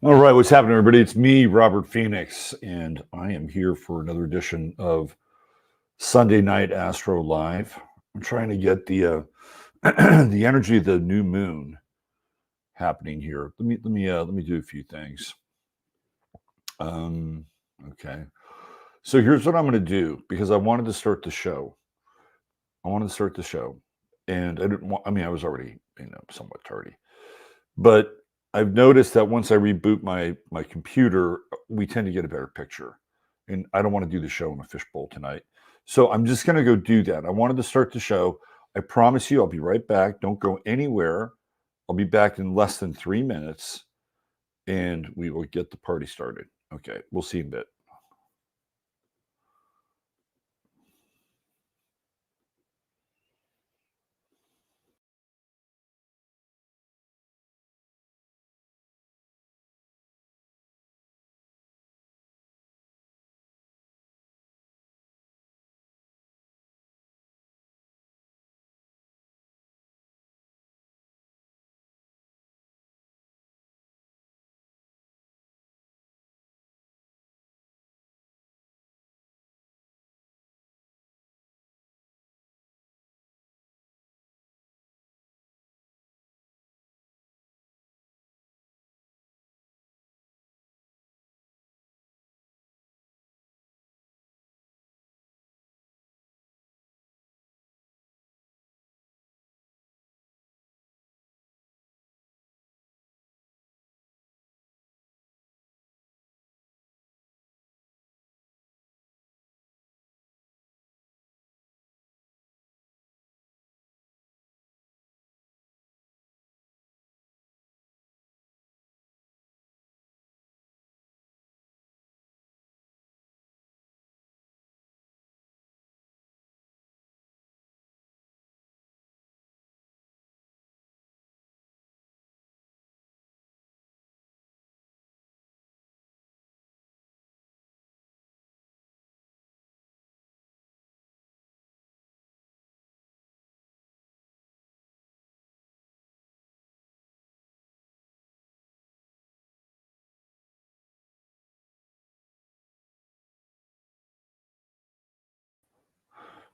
All right, what's happening, everybody? It's me, Robert Phoenix, and I am here for another edition of Sunday Night Astro Live. I'm trying to get the the energy of the new moon happening here. Let me do a few things. Okay. So here's what I'm going to do, because I wanted to start the show. And I didn't want. I mean, I was already somewhat tardy, but I've noticed that once I reboot my computer, we tend to get a better picture. And I don't want to do the show in a fishbowl tonight. So I'm just going to go do that. I wanted to start the show. I promise you I'll be right back. Don't go anywhere. I'll be back in less than 3 minutes, and we will get the party started. Okay, we'll see in a bit.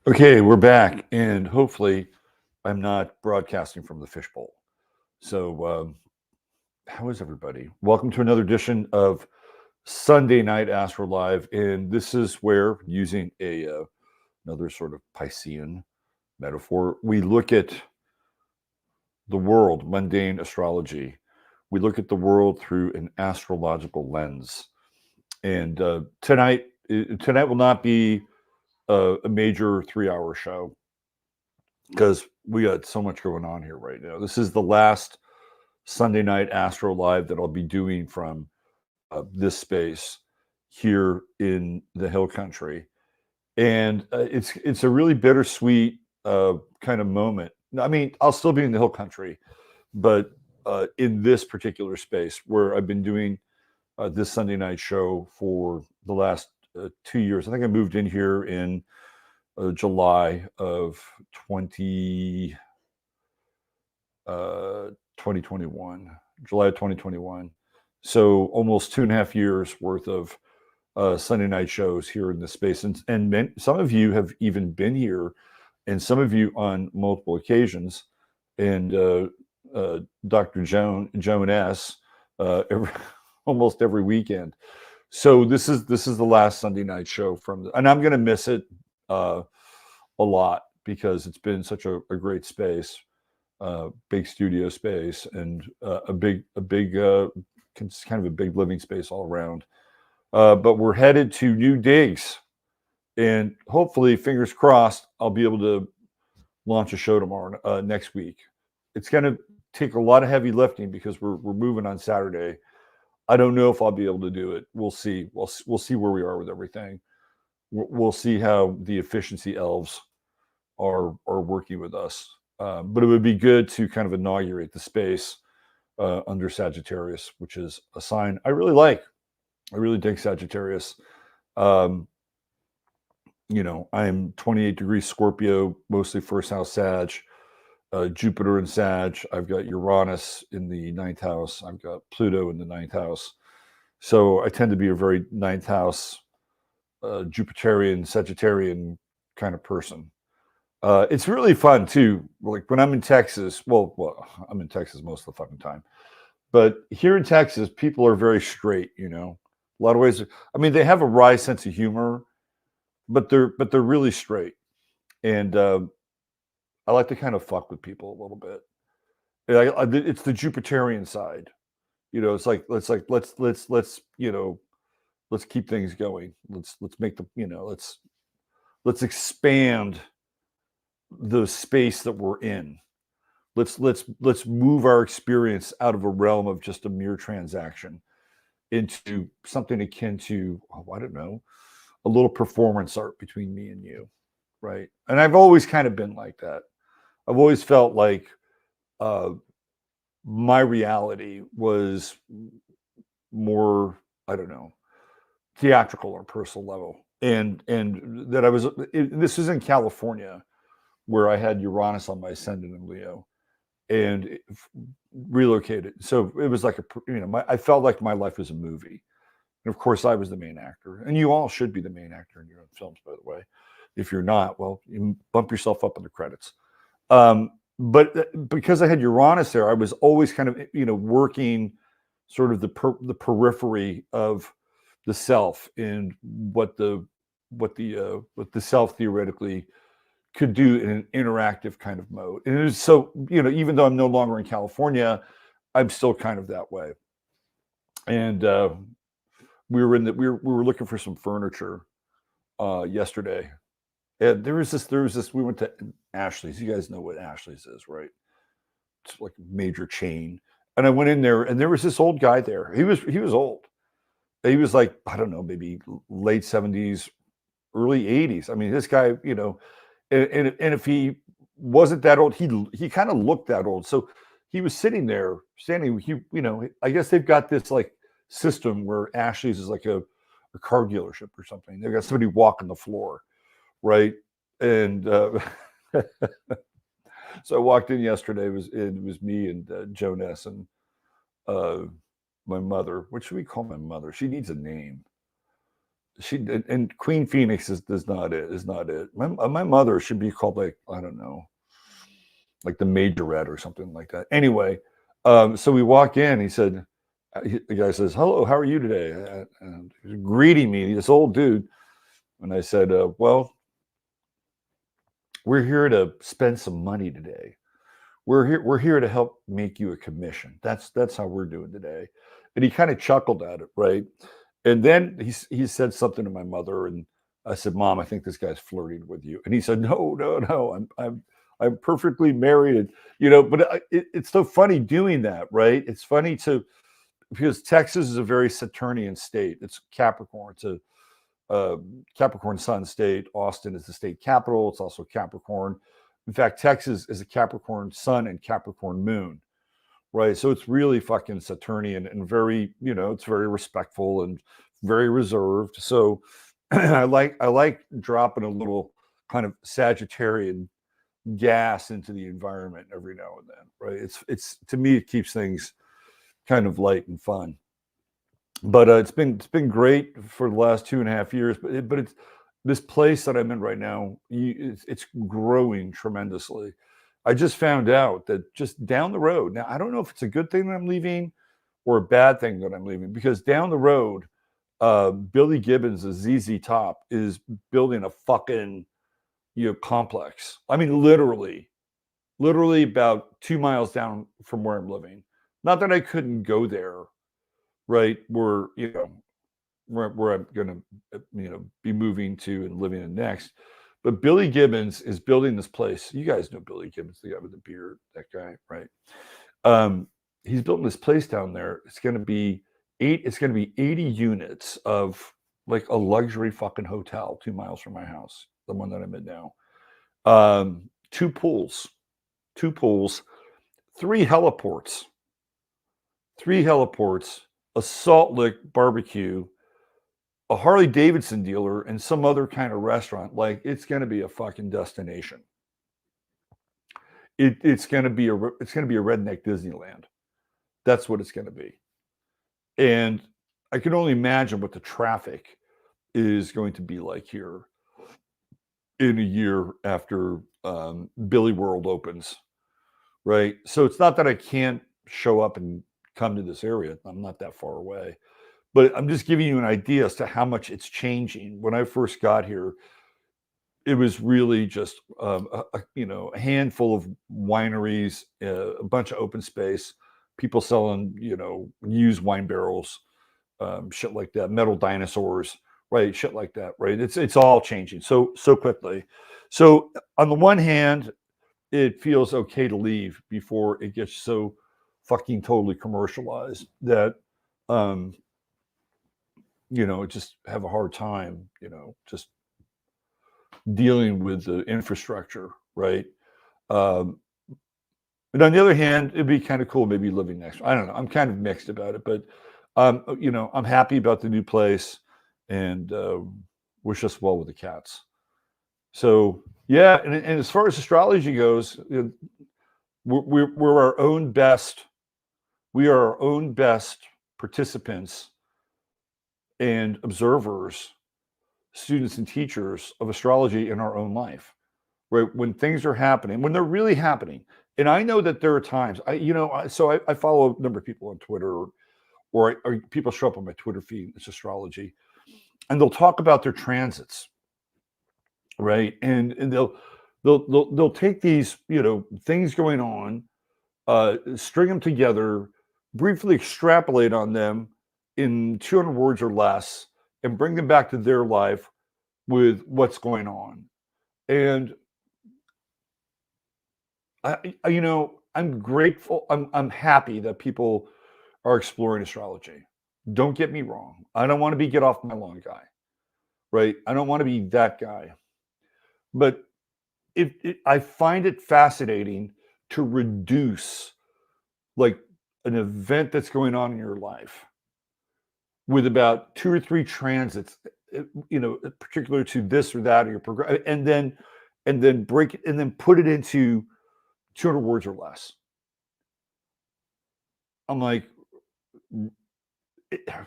Okay, we're back, and hopefully I'm not broadcasting from the fishbowl. So how is everybody? Welcome to another edition of Sunday Night Astro Live, and this is where, using another sort of Piscean metaphor, we look at the world, mundane astrology. We look at the world through an astrological lens. And tonight will not be a major 3-hour show, because we got so much going on here right now. This is the last Sunday Night Astro Live that I'll be doing from this space here in the Hill Country, and it's a really bittersweet kind of moment. I mean, I'll still be in the Hill Country, but in this particular space where I've been doing this Sunday night show for the last 2 years. I think I moved in here in July of 2021. July of 2021. So almost 2.5 years worth of Sunday night shows here in this space. And some of you have even been here, and some of you on multiple occasions. And Dr. Joan S. Almost every weekend. So this is the last Sunday night show and I'm going to miss it a lot, because it's been such a great space, big studio space, and a big kind of a big living space all around. but we're headed to new digs, and hopefully, fingers crossed, I'll be able to launch a show tomorrow, next week. It's going to take a lot of heavy lifting because we're moving on Saturday. I don't know if I'll be able to do it. We'll see. We'll see where we are with everything. We'll see how the efficiency elves are working with us. But it would be good to kind of inaugurate the space under Sagittarius, which is a sign I really like. I really dig Sagittarius. You know, I'm 28 degrees Scorpio, mostly first house Sag. Jupiter in Sag. I've got Uranus in the 9th house. I've got Pluto in the 9th house. So I tend to be a very 9th house, Jupiterian, Sagittarian kind of person. It's really fun too. Like when I'm in Texas, well, I'm in Texas most of the fucking time, but here in Texas, people are very straight. You know, a lot of ways. I mean, they have a wry sense of humor, but they're really straight, and I like to kind of fuck with people a little bit. It's the Jupiterian side. You know, it's like let's you know, let's keep things going. Let's make the, you know, let's expand the space that we're in. Let's move our experience out of a realm of just a mere transaction into something akin to, oh, I don't know, a little performance art between me and you, right? And I've always kind of been like that. I've always felt like my reality was more, I don't know, theatrical or personal level, and that I was. This is in California, where I had Uranus on my ascendant in Leo, and relocated. So it was like a, you know, I felt like my life was a movie, and of course I was the main actor, and you all should be the main actor in your own films, by the way. If you're not, well, you bump yourself up in the credits. But because I had Uranus there, I was always kind of, you know, working sort of the periphery of the self and what the self theoretically could do in an interactive kind of mode. And it was, so, you know, even though I'm no longer in California, I'm still kind of that way. And we were looking for some furniture yesterday. And there was this, we went to Ashley's. You guys know what Ashley's is, right? It's like a major chain. And I went in there, and there was this old guy there. He was old. He was like, I don't know, maybe late 70s, early 80s. I mean, this guy, you know, and if he wasn't that old, he kind of looked that old. So he was sitting there, standing. You know, I guess they've got this like system where Ashley's is like a car dealership or something. They've got somebody walking the floor, right? And so I walked in yesterday. It was me and Joe Ness and my mother. What should we call my mother? She needs a name. She, and Queen Phoenix is not it. My mother should be called, like, I don't know, like the Majorette or something like that. Anyway, so we walk in. He said, the guy says, "Hello, how are you today?" And he was greeting me, this old dude. And I said, "Well, we're here to spend some money today. We're here to help make you a commission. That's how we're doing today." And he kind of chuckled at it, right? And then he said something to my mother, and I said, "Mom, I think this guy's flirting with you." And he said, "No, I'm perfectly married." And, you know, but it's so funny doing that, right? It's funny because Texas is a very Saturnian state. It's Capricorn. It's a Capricorn Sun state. Austin is the state capital. It's also Capricorn. In fact, Texas is a Capricorn Sun and Capricorn Moon, right? So it's really fucking Saturnian and very, you know, it's very respectful and very reserved. So I like dropping a little kind of Sagittarian gas into the environment every now and then, right? It's to me, it keeps things kind of light and fun. But it's been great for the last 2.5 years. But it's this place that I'm in right now. It's growing tremendously. I just found out that just down the road. Now I don't know if it's a good thing that I'm leaving or a bad thing that I'm leaving, because down the road, Billy Gibbons, the ZZ Top, is building a fucking, you know, complex. I mean, literally about 2 miles down from where I'm living. Not that I couldn't go there, right? Where, you know, where I'm going to, be moving to and living in next. But Billy Gibbons is building this place. You guys know Billy Gibbons, the guy with the beard, that guy, right? He's building this place down there. It's going to be 80 units of like a luxury fucking hotel 2 miles from my house, the one that I'm in now. 2 pools, 3 heliports, a salt lick barbecue, a Harley Davidson dealer, and some other kind of restaurant. Like, it's going to be a fucking destination. It's going to be a redneck Disneyland. That's what it's going to be. And I can only imagine what the traffic is going to be like here in a year after Billy World opens, right? So it's not that I can't show up and come to this area. I'm not that far away. But I'm just giving you an idea as to how much it's changing. When I first got here, it was really just a handful of wineries, a bunch of open space, people selling used wine barrels, shit like that, metal dinosaurs, right? Shit like that, right? It's all changing so quickly. So on the one hand, it feels okay to leave before it gets so fucking totally commercialized that just have a hard time, just dealing with the infrastructure, right? But on the other hand, it'd be kind of cool maybe living next. I don't know. I'm kind of mixed about it, but I'm happy about the new place and wish us well with the cats. So yeah, and as far as astrology goes, we're our own best. We are our own best participants and observers, students and teachers of astrology in our own life, right? When things are happening, when they're really happening. And I know that there are times, I follow a number of people on Twitter, or people show up on my Twitter feed, it's astrology, and they'll talk about their transits, right? And they'll take these, things going on, string them together, briefly extrapolate on them in 200 words or less, and bring them back to their life with what's going on. And I'm grateful. I'm happy that people are exploring astrology. Don't get me wrong. I don't want to be get off my lawn guy, right? I don't want to be that guy. But I find it fascinating to reduce like an event that's going on in your life with about 2 or 3 transits, particular to this or that, or your progress, and then break it and then put it into 200 words or less. I'm like,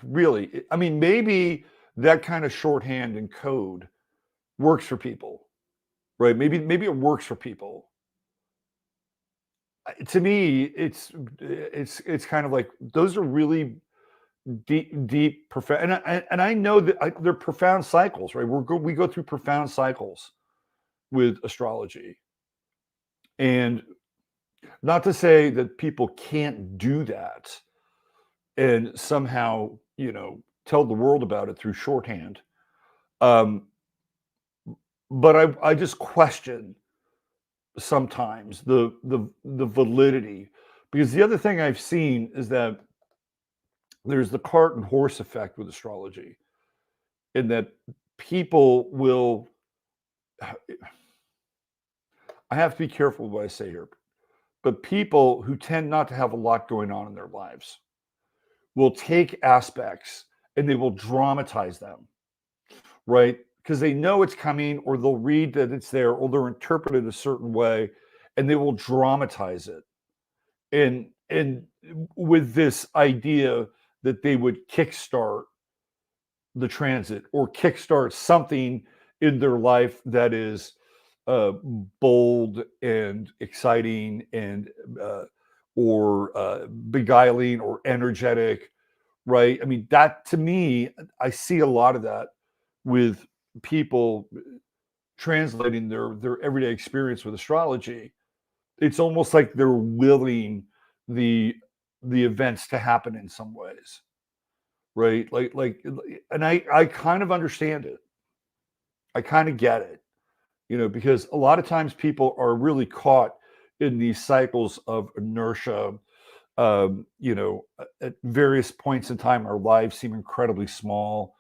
really? I mean, maybe that kind of shorthand and code works for people, right? Maybe it works for people. To me, it's kind of like those are really deep, profound, and I know that they're profound cycles, right? We go through profound cycles with astrology, and not to say that people can't do that and somehow, tell the world about it through shorthand. But I just question sometimes the validity, because the other thing I've seen is that there's the cart and horse effect with astrology, in that people will. I have to be careful what I say here, but people who tend not to have a lot going on in their lives will take aspects and they will dramatize them, right? Because they know it's coming, or they'll read that it's there, or they'll interpret it a certain way, and they will dramatize it. And with this idea that they would kickstart the transit or kickstart something in their life that is bold and exciting and or beguiling or energetic, right? I mean, that to me, I see a lot of that with people translating their everyday experience with astrology. It's almost like they're willing the events to happen in some ways, right? And I kind of understand it. I kind of get it, because a lot of times people are really caught in these cycles of inertia. At various points in time, our lives seem incredibly small,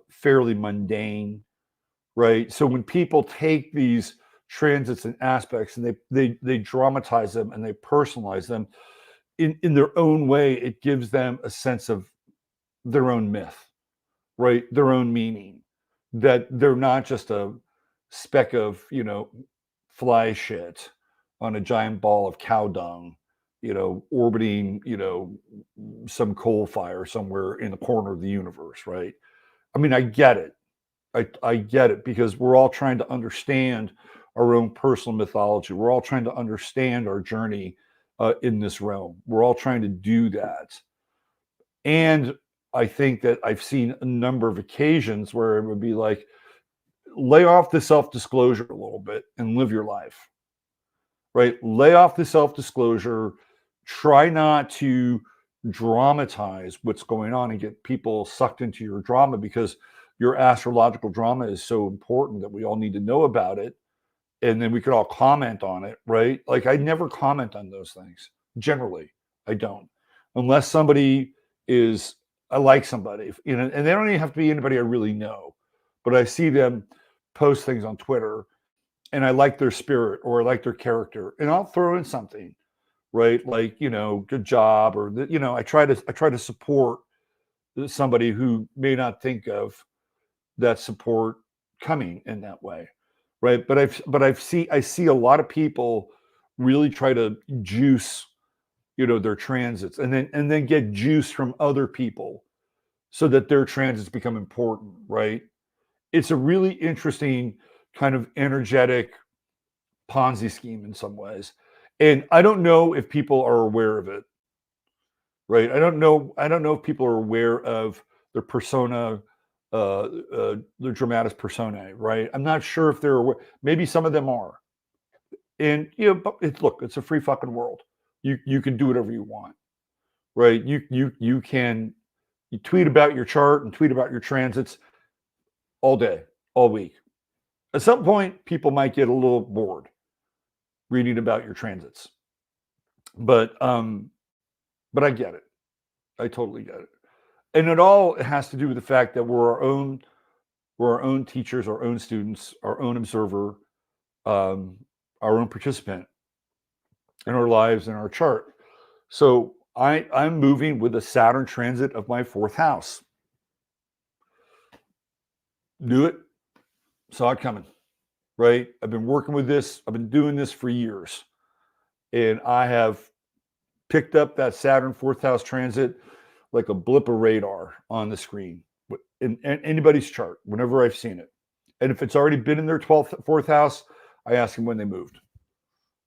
fairly mundane, right? So when people take these transits and aspects and they dramatize them and they personalize them in their own way, it gives them a sense of their own myth, right? Their own meaning, that they're not just a speck of, fly shit on a giant ball of cow dung, orbiting, some coal fire somewhere in the corner of the universe, right? I mean, I get it. I get it, because we're all trying to understand our own personal mythology. We're all trying to understand our journey in this realm. We're all trying to do that. And I think that I've seen a number of occasions where it would be like, lay off the self-disclosure a little bit and live your life, right? Lay off the self-disclosure. Try not to dramatize what's going on and get people sucked into your drama, because your astrological drama is so important that we all need to know about it. And then we could all comment on it, right? Like, I never comment on those things. Generally, I don't. Unless somebody is, I like somebody, and they don't even have to be anybody I really know, but I see them post things on Twitter and I like their spirit or I like their character, and I'll throw in something, right? Like, good job, or I try to support somebody who may not think of that support coming in that way, right? I see a lot of people really try to juice, their transits, and then get juice from other people so that their transits become important, right? It's a really interesting kind of energetic Ponzi scheme in some ways. And I don't know if people are aware of it, right? I don't know if people are aware of their persona, the dramatis personae, right? I'm not sure if they're aware. Maybe some of them are. And but it's a free fucking world. You can do whatever you want, right? You can tweet about your chart and tweet about your transits all day, all week. At some point, people might get a little bored reading about your transits, but I get it. I totally get it. And it all has to do with the fact that we're our own teachers, our own students, our own observer, our own participant in our lives and our chart. So I'm moving with a Saturn transit of my fourth house. Knew it, saw it coming, right? I've been working with this. I've been doing this for years, and I have picked up that Saturn fourth house transit like a blip of radar on the screen in anybody's chart whenever I've seen it. And if it's already been in their 12th, fourth house, I ask them when they moved.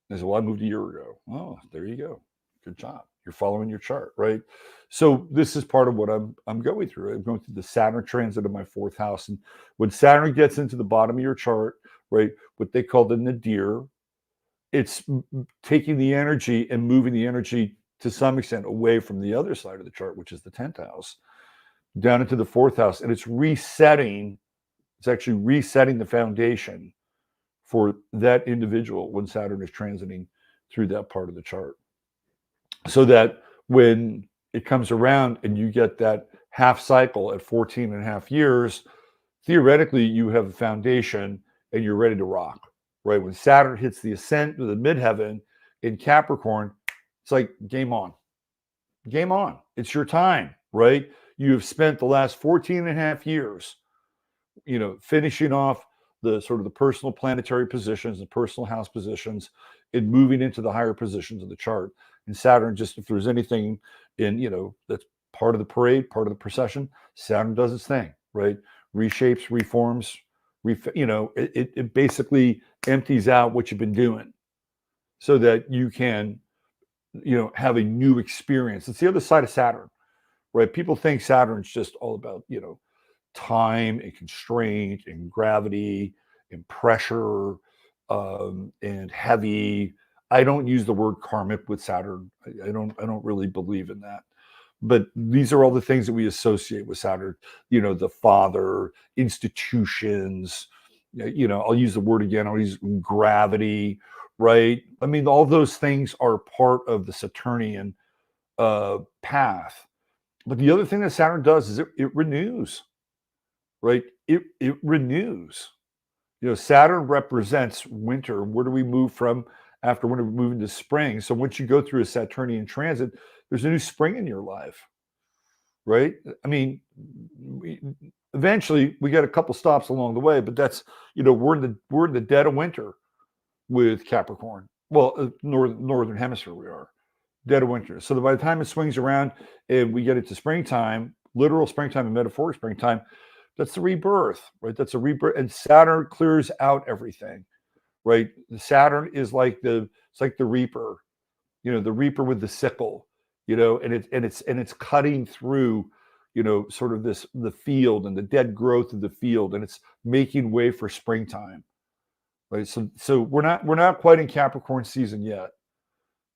They say, well, I moved a year ago. Oh, there you go. Good job. You're following your chart, right? So this is part of what I'm going through. I'm going through the Saturn transit of my fourth house. And when Saturn gets into the bottom of your chart, right, what they call the nadir, it's taking the energy and moving the energy to some extent away from the other side of the chart, which is the 10th house, down into the fourth house. And it's actually resetting the foundation for that individual when Saturn is transiting through that part of the chart. So that when it comes around and you get that half cycle at 14 and a half years, theoretically, you have a foundation and you're ready to rock, right? When Saturn hits the ascent to the midheaven in Capricorn, it's like game on. Game on. It's your time, right? You have spent the last 14 and a half years, finishing off the sort of the personal planetary positions, the personal house positions, and moving into the higher positions of the chart. And Saturn, just if there's anything that's part of the parade, part of the procession, Saturn does its thing, right? Reshapes, reforms, it basically empties out what you've been doing so that you can, have a new experience. It's the other side of Saturn, right? People think Saturn's just all about, time and constraint and gravity and pressure and heavy. I don't use the word karmic with Saturn. I don't really believe in that. But these are all the things that we associate with Saturn. The father, institutions. I'll use the word again. I'll use gravity, right? I mean, all those things are part of the Saturnian path. But the other thing that Saturn does is it renews, right? It renews. Saturn represents winter. Where do we move from after winter? We move into spring. So once you go through a Saturnian transit, there's a new spring in your life, right? I mean, eventually we got a couple stops along the way, but that's we're in the dead of winter with Capricorn. Well, northern hemisphere we are dead of winter. So that by the time it swings around and we get into springtime, literal springtime and metaphoric springtime, that's the rebirth, right? That's a rebirth, and Saturn clears out everything, right? Saturn is like it's like the reaper, the reaper with the sickle, and it's cutting through, sort of the field and the dead growth of the field, and it's making way for springtime, right? So we're not quite in Capricorn season yet,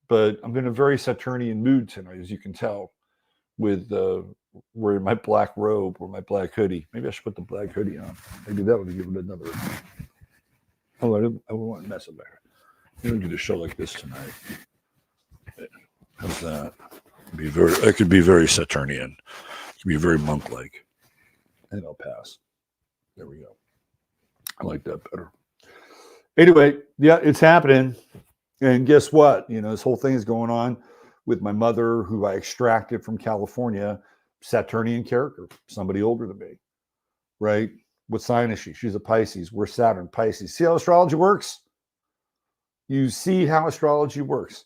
but I'm in a very Saturnian mood tonight, as you can tell, with wearing my black robe or my black hoodie. Maybe I should put the black hoodie on. Maybe that would give it another. Oh, I want to mess it there. We'll do a show like this tonight. How's that? I could be very Saturnian. It could be very monk-like. And I'll pass. There we go. I like that better. Anyway, yeah, it's happening. And guess what? This whole thing is going on with my mother, who I extracted from California, Saturnian character, somebody older than me, right? What sign is she? She's a Pisces. We're Saturn, Pisces. See how astrology works? You see how astrology works.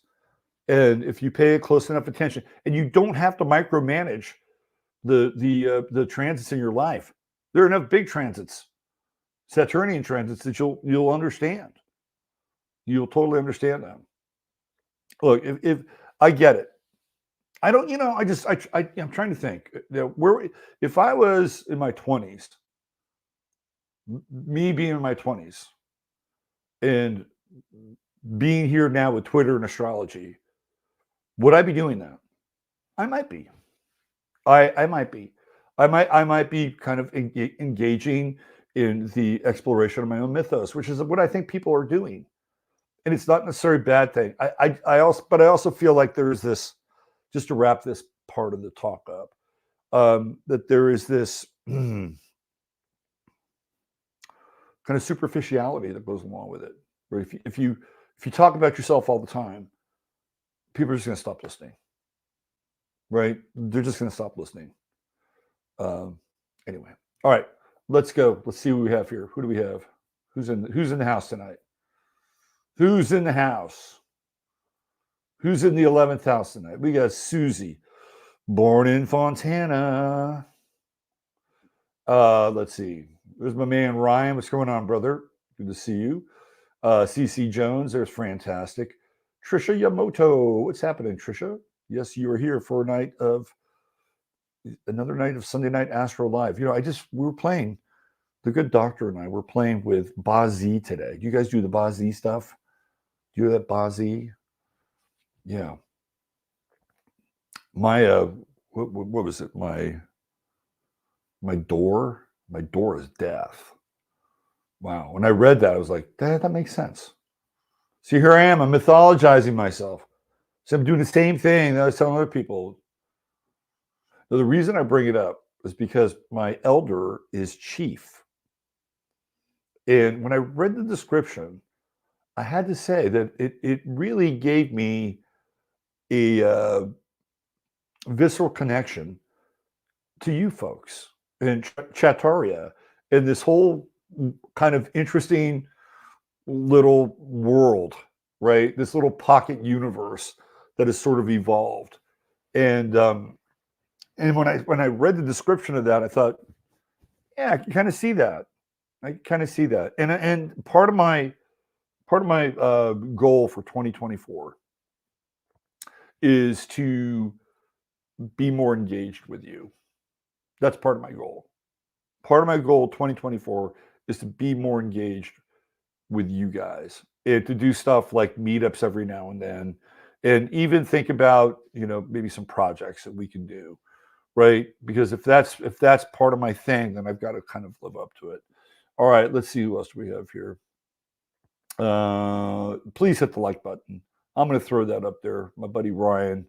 And if you pay close enough attention, and you don't have to micromanage the transits in your life. There are enough big transits, Saturnian transits, that you'll understand. You'll totally understand them. Look, if I get it, I don't. I'm trying to think. If I was in my 20s, me being in my 20s, and being here now with Twitter and astrology, would I be doing that? I might be. I might be. I might be kind of engaging in the exploration of my own mythos, which is what I think people are doing. And it's not necessarily a bad thing. I also feel like there's this, just to wrap this part of the talk up, that there is this kind of superficiality that goes along with it. Right? If you talk about yourself all the time, people are just going to stop listening. Right? They're just going to stop listening. Anyway, all right, let's go. Let's see what we have here. Who do we have? Who's in the house tonight? Who's in the house? Who's in the 11th house tonight? We got Susie, born in Fontana. Let's see. There's my man Ryan. What's going on, brother? Good to see you. CC Jones. There's fantastic. Trisha Yamoto. What's happening, Trisha? Yes, you are here for another night of Sunday Night AstroLive. We were playing. The good doctor and I were playing with Bazi today. Do you guys do the Bazi stuff? Do you do that Bazi? Yeah. My what was it? My door is death. Wow. When I read that, I was like, that makes sense. See, here I am. I'm mythologizing myself. So I'm doing the same thing that I was telling other people. Now, the reason I bring it up is because my elder is chief. And when I read the description, I had to say that it really gave me a visceral connection to you folks in Chattaria, in this whole kind of interesting little world, right? This little pocket universe that has sort of evolved. And when I read the description of that, I thought, yeah, I can kind of see that. And part of my goal for 2024 is to be more engaged with you. That's part of my goal. Part of my goal 2024 is to be more engaged with you guys, and to do stuff like meetups every now and then, and even think about, maybe some projects that we can do, right? Because if that's part of my thing, then I've got to kind of live up to it. All right, let's see who else we have here. Please hit the like button. I'm going to throw that up there. My buddy Ryan,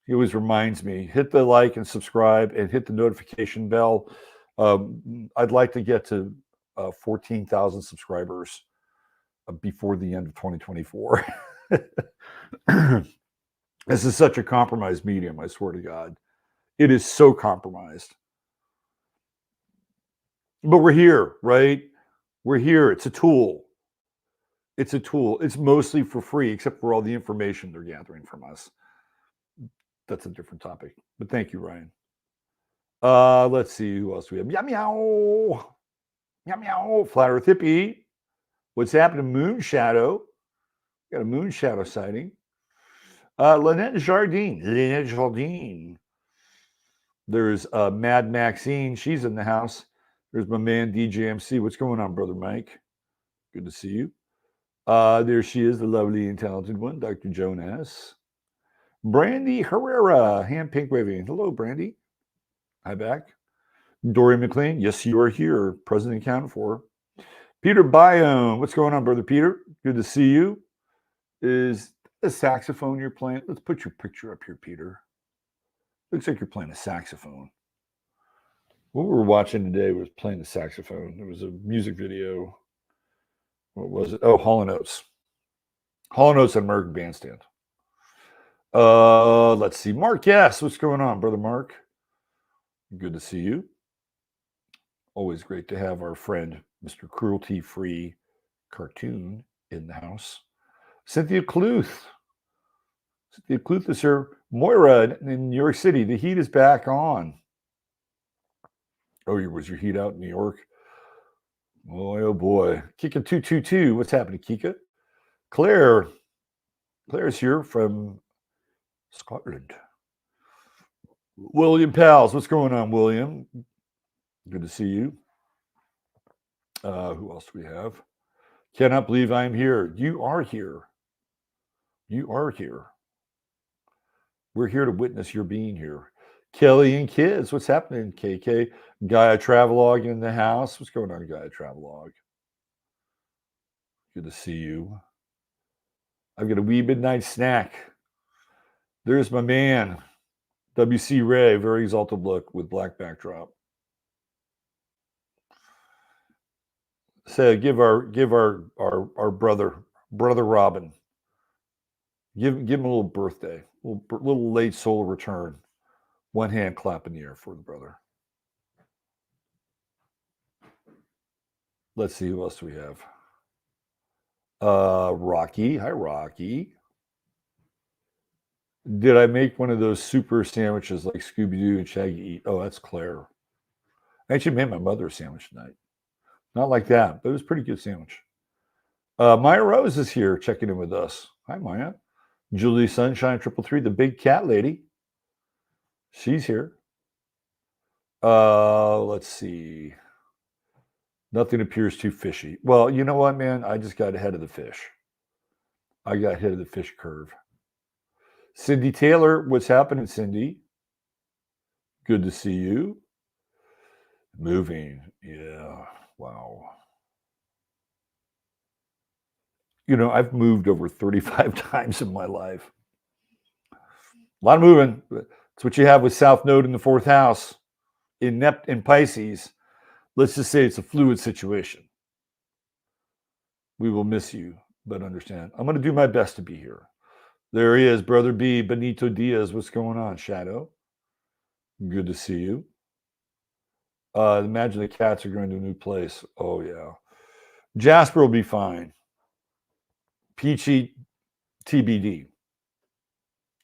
he always reminds me, hit the like and subscribe and hit the notification bell. I'd like to get to 14,000 subscribers before the end of 2024. This is such a compromised medium, I swear to God. It is so compromised. But we're here, right? We're here. It's a tool. It's a tool. It's mostly for free, except for all the information they're gathering from us. That's a different topic. But thank you, Ryan. Let's see who else we have. Meow meow. Meow meow. Flat Earth Hippie. What's happening? Moon Shadow. Got a Moon Shadow sighting. Lynette Jardine. There's Mad Maxine. She's in the house. There's my man DJMC. What's going on, brother Mike? Good to see you. There she is, the lovely and talented one, Dr. Jonas. Brandy Herrera, hand pink waving. Hello, Brandy. Hi back. Dory McLean. Yes, you are here. Present and accounted for. Peter Biome. What's going on, brother Peter? Good to see you. Is a saxophone you're playing? Let's put your picture up here, Peter. Looks like you're playing a saxophone. What we were watching today was playing the saxophone. It was a music video. What was it? Oh, Hall & Oates. Hall & Oates and Merc Bandstand. Let's see. Mark, yes. What's going on, brother Mark? Good to see you. Always great to have our friend, Mr. Cruelty-Free Cartoon, in the house. Cynthia Cluth. Cynthia Cluth is here. Moira in New York City. The heat is back on. Oh, was your heat out in New York? Boy, oh boy. Kika 222. What's happening, Kika? Claire's here from Scotland. William Pals. What's going on, William? Good to see you. Who else do we have? Cannot believe I'm here. You are here. You are here. We're here to witness your being here. Kelly and kids. What's happening, KK? Gaia Travelog in the house. What's going on, Gaia Travelog? Good to see you. I've got a wee midnight snack. There's my man, WC Ray, very exalted look with black backdrop. So give our brother Robin, give him a little birthday, little late solar return. One hand clap in the air for the brother. Let's see who else do we have. Rocky. Hi, Rocky. Did I make one of those super sandwiches like Scooby-Doo and Shaggy eat? Oh, that's Claire. I actually made my mother a sandwich tonight. Not like that, but it was a pretty good sandwich. Maya Rose is here checking in with us. Hi, Maya. Julie Sunshine 333, the big cat lady. She's here. Let's see. Nothing appears too fishy. Well, you know what, man? I just got ahead of the fish. I got ahead of the fish curve. Cindy Taylor, what's happening, Cindy? Good to see you. Moving. Yeah. Wow. I've moved over 35 times in my life. A lot of moving. It's what you have with South Node in the fourth house. In Pisces, let's just say it's a fluid situation. We will miss you, but understand. I'm going to do my best to be here. There he is, Brother B, Benito Diaz. What's going on, Shadow? Good to see you. Imagine the cats are going to a new place. Oh, yeah. Jasper will be fine. Peachy TBD.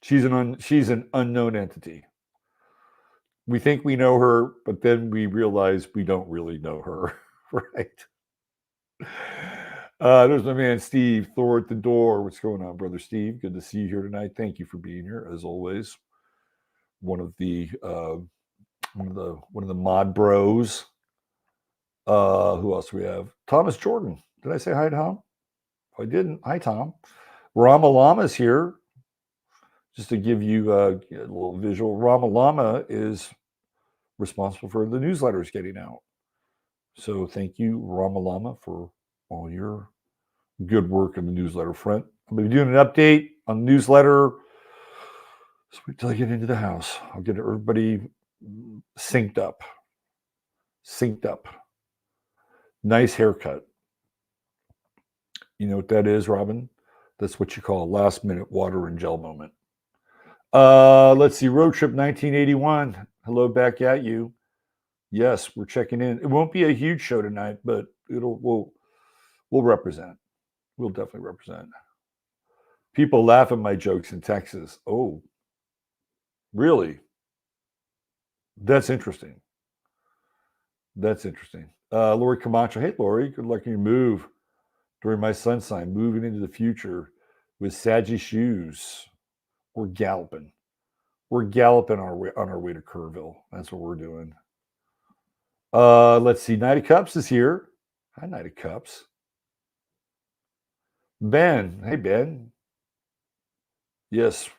She's an unknown entity. We think we know her, but then we realize we don't really know her, right? There's my man Steve Thor at the door. What's going on, brother Steve? Good to see you here tonight. Thank you for being here, as always. One of the mod bros. Who else do we have? Thomas Jordan. Did I say hi, Tom? If I didn't, hi, Tom. Rama Lama's here. just to give you a little visual, Rama Lama is responsible for the newsletters getting out. So thank you, Rama Lama, for all your good work in the newsletter front. I'm going to be doing an update on the newsletter. So wait till I get into the house. I'll get everybody synced up. Nice haircut. You know what that is, Robin? That's what you call a last minute water and gel moment. Let's see. Road trip 1981. Hello back at you. Yes, we're checking in. It won't be a huge show tonight, but we'll represent. We'll definitely represent. People laugh at my jokes in Texas. Oh, really? That's interesting. Lori Camacho. Hey, Lori. Good luck in your move during my sun sign, moving into the future with saggy shoes. We're galloping. We're galloping on our way to Kerrville. That's what we're doing. Let's see. Knight of Cups is here. Hi, Knight of Cups. Ben. Hey, Ben. Yes.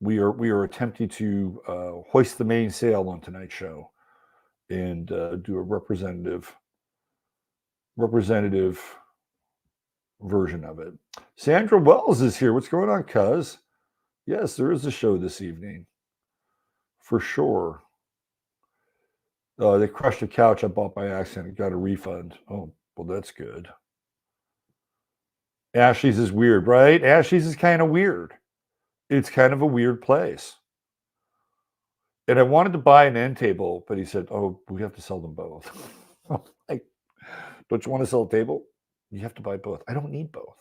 We are attempting to hoist the mainsail on tonight's show and do a representative version of it. Sandra Wells is here. What's going on, cuz? Yes, there is a show this evening. For sure. They crushed a couch I bought by accident and got a refund. Oh, well, that's good. Ashley's is weird, right? Ashley's is kind of weird. It's kind of a weird place. And I wanted to buy an end table, but he said, oh, we have to sell them both. Like, don't you want to sell a table? You have to buy both. I don't need both,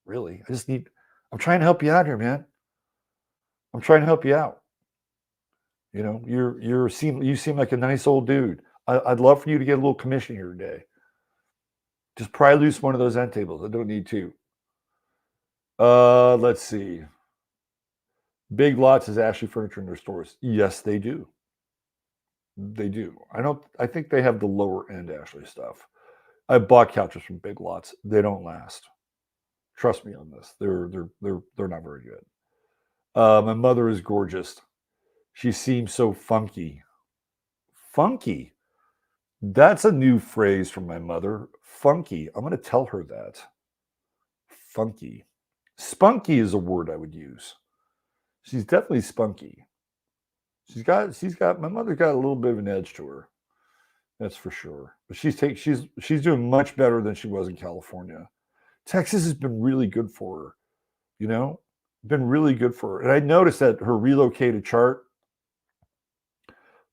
really. I'm trying to help you out here, man. I'm trying to help you out. You know, you seem like a nice old dude. I'd love for you to get a little commission here today. Just pry loose one of those end tables. I don't need two. Let's see. Big Lots has Ashley Furniture in their stores. Yes, they do. They do. I think they have the lower end Ashley stuff. I bought couches from Big Lots. They don't last. Trust me on this. They're not very good. My mother is gorgeous. She seems so funky. Funky. That's a new phrase from my mother. Funky. I'm going to tell her that. Funky. Spunky is a word I would use. She's definitely spunky. My mother's got a little bit of an edge to her. That's for sure. But she's doing much better than she was in California. Texas has been really good for her. You know, been really good for her. And I noticed that her relocated chart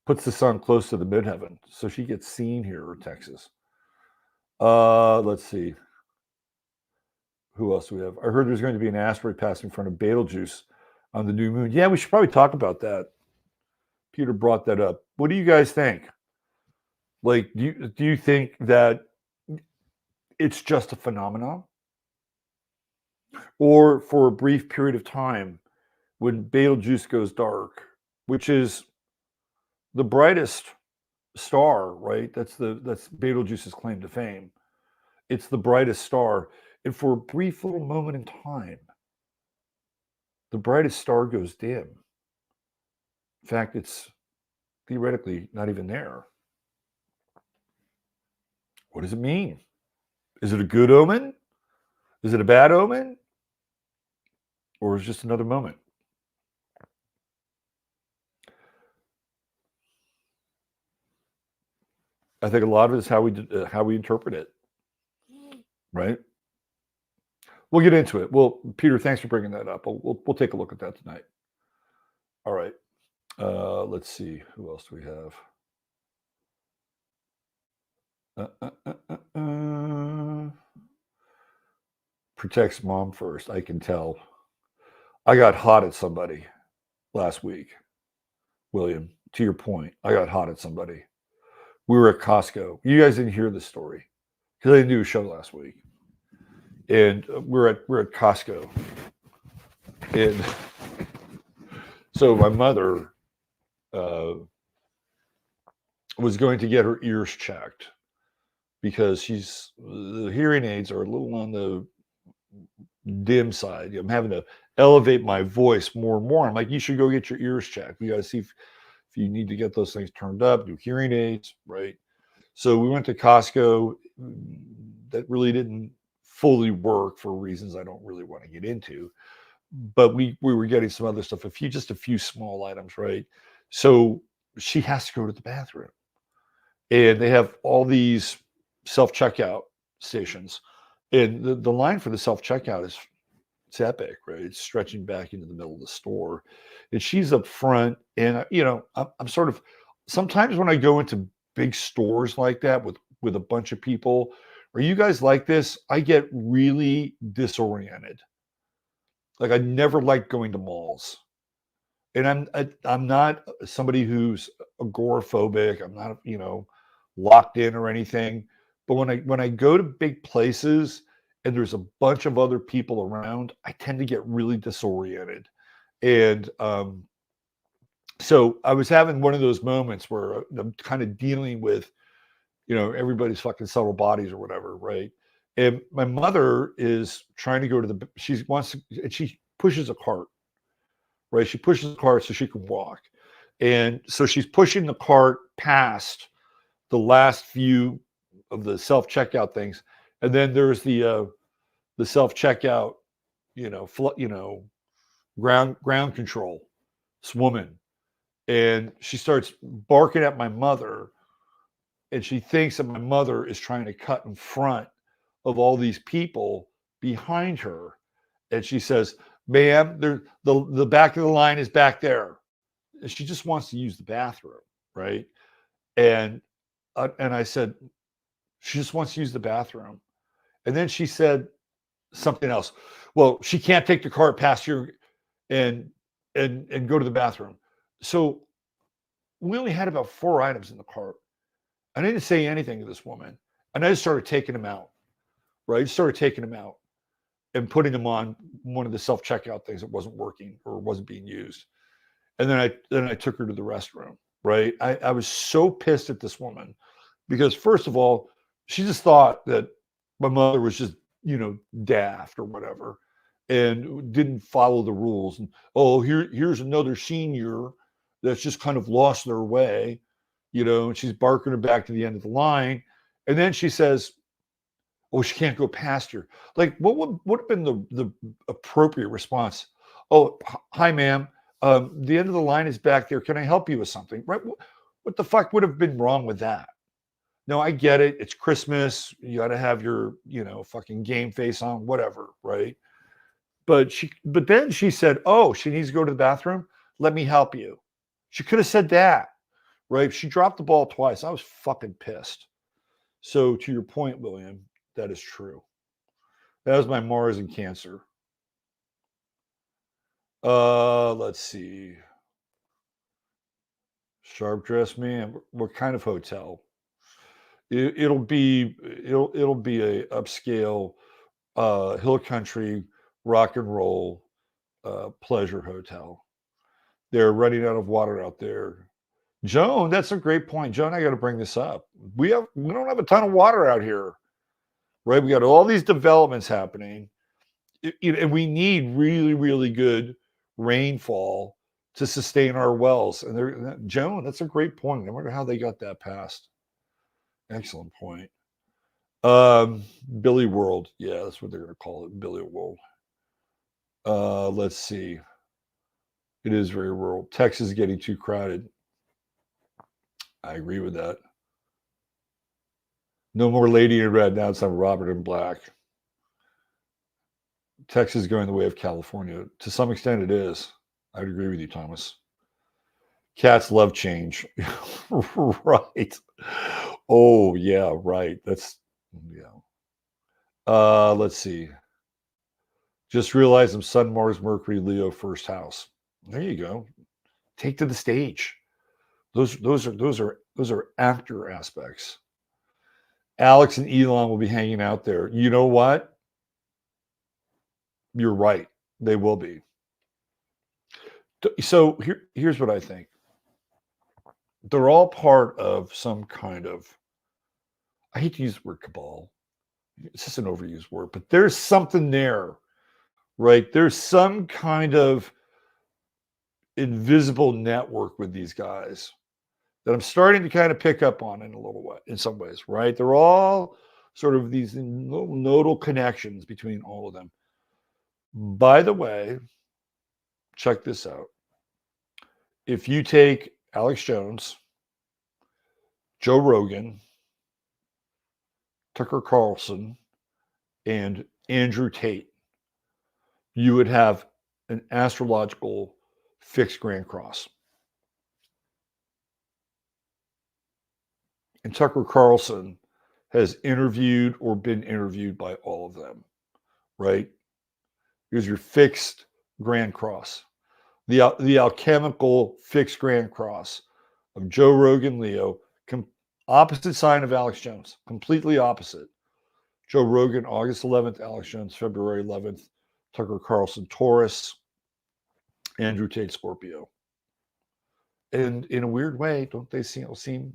puts the sun close to the midheaven, so she gets seen here in Texas. Let's see. Who else do we have? I heard there's going to be an asteroid passing in front of Betelgeuse on the new moon. Yeah, we should probably talk about that. Peter brought that up. What do you guys think? Like, do you think that it's just a phenomenon? Or for a brief period of time, when Betelgeuse goes dark, which is the brightest star, right? That's Betelgeuse's claim to fame. It's the brightest star. And for a brief little moment in time, the brightest star goes dim. In fact, it's theoretically not even there. What does it mean? Is it a good omen? Is it a bad omen? Or is it just another moment? I think a lot of it is how we interpret it, right? We'll get into it. Well, Peter, thanks for bringing that up. We'll take a look at that tonight. All right. Let's see. Who else do we have? Protects mom first. I can tell. I got hot at somebody last week, William. To your point, I got hot at somebody. We were at Costco. You guys didn't hear the story because I didn't do a show last week. And we're at Costco. And so my mother was going to get her ears checked because the hearing aids are a little on the dim side. I'm having to elevate my voice more and more. I'm like, you should go get your ears checked. We got to see if you need to get those things turned up, do hearing aids, right? So we went to Costco. That really didn't fully work for reasons I don't really want to get into. But we were getting some other stuff, just a few small items, right? So she has to go to the bathroom. And they have all these self-checkout stations. And the line for the self-checkout it's epic, right? It's stretching back into the middle of the store. And she's up front. And, I'm sort of, sometimes when I go into big stores like that with a bunch of people, are you guys like this? I get really disoriented. Like I never liked going to malls. And I'm not somebody who's agoraphobic. I'm not, locked in or anything. But when I go to big places and there's a bunch of other people around, I tend to get really disoriented. And so I was having one of those moments where I'm kind of dealing with, everybody's fucking subtle bodies or whatever, right? And my mother is trying to go to and she pushes a cart, right? She pushes the cart so she can walk. And so she's pushing the cart past the last few of the self-checkout things. And then there's the self-checkout, ground control, this woman. And she starts barking at my mother. And she thinks that my mother is trying to cut in front of all these people behind her. And she says, ma'am, the back of the line is back there. And she just wants to use the bathroom, right? And I said, she just wants to use the bathroom. And then she said something else. Well, she can't take the cart past here and go to the bathroom. So we only had about 4 items in the cart. I didn't say anything to this woman. And I just started taking them out, right? Started taking them out and putting them on one of the self-checkout things that wasn't working or wasn't being used. And then I took her to the restroom, right? I was so pissed at this woman because first of all, she just thought that my mother was just, daft or whatever and didn't follow the rules. And, oh, here's another senior that's just kind of lost their way, and she's barking her back to the end of the line. And then she says, oh, she can't go past her. Like, what would have been the appropriate response? Oh, hi, ma'am. The end of the line is back there. Can I help you with something? Right? What the fuck would have been wrong with that? No, I get it. It's Christmas. You got to have your, fucking game face on, whatever, right? But then she said, oh, she needs to go to the bathroom. Let me help you. She could have said that, right? She dropped the ball twice. I was fucking pissed. So to your point, William, that is true. That was my Mars in Cancer. Let's see. Sharp dress man. What kind of hotel? It'll be a upscale hill country rock and roll pleasure hotel. They're running out of water out there. Joan, that's a great point. Joan, I got to bring this up. We don't have a ton of water out here, right? We got all these developments happening, and we need really, really good rainfall to sustain our wells. And Joan, that's a great point. I wonder how they got that passed. Excellent point. Billy World. Yeah, that's what they're going to call it. Billy World. Let's see. It is very rural. Texas is getting too crowded. I agree with that. No more Lady in Red. Now it's on Robert in Black. Texas is going the way of California. To some extent, it is. I'd agree with you, Thomas. Cats love change. Right. Oh, yeah, right. Let's see. Just realized I'm Sun, Mars, Mercury, Leo, first house. There you go. Take to the stage. Those are actor aspects. Alex and Elon will be hanging out there. You know what? You're right. They will be. So here's what I think. They're all part of some kind of, I hate to use the word cabal. It's just an overused word, but there's something there, right? There's some kind of invisible network with these guys that I'm starting to kind of pick up on in a little way, in some ways, right? They're all sort of these nodal connections between all of them. By the way, check this out. If you take Alex Jones, Joe Rogan, Tucker Carlson, and Andrew Tate, you would have an astrological fixed grand cross. And Tucker Carlson has interviewed or been interviewed by all of them, right? Here's your fixed grand cross. The alchemical fixed grand cross of Joe Rogan, Leo, opposite sign of Alex Jones, completely opposite. Joe Rogan, August 11th, Alex Jones, February 11th, Tucker Carlson, Taurus, Andrew Tate, Scorpio. And in a weird way, don't they seem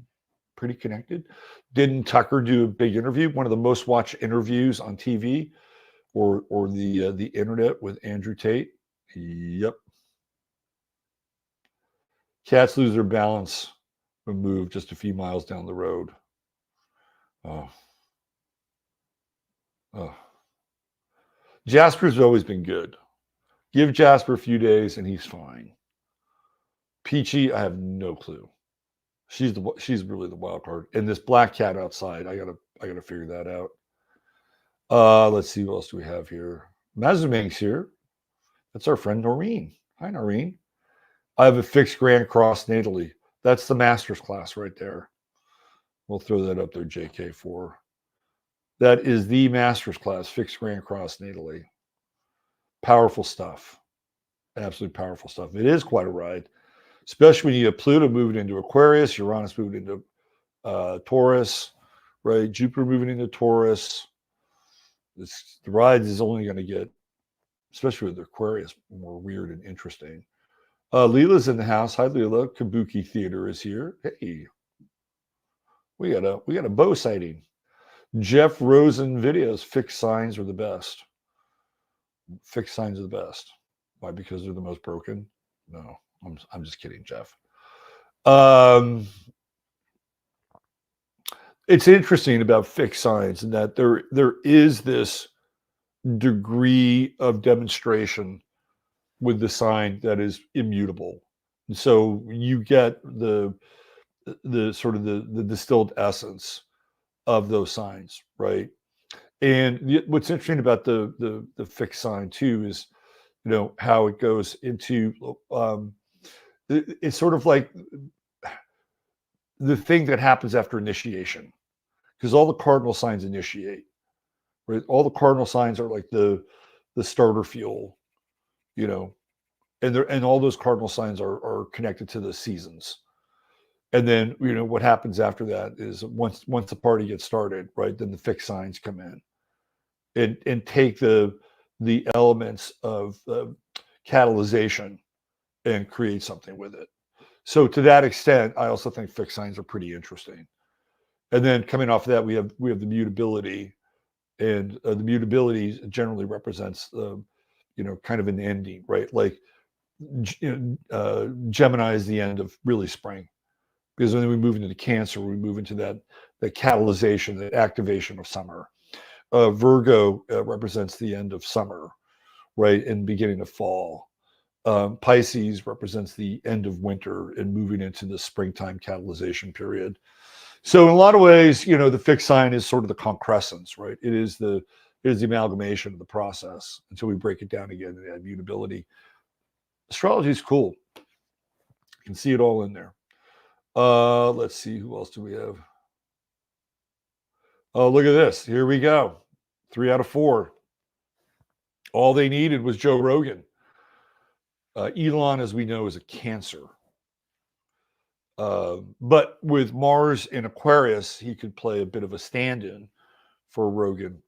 pretty connected? Didn't Tucker do a big interview, one of the most watched interviews on TV or the internet with Andrew Tate? Yep. Cats lose their balance when moved just a few miles down the road. Oh. Oh. Jasper's always been good. Give Jasper a few days and he's fine. Peachy, I have no clue. She's really the wild card. And this black cat outside, I gotta figure that out. Let's see, what else do we have here? Mazumang's here. That's our friend Noreen. Hi, Noreen. I have a fixed grand cross natally. That's the master's class right there. We'll throw that up there, JK4. That is the master's class, fixed grand cross natally. Powerful stuff. Absolutely powerful stuff. It is quite a ride, especially when you have Pluto moving into Aquarius, Uranus moving into Taurus, right? Jupiter moving into Taurus. The ride is only going to get, especially with Aquarius, more weird and interesting. Leela's in the house. Hi, Leela. Kabuki Theater is here. Hey, we got a bow sighting. Jeff Rosen videos. Fixed signs are the best. Fixed signs are the best. Why? Because they're the most broken? No, I'm just kidding, Jeff. It's interesting about fixed signs in that there is this degree of demonstration with the sign that is immutable. And so you get the sort of the distilled essence of those signs, right? And what's interesting about the fixed sign too is, you know, how it goes into it's sort of like the thing that happens after initiation, because all the cardinal signs initiate, right? All the cardinal signs are like the starter fuel, you know, and all those cardinal signs are connected to the seasons. And then, you know, what happens after that is once the party gets started, right, then the fixed signs come in and take the elements of catalyzation and create something with it. So to that extent, I also think fixed signs are pretty interesting. And then coming off of that, we have the mutability, and the mutability generally represents you know, kind of an ending, right? Like Gemini is the end of really spring, because when we move into Cancer, we move into that catalyzation, that activation of summer. Virgo represents the end of summer, right, and beginning of fall. Pisces represents the end of winter and moving into the springtime catalyzation period. So in a lot of ways, you know, the fixed sign is sort of the concrescence, right? It is the amalgamation of the process until we break it down again and add mutability. Astrology is cool. You can see it all in there. Let's see, who else do we have? Oh, look at this. Here we go. 3 out of 4. All they needed was Joe Rogan. Elon, as we know, is a Cancer. But with Mars in Aquarius, he could play a bit of a stand-in for Rogan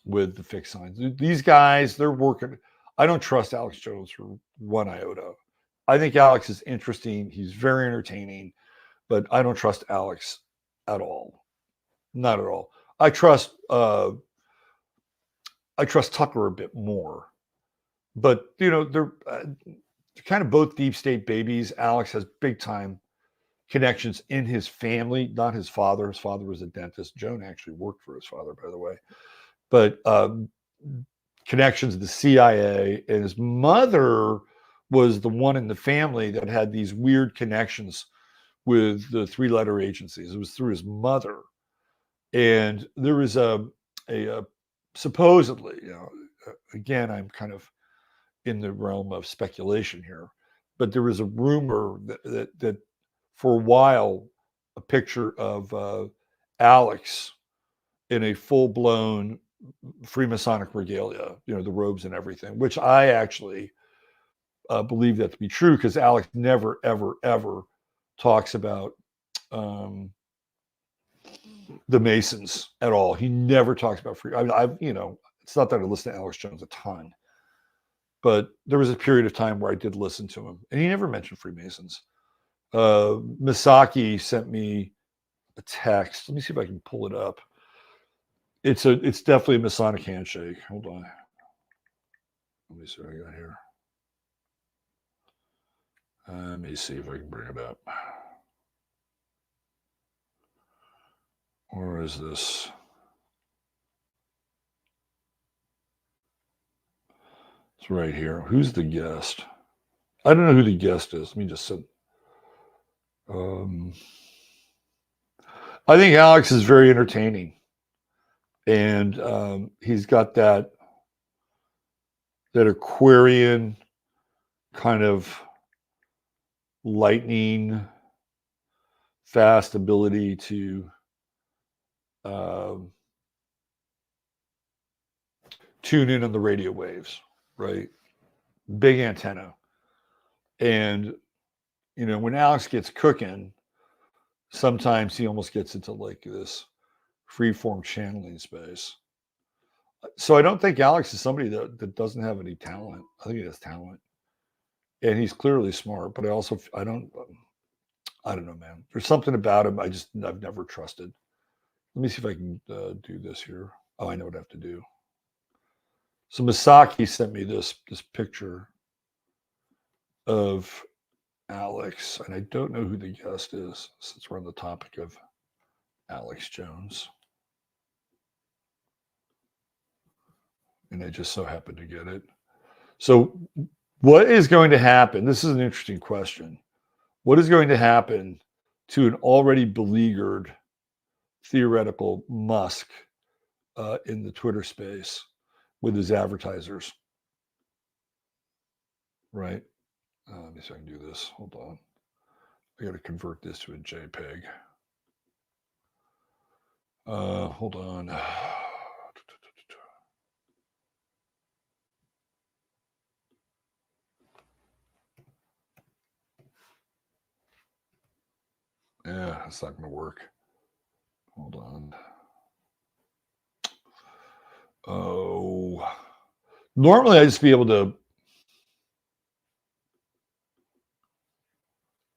with the fixed signs. These guys, they're working. I don't trust Alex Jones for one iota. I think Alex is interesting. He's very entertaining, but I don't trust Alex at all. Not at all. I trust Tucker a bit more. But they're kind of both deep state babies. Alex has big time connections in his family, not his father. His father was a dentist. Joan actually worked for his father, by the way. But connections to the CIA, and his mother was the one in the family that had these weird connections with the three-letter agencies. It was through his mother, and there was a supposedly, again, I'm kind of in the realm of speculation here, but there was a rumor that for a while, a picture of Alex in a full-blown Freemasonic regalia, the robes and everything, which I actually believe that to be true, because Alex never, ever, ever talks about the Masons at all. He never talks about free. I mean, it's not that I listen to Alex Jones a ton, but there was a period of time where I did listen to him, and he never mentioned Freemasons. Misaki sent me a text. Let me see if I can pull it up. It's definitely a Masonic handshake. Hold on. Let me see what I got here. Let me see if I can bring it up. Where is this? It's right here. Who's the guest? I don't know who the guest is. Let me just say. I think Alex is very entertaining, and he's got that Aquarian kind of lightning fast ability to tune in on the radio waves, right? Big antenna. And, when Alex gets cooking, sometimes he almost gets into like this free-form channeling space. So I don't think Alex is somebody that doesn't have any talent. I think he has talent. And he's clearly smart, but I don't know, man. There's something about him I've never trusted. Let me see if I can do this here. Oh, I know what I have to do. So Misaki sent me this picture of Alex, and I don't know who the guest is, since we're on the topic of Alex Jones. And I just so happened to get it. So what is going to happen? This is an interesting question. What is going to happen to an already beleaguered theoretical Musk in the Twitter space with his advertisers? Right? Let me see if I can do this. Hold on. I got to convert this to a JPEG. Hold on. Yeah, it's not going to work. Hold on. Oh, normally I just be able to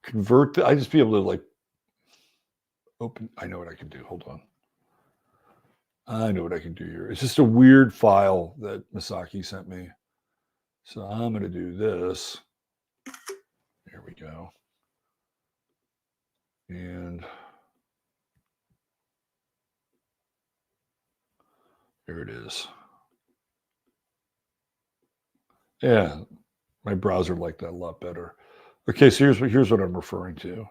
convert. I just be able to like open. I know what I can do. Hold on. I know what I can do here. It's just a weird file that Misaki sent me. So I'm going to do this. Here we go. And here it is. Yeah, my browser liked that a lot better. Okay, so here's what I'm referring to.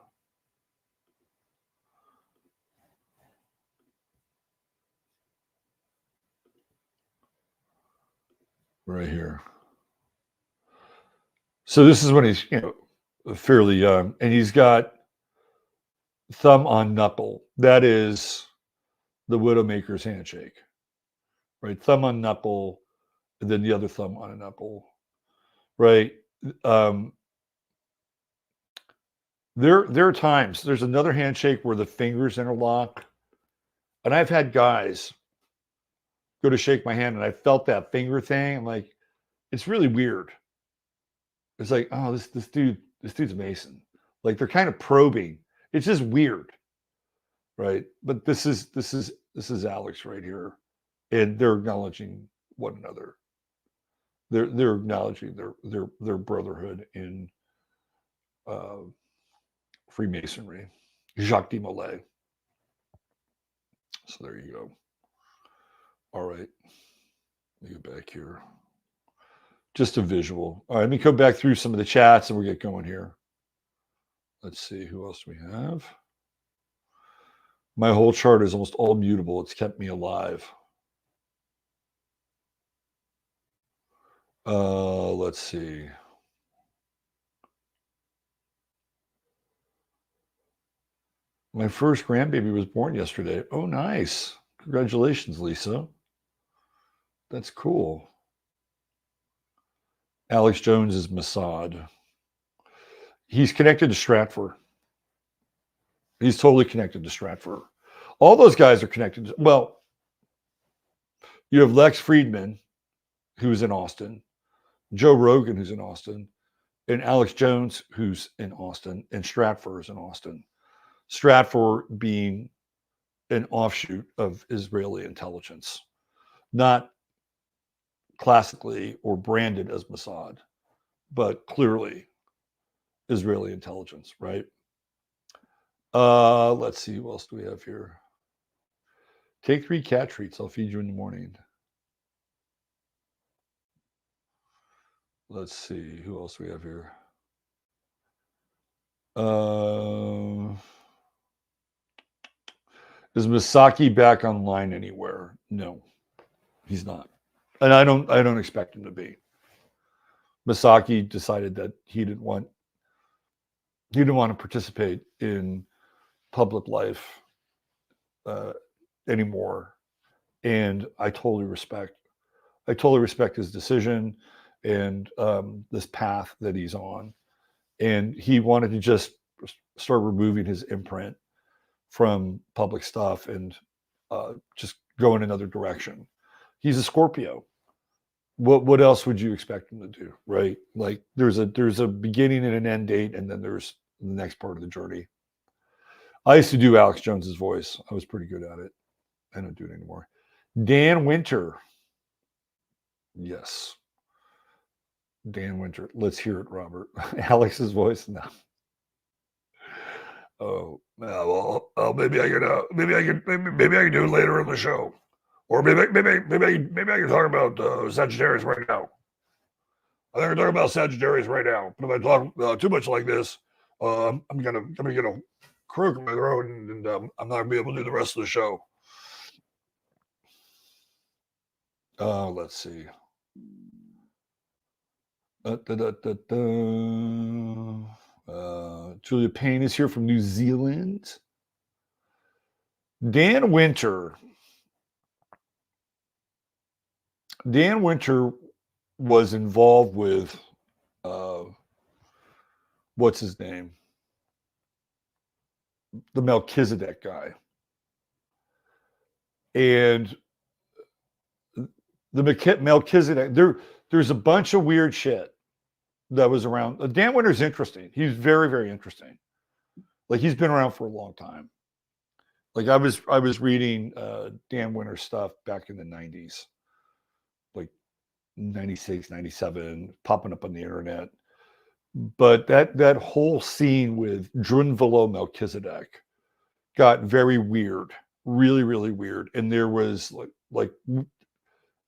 Right here. So this is when he's fairly young, and he's got thumb on knuckle. That is the Widowmaker's handshake, right? Thumb on knuckle, and then the other thumb on a knuckle, right? There are times. There's another handshake where the fingers interlock, and I've had guys go to shake my hand, and I felt that finger thing. I'm like, it's really weird. It's like, oh, this dude's a Mason. Like they're kind of probing. It's just weird, right? But this is Alex right here, and they're acknowledging one another. they're acknowledging their brotherhood in Freemasonry. Jacques de Molay. So there you go. All right. Let me go back here. Just a visual. All right, let me go back through some of the chats and we'll get going here. Let's see who else we have. My whole chart is almost all mutable. It's kept me alive. Let's see. My first grandbaby was born yesterday. Oh, nice. Congratulations, Lisa. That's cool. Alex Jones is Mossad. He's connected to Stratford. He's totally connected to Stratford. All those guys are connected. Well, you have Lex Friedman, who's in Austin, Joe Rogan, who's in Austin, and Alex Jones, who's in Austin, and Stratford is in Austin. Stratford being an offshoot of Israeli intelligence, not classically or branded as Mossad, but clearly Israeli intelligence, right? Let's see, who else do we have here? Take 3 cat treats. I'll feed you in the morning. Let's see, who else do we have here? Is Misaki back online anywhere? No, he's not, and I don't expect him to be. Misaki decided that he didn't want to participate in public life anymore, and I totally respect his decision and this path that he's on, and he wanted to just start removing his imprint from public stuff and just go in another direction. He's a Scorpio. What else would you expect him to do, right? Like there's a beginning and an end date, and then there's the next part of the journey. I used to do Alex Jones's voice. I was pretty good at it. I don't do it anymore. Dan Winter. Yes. Dan Winter. Let's hear it, Robert. Alex's voice? No. Oh, well, maybe I can do it later in the show, or maybe I can talk about Sagittarius right now. I think I can talk about Sagittarius right now. But if I talk too much like this, I'm gonna get a croak in my throat, and I'm not gonna be able to do the rest of the show. Let's see. Julia Payne is here from New Zealand. Dan Winter was involved with what's his name? The Melchizedek guy. And the Melchizedek, there's a bunch of weird shit that was around. Dan Winter's interesting. He's very, very interesting. Like he's been around for a long time. Like I was reading Dan Winter stuff back in the 90s, like 96, 97, popping up on the internet. But that whole scene with Drunvalo Melchizedek got very weird, really, really weird. And there was like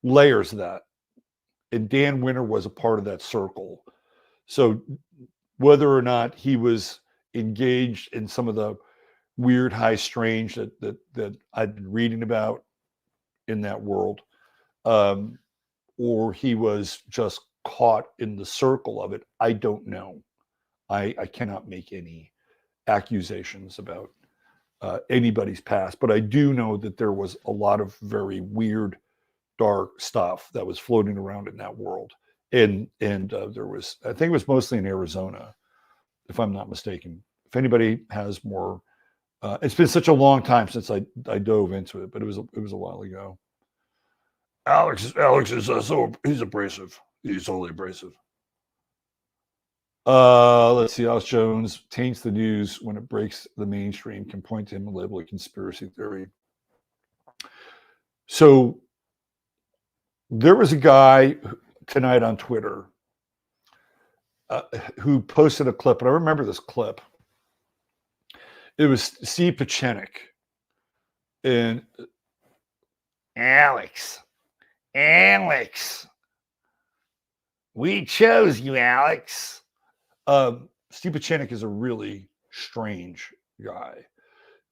layers of that. And Dan Winter was a part of that circle. So whether or not he was engaged in some of the weird high strange that I've been reading about in that world, or he was just caught in the circle of it, I don't know. I cannot make any accusations about anybody's past, but I do know that there was a lot of very weird, dark stuff that was floating around in that world. And there was, I think it was mostly in Arizona, if I'm not mistaken. If anybody has more, it's been such a long time since I dove into it, but it was a while ago. Alex is he's abrasive. He's totally abrasive. Let's see. Alex Jones taints the news when it breaks the mainstream. Can point to him and label it conspiracy theory. So there was a guy tonight on Twitter who posted a clip, and I remember this clip. It was Steve Piscean and Alex, we chose you, Alex. Steve Piscean is a really strange guy.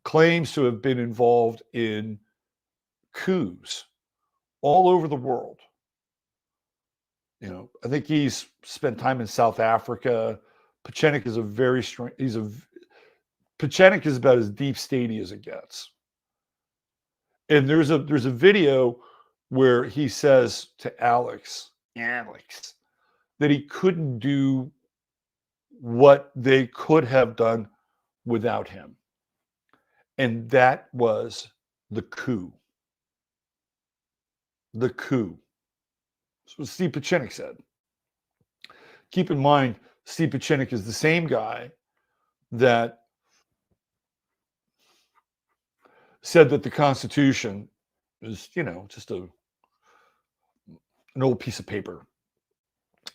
Claims to have been involved in coups all over the world. You know, I think he's spent time in South Africa. Piscean is a very strange. Piscean is about as deep statey as it gets. And there's a video where he says to Alex, that he couldn't do what they could have done without him. And that was the coup. The coup. That's what Steve Piscean said. Keep in mind, Steve Piscean is the same guy that said that the Constitution is, you know, just an old piece of paper.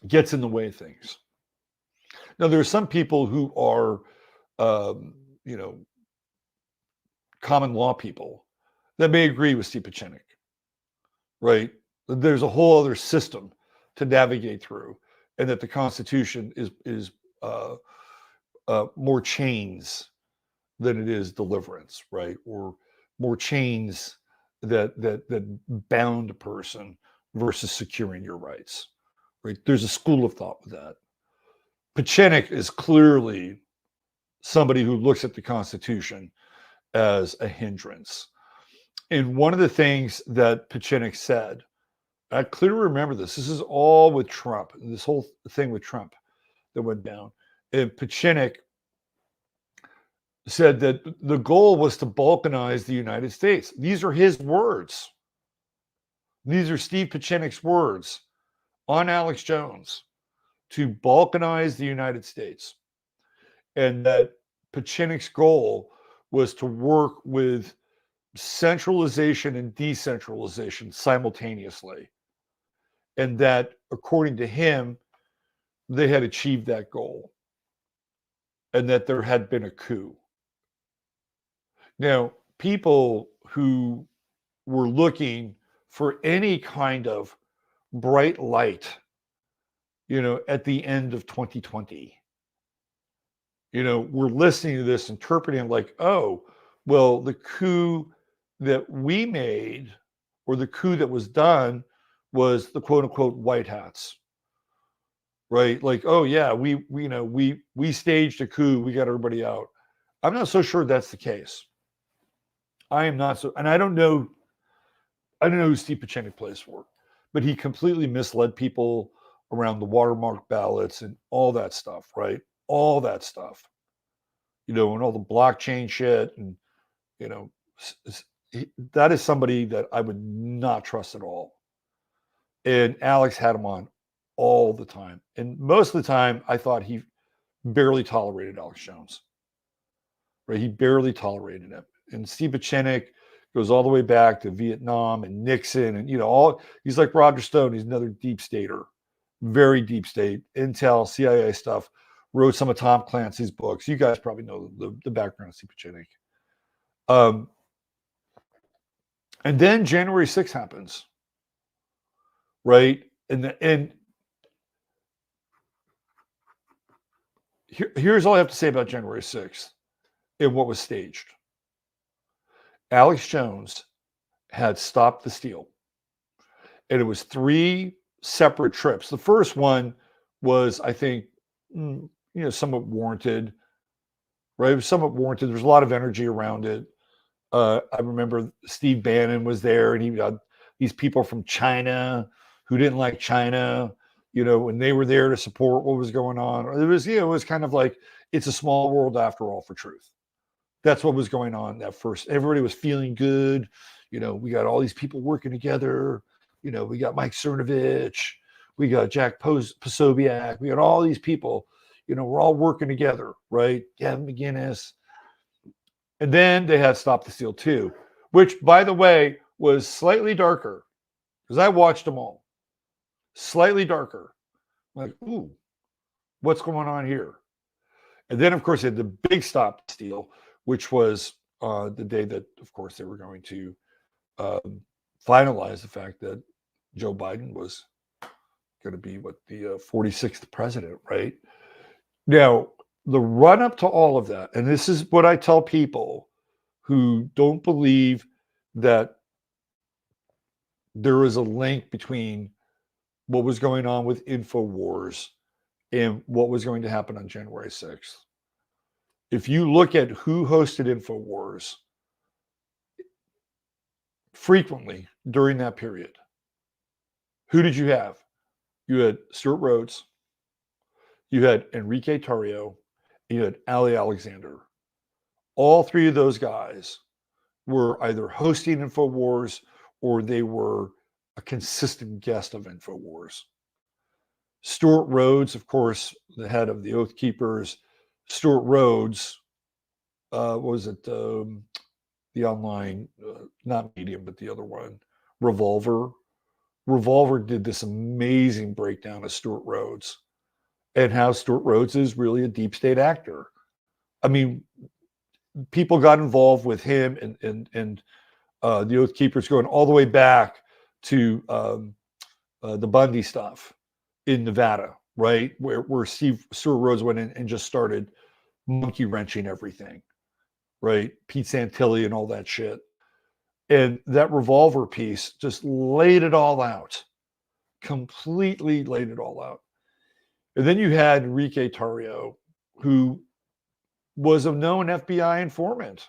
Gets in the way of things. Now, there are some people who are, you know, common law people that may agree with Steve Piscean, right? There's a whole other system to navigate through, and that the Constitution is more chains than it is deliverance, right? Or more chains that bound a person versus securing your rights, right? There's a school of thought with that. Piscean is clearly somebody who looks at the Constitution as a hindrance. And one of the things that Piscean said, I clearly remember this. This is all with Trump, this whole thing with Trump that went down. And Piscean said that the goal was to balkanize the United States. These are his words. These are Steve Piscean's words on Alex Jones, to balkanize the United States. And that Piscean's goal was to work with centralization and decentralization simultaneously. And that, according to him, they had achieved that goal. And that there had been a coup. Now, people who were looking for any kind of bright light, you know, at the end of 2020, you know, we're listening to this, interpreting it like, oh, well, the coup that we made, or the coup that was done, was the quote unquote white hats, right? Like, oh yeah, we staged a coup, we got everybody out. I'm not so sure that's the case. I am not so, and I don't know who Steve Piscean plays for, but he completely misled people around the watermark ballots and all that stuff, right? All that stuff, you know, and all the blockchain shit, and you know, that is somebody that I would not trust at all. And Alex had him on all the time, and most of the time, I thought he barely tolerated Alex Jones. Right? He barely tolerated him. And Steve Piscean goes all the way back to Vietnam and Nixon, and you know, he's like Roger Stone. He's another deep stater, very deep state, intel, CIA stuff. Wrote some of Tom Clancy's books. You guys probably know the background of Steve Piscean. And then January 6th happens, right? And here's all I have to say about January 6th and what was staged. Alex Jones had stopped the steal, and it was 3 separate trips. The first one was, I think, you know, somewhat warranted, right? It was somewhat warranted. There was a lot of energy around it. I remember Steve Bannon was there, and he had these people from China who didn't like China, you know, and they were there to support what was going on. It was, you know, it was kind of like, it's a small world after all for truth. That's what was going on at first. Everybody was feeling good. You know, we got all these people working together. You know, we got Mike Cernovich. We got Jack Posobiec. We got all these people. You know, we're all working together, right? Gavin McInnes. And then they had Stop the Steal 2, which, by the way, was slightly darker because I watched them all. slightly darker. Like, ooh, what's going on here? And then, of course, they had the big stop steal, which was the day that, of course, they were going to finalize the fact that Joe Biden was going to be the 46th president, right? Now, the run up to all of that, and this is what I tell people who don't believe that there is a link between what was going on with InfoWars and what was going to happen on January 6th. If you look at who hosted InfoWars frequently during that period, who did you have? You had Stuart Rhodes, you had Enrique Tarrio, you had Ali Alexander. All three of those guys were either hosting InfoWars or they were a consistent guest of InfoWars. Stuart Rhodes, of course, the head of the Oath Keepers. Stuart Rhodes was it the online, not Medium, but the other one, Revolver. Revolver did this amazing breakdown of Stuart Rhodes and how Stuart Rhodes is really a deep state actor. I mean, people got involved with him and the Oath Keepers going all the way back to the Bundy stuff in Nevada, right? Where Stuart Rhodes went in and just started monkey wrenching everything, right? Pete Santilli and all that shit. And that Revolver piece just laid it all out, completely laid it all out. And then you had Enrique Tarrio, who was a known FBI informant.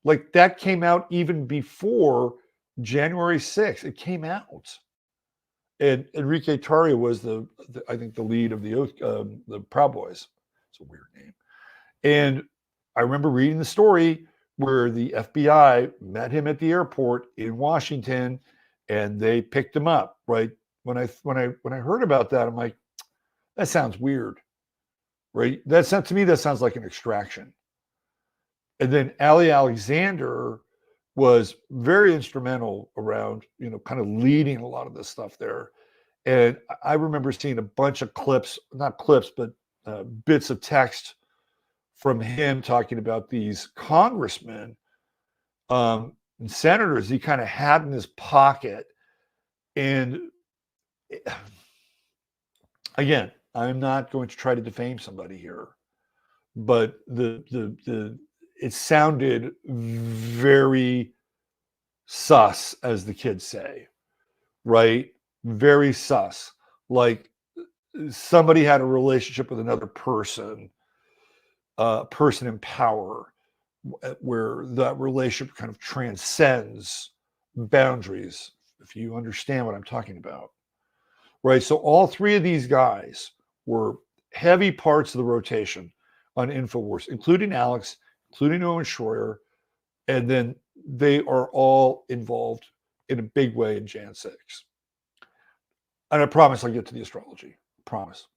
Like that came out even before January 6th. It came out. And Enrique Tarrio was I think the lead of the Proud Boys. It's a weird name. And I remember reading the story where the FBI met him at the airport in Washington and they picked him up, right? When I heard about that, I'm like, that sounds weird, right? To me, that sounds like an extraction. And then Ali Alexander was very instrumental around, kind of leading a lot of this stuff there. And I remember seeing a bunch of clips, not clips, but bits of text from him talking about these congressmen and senators he kind of had in his pocket. And again, I'm not going to try to defame somebody here, but it sounded very sus, as the kids say, right? Very sus. Like somebody had a relationship with another person in power, where that relationship kind of transcends boundaries, if you understand what I'm talking about, right? So all three of these guys were heavy parts of the rotation on InfoWars, including Alex, including Owen Schroyer, and then they are all involved in a big way in Jan 6. And I promise I'll get to the astrology. Promise.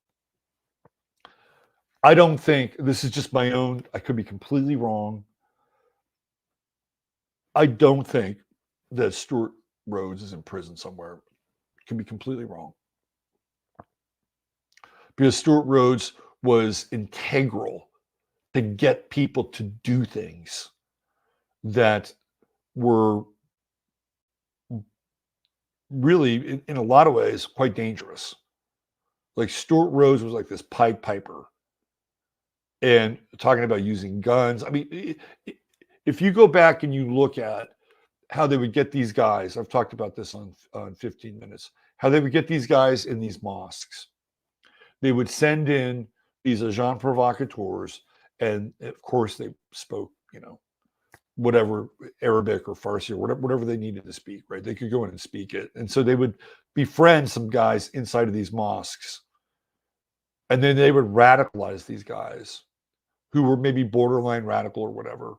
I don't think, this is just my own, I could be completely wrong. I don't think that Stuart Rhodes is in prison somewhere. Could be completely wrong. Because Stuart Rhodes was integral to get people to do things that were really, in a lot of ways, quite dangerous. Like Stuart Rhodes was like this Pied Piper. And talking about using guns. I mean, if you go back and you look at how they would get these guys, I've talked about this on 15 minutes, how they would get these guys in these mosques. They would send in these agents provocateurs, and of course they spoke, whatever, Arabic or Farsi or whatever they needed to speak, right? They could go in and speak it. And so they would befriend some guys inside of these mosques. And then they would radicalize these guys who were maybe borderline radical or whatever.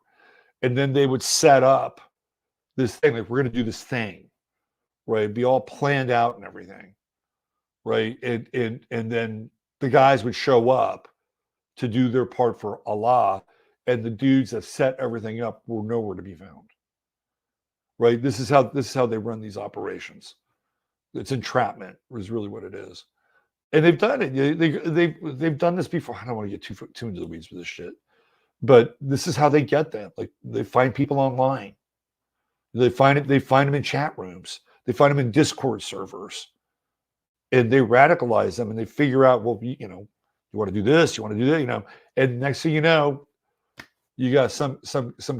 And then they would set up this thing, like, we're going to do this thing, right? Be all planned out and everything, right? And then the guys would show up to do their part for Allah, and the dudes that set everything up were nowhere to be found, right? This is how they run these operations. It's entrapment is really what it is. And they've done it. They've done this before. I don't want to get too into the weeds with this shit. But this is how they get them. Like they find people online. They find them in chat rooms. They find them in Discord servers. And they radicalize them and they figure out, well, you want to do this, you want to do that, and next thing you know, you got some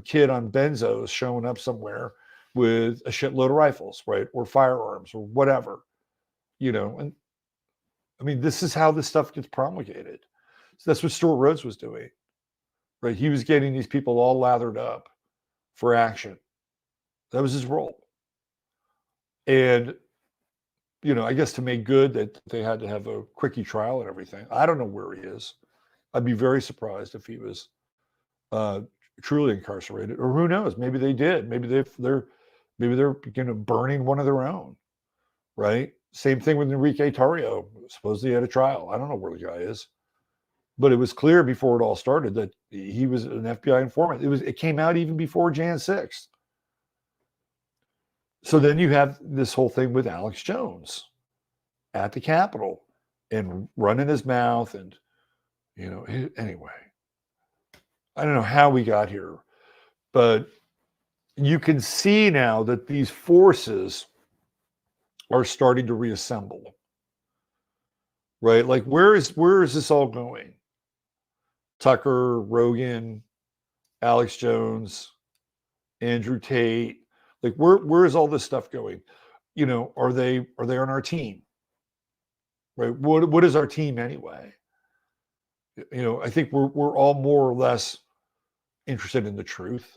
kid on benzos showing up somewhere with a shitload of rifles, right? Or firearms or whatever, and I mean, this is how this stuff gets promulgated. So that's what Stuart Rhodes was doing, right? He was getting these people all lathered up for action. That was his role. And I guess to make good that they had to have a quickie trial and everything. I don't know where he is. I'd be very surprised if he was truly incarcerated, or who knows? Maybe they did. Maybe they're burning one of their own, right? Same thing with Enrique Tarrio. Supposedly he had a trial. I don't know where the guy is, but it was clear before it all started that he was an FBI informant. It came out even before Jan 6th. So then you have this whole thing with Alex Jones at the Capitol and running his mouth. And, anyway, I don't know how we got here, but you can see now that these forces are starting to reassemble, right? Like, where is this all going? Tucker, Rogan, Alex Jones, Andrew Tate. Like, where is all this stuff going? Are they on our team? Right? What is our team anyway? I think we're all more or less interested in the truth.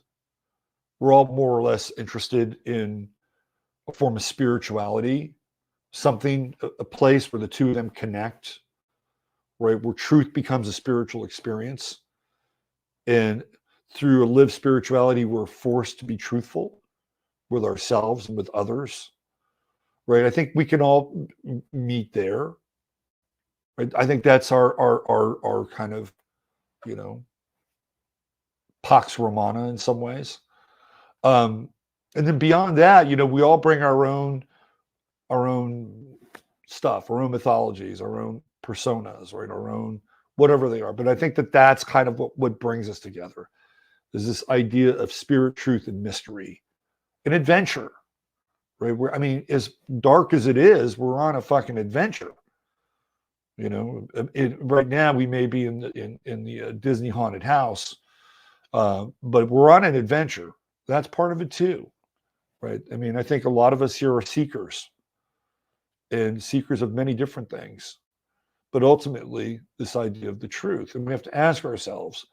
We're all more or less interested in a form of spirituality, something, a place where the two of them connect, right? Where truth becomes a spiritual experience. And through a lived spirituality, we're forced to be truthful with ourselves and with others, right? I think we can all meet there. Right? I think that's our kind of, Pax Romana in some ways. And then beyond that, we all bring our own stuff, our own mythologies, our own personas, right? Our own whatever they are. But I think that's kind of what brings us together. Is this idea of spirit, truth, and mystery. An adventure, right? As dark as it is, we're on a fucking adventure. Right now we may be in the Disney haunted house, but we're on an adventure. That's part of it too, right? I think a lot of us here are seekers, and seekers of many different things, but ultimately this idea of the truth, and we have to ask ourselves: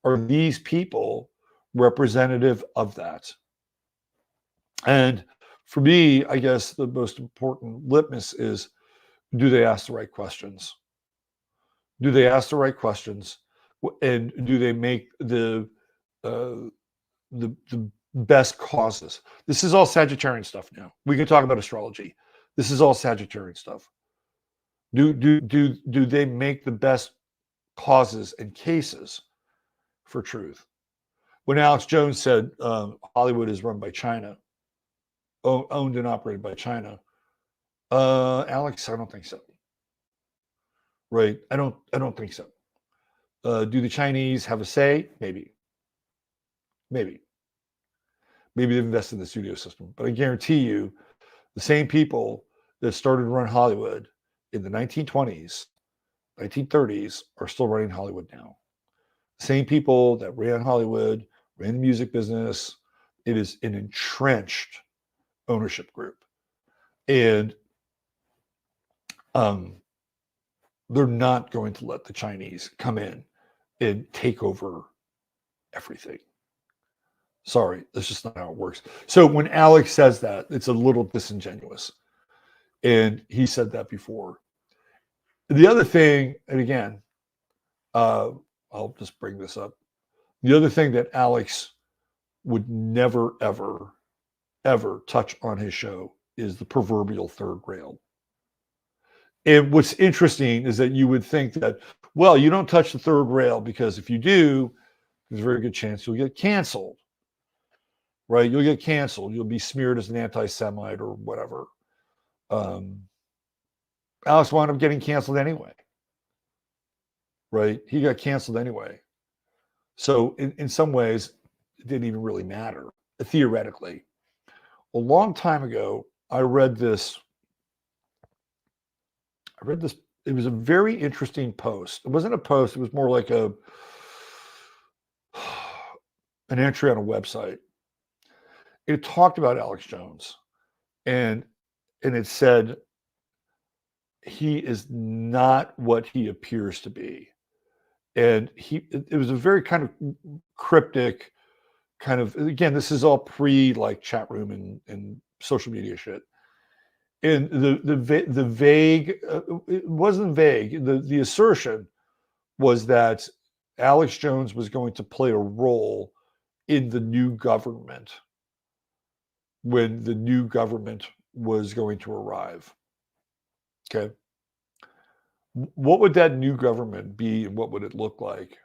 are these people representative of that? And for me, I guess the most important litmus is, do they ask the right questions? Do they ask the right questions? And do they make the best causes? This is all Sagittarian stuff now. We can talk about astrology. This is all Sagittarian stuff. Do they make the best causes and cases for truth? When Alex Jones said Hollywood is run by China, owned and operated by China, Alex, I don't think so. Right? I don't think so. Do the Chinese have a say? Maybe they've invested in the studio system, but I guarantee you, the same people that started to run Hollywood in the 1920s, 1930s are still running Hollywood now. Same people that ran Hollywood, ran the music business. It is an entrenched ownership group, and they're not going to let the Chinese come in and take over everything. Sorry, that's just not how it works. So when Alex says that, it's a little disingenuous. And he said that before. The other thing, and again, I'll just bring this up. The other thing that Alex would never, ever, ever touch on his show is the proverbial third rail. And what's interesting is that you would think that, well, you don't touch the third rail because if you do, there's a very good chance you'll get canceled, right? You'll get canceled. You'll be smeared as an anti-Semite or whatever. Alex wound up getting canceled anyway, right? He got canceled anyway. So in some ways, it didn't even really matter, theoretically. A long time ago, I read this. It was a very interesting post. It wasn't a post. It was more like an entry on a website. It talked about Alex Jones, and it said he is not what he appears to be. And it was a very kind of cryptic kind of, again, this is all pre like chat room and social media shit. And the vague, it wasn't vague. The assertion was that Alex Jones was going to play a role in the new government when the new government was going to arrive. Okay. What would that new government be and what would it look like?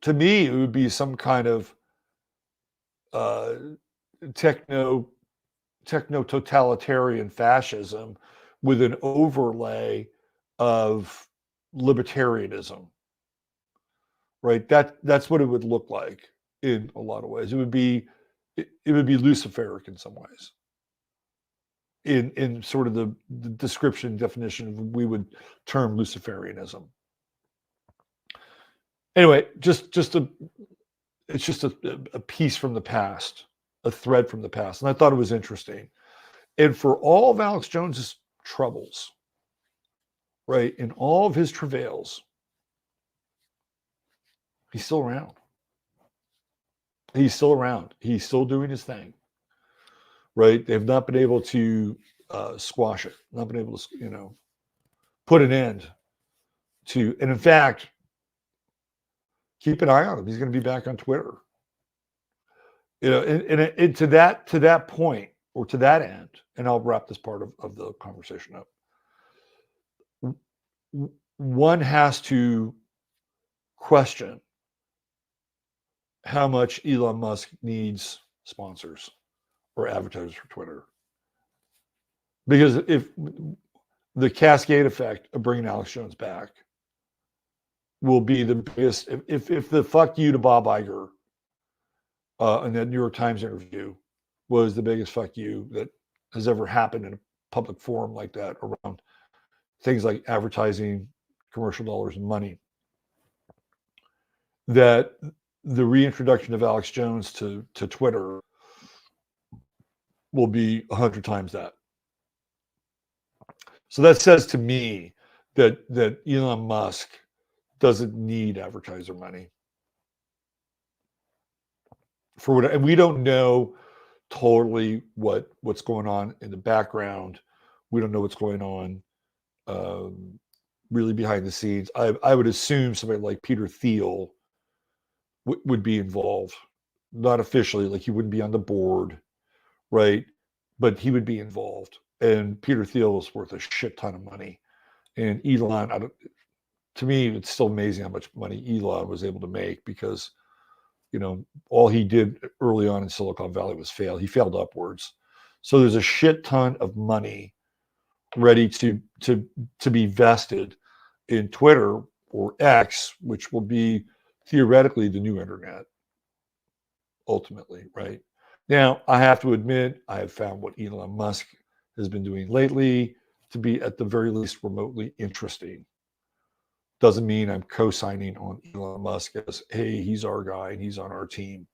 To me, it would be some kind of techno totalitarian fascism with an overlay of libertarianism, right? That's what it would look like in a lot of ways. It would be Luciferic in some ways. In sort of the description definition we would term Luciferianism. Anyway, it's just a piece from the past, a thread from the past, and I thought it was interesting. And for all of Alex Jones's troubles, right, in all of his travails, he's still around. He's still around. He's still doing his thing. Right? They've not been able to squash it, not been able to, put an end to. And in fact, keep an eye on him. He's going to be back on Twitter. And to that point, or to that end, and I'll wrap this part of the conversation up. One has to question how much Elon Musk needs sponsors or advertisers for Twitter. Because if the cascade effect of bringing Alex Jones back will be the biggest, if the fuck you to Bob Iger in that New York Times interview was the biggest fuck you that has ever happened in a public forum like that around things like advertising, commercial dollars, and money, that the reintroduction of Alex Jones to Twitter will be 100 times that. So that says to me that Elon Musk doesn't need advertiser money for what, and we don't know totally what's going on in the background. We don't know what's going on really behind the scenes. I would assume somebody like Peter Thiel would be involved, not officially, like he wouldn't be on the board, right? But he would be involved. And Peter Thiel is worth a shit ton of money. And Elon, to me, it's still amazing how much money Elon was able to make because, all he did early on in Silicon Valley was fail. He failed upwards. So there's a shit ton of money ready to be vested in Twitter or X, which will be theoretically the new internet, ultimately, right? Now, I have to admit, I have found what Elon Musk has been doing lately to be at the very least remotely interesting. Doesn't mean I'm co-signing on Elon Musk as, hey, he's our guy and he's on our team.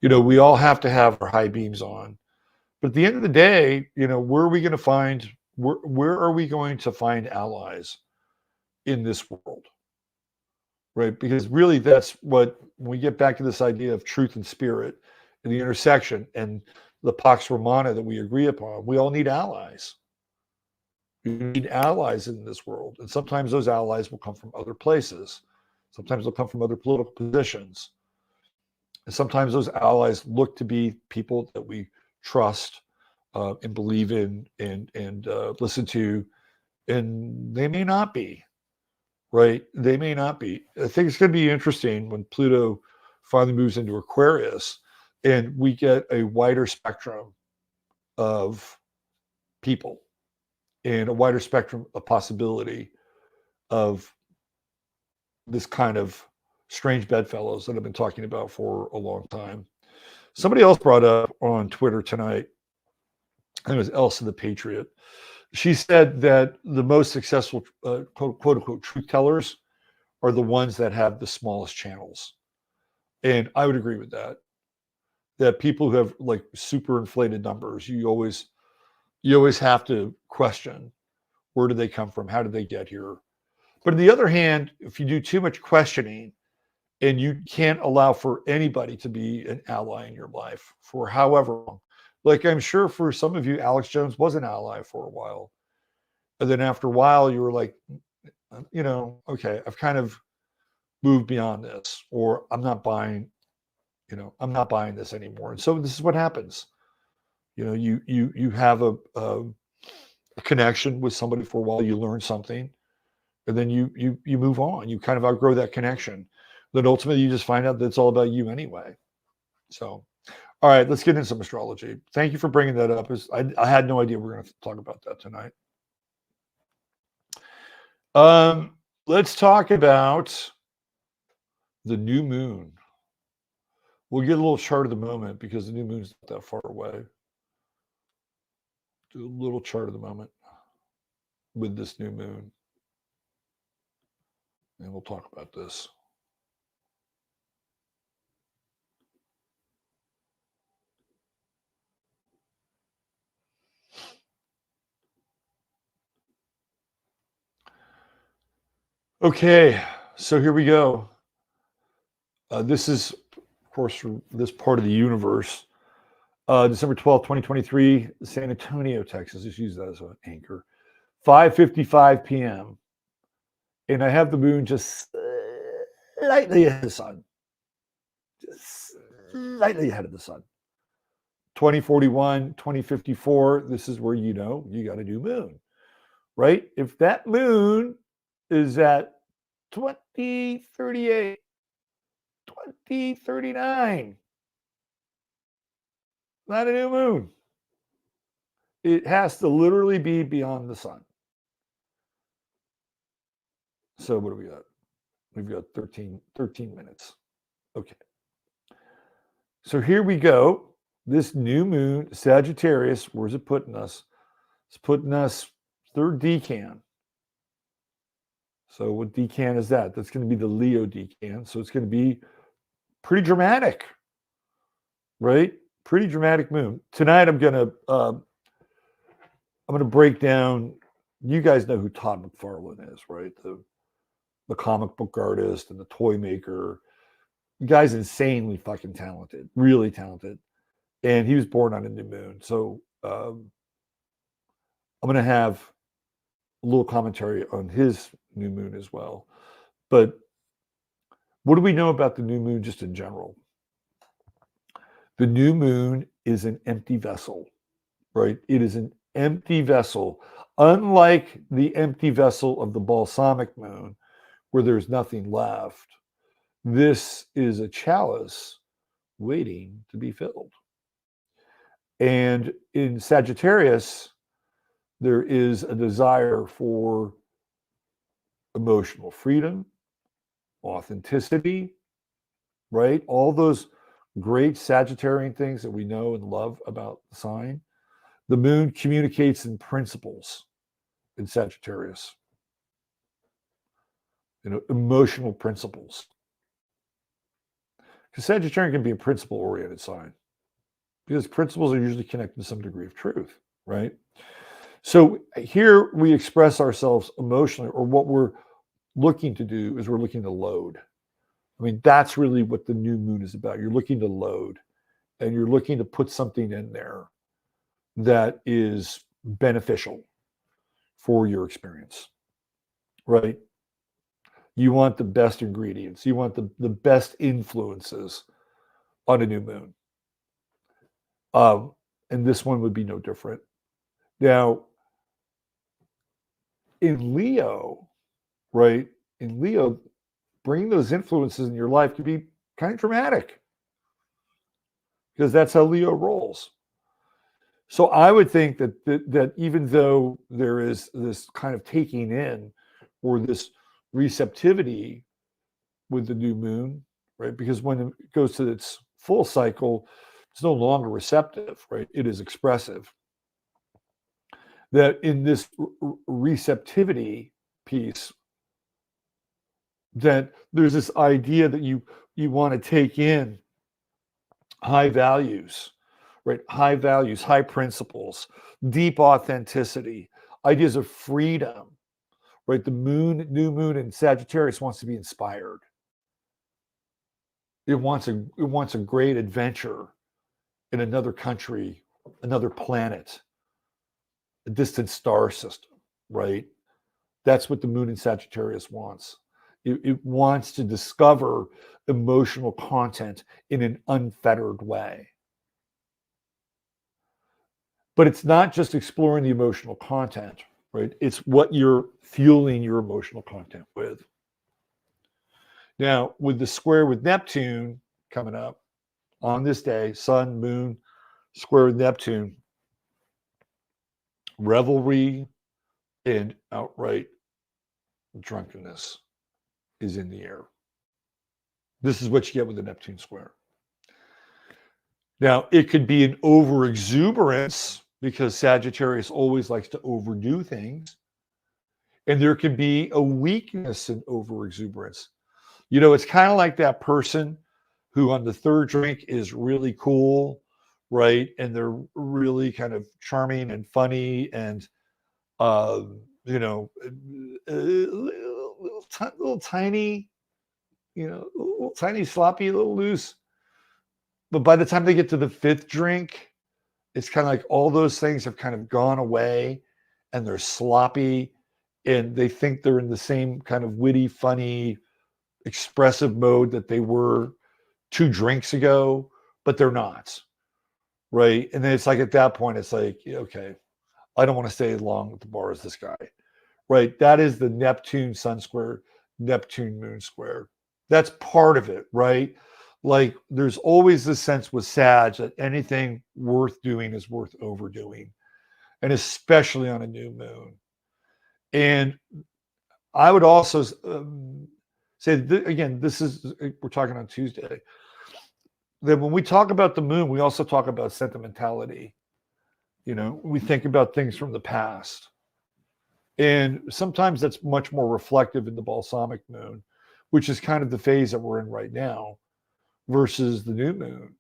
We all have to have our high beams on. But at the end of the day, where are we going to find, where are we going to find allies in this world? Right? Because really that's what, when we get back to this idea of truth and spirit and the intersection and the Pax Romana that we agree upon, we all need allies. We need allies in this world. And sometimes those allies will come from other places. Sometimes they'll come from other political positions. And sometimes those allies look to be people that we trust and believe in and listen to. And they may not be, right? They may not be. I think it's going to be interesting when Pluto finally moves into Aquarius and we get a wider spectrum of people and a wider spectrum of possibility of this kind of strange bedfellows that I've been talking about for a long time. Somebody else brought up on Twitter tonight, I think it was Elsa the Patriot. She said that the most successful quote unquote truth tellers are the ones that have the smallest channels. And I would agree with that. That people who have like super inflated numbers, you always have to question, where did they come from? How did they get here? But on the other hand, if you do too much questioning and you can't allow for anybody to be an ally in your life for however long, like I'm sure for some of you, Alex Jones was an ally for a while. And then after a while, you were like, okay, I've kind of moved beyond this, or I'm not buying this anymore. And so this is what happens. You have a connection with somebody for a while, you learn something, and then you move on. You kind of outgrow that connection. Then ultimately you just find out that it's all about you anyway. So, all right, let's get into some astrology. Thank you for bringing that up. I had no idea we were going to talk about that tonight. Let's talk about the new moon. We'll get a little chart of the moment because the new moon's not that far away. Do a little chart of the moment with this new moon. And we'll talk about this. Okay, so here we go. This is, of course, for this part of the universe. December 12th, 2023, San Antonio, Texas. Just use that as an anchor. 5:55 p.m. And I have the moon just slightly ahead of the sun. Just slightly ahead of the sun. 2041, 2054, this is where you got a new moon, right? If that moon is at 2038, 2039, not a new moon. It has to literally be beyond the sun. So what do we got? We've got 13 minutes. Okay. So here we go. This new moon, Sagittarius, where's it putting us? It's putting us third decan. So what decan is that? That's going to be the Leo decan. So it's going to be pretty dramatic, right? Pretty dramatic moon. Tonight I'm going to break down. You guys know who Todd McFarlane is, right? The comic book artist and the toy maker. The guy's insanely fucking talented, really talented. And he was born on a new moon. So I'm going to have a little commentary on his new moon as well. But what do we know about the new moon just in general? The new moon is an empty vessel, right? It is an empty vessel. Unlike the empty vessel of the balsamic moon, where there's nothing left, this is a chalice waiting to be filled. And in Sagittarius, there is a desire for emotional freedom, authenticity, right? All those great Sagittarian things that we know and love about the sign. The moon communicates in principles in Sagittarius. Emotional principles. Because Sagittarian can be a principle-oriented sign. Because principles are usually connected to some degree of truth, right? So here we express ourselves emotionally, or what we're looking to do is we're looking to load. I mean, that's really what the new moon is about. You're looking to load, and you're looking to put something in there that is beneficial for your experience, right? You want the best ingredients. You want the best influences on a new moon. And this one would be no different. Now, in Leo, right? In Leo, bringing those influences in your life could be kind of dramatic because that's how Leo rolls. So I would think that even though there is this kind of taking in or this receptivity with the new moon, right? Because when it goes to its full cycle, it's no longer receptive, right? It is expressive. That in this receptivity piece, that there's this idea that you want to take in high values, right? High values, high principles, deep authenticity, ideas of freedom, right? The new moon in Sagittarius wants to be inspired. It wants a great adventure in another country, another planet, a distant star system, right? That's what the moon in Sagittarius wants. It wants to discover emotional content in an unfettered way. But it's not just exploring the emotional content, right? It's what you're fueling your emotional content with. Now, with the square with Neptune coming up on this day, Sun, Moon, square with Neptune, revelry and outright drunkenness is in the air. This is what you get with the Neptune square. Now, it could be an overexuberance because Sagittarius always likes to overdo things. And there can be a weakness in overexuberance. You know, it's kind of like that person who on the third drink is really cool, right? And they're really kind of charming and funny and, you know, little tiny, you know, little tiny, sloppy, a little loose. But by the time they get to the fifth drink, it's kind of like all those things have kind of gone away and they're sloppy and they think they're in the same kind of witty, funny, expressive mode that they were 2 drinks ago, but they're not. Right. And then it's like at that point, it's like, okay, I don't want to stay as long at the bar as this guy. Right. That is the Neptune Sun square, Neptune Moon square. That's part of it. Right. Like there's always this sense with Sag that anything worth doing is worth overdoing, and especially on a new moon. And I would also say, again, this is, we're talking on Tuesday, that when we talk about the moon, we also talk about sentimentality. You know, we think about things from the past. And sometimes that's much more reflective in the balsamic moon, which is kind of the phase that we're in right now, versus the new moon,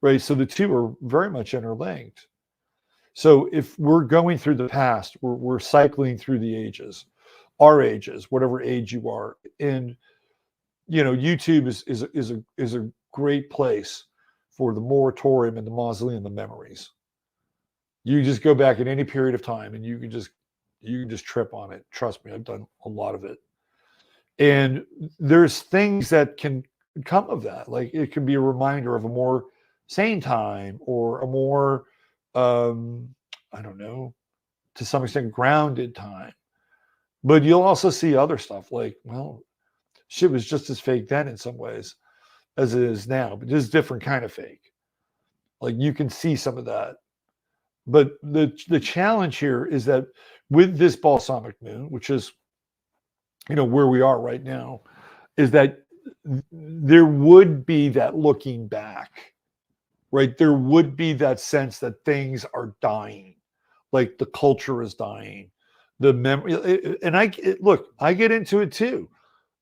right? So the two are very much interlinked. So if we're going through the past, we're cycling through the ages, our ages, whatever age you are. And, you know, YouTube is a great place for the moratorium and the mausoleum of memories. You just go back at any period of time and you can just trip on it. Trust me, I've done a lot of it. And there's things that can come of that. Like it can be a reminder of a more sane time or a more, I don't know, to some extent grounded time. But you'll also see other stuff like, well, shit was just as fake then in some ways as it is now, but just different kind of fake. Like you can see some of that. But the challenge here is that with this balsamic moon, which is, you know, where we are right now, is that there would be that looking back, right? There would be that sense that things are dying, like the culture is dying, the memory. And I get into it too.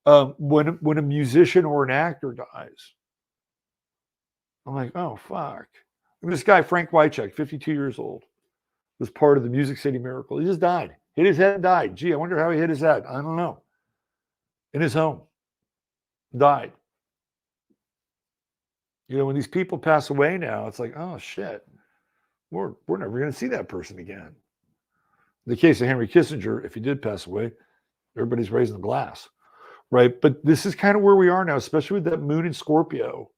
When a musician or an actor dies, I'm like, oh fuck. This guy Frank Wycheck, 52 years old, was part of the Music City Miracle. He just died, hit his head and died. Gee, I wonder how he hit his head. I don't know. In his home, died. You know, when these people pass away now, it's like, oh shit, we're never going to see that person again. In the case of Henry Kissinger, if he did pass away, everybody's raising the glass, right? But this is kind of where we are now, especially with that moon in Scorpio.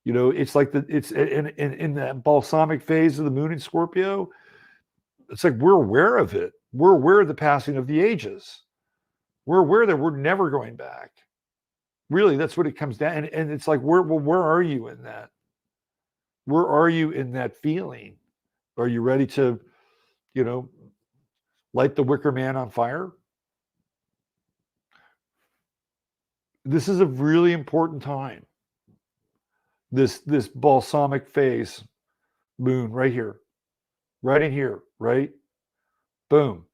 You know, it's like it's in that balsamic phase of the moon in Scorpio. It's like we're aware of it. We're aware of the passing of the ages. We're aware that we're never going back. Really, that's what it comes down. And it's like, where are you in that? Where are you in that feeling Are you ready to, light the wicker man on fire? This is a really important time. This balsamic phase moon right here, right in here, right? Boom.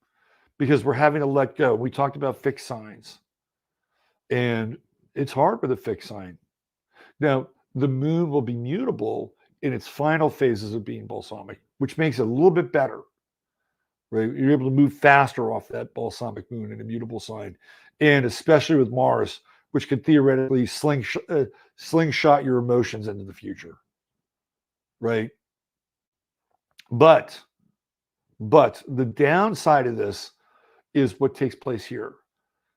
Because we're having to let go. We talked about fixed signs. And it's hard with a fixed sign. Now, the moon will be mutable in its final phases of being balsamic, which makes it a little bit better, right? You're able to move faster off that balsamic moon in a mutable sign. And especially with Mars, which could theoretically slingshot your emotions into the future, right? But the downside of this is what takes place here.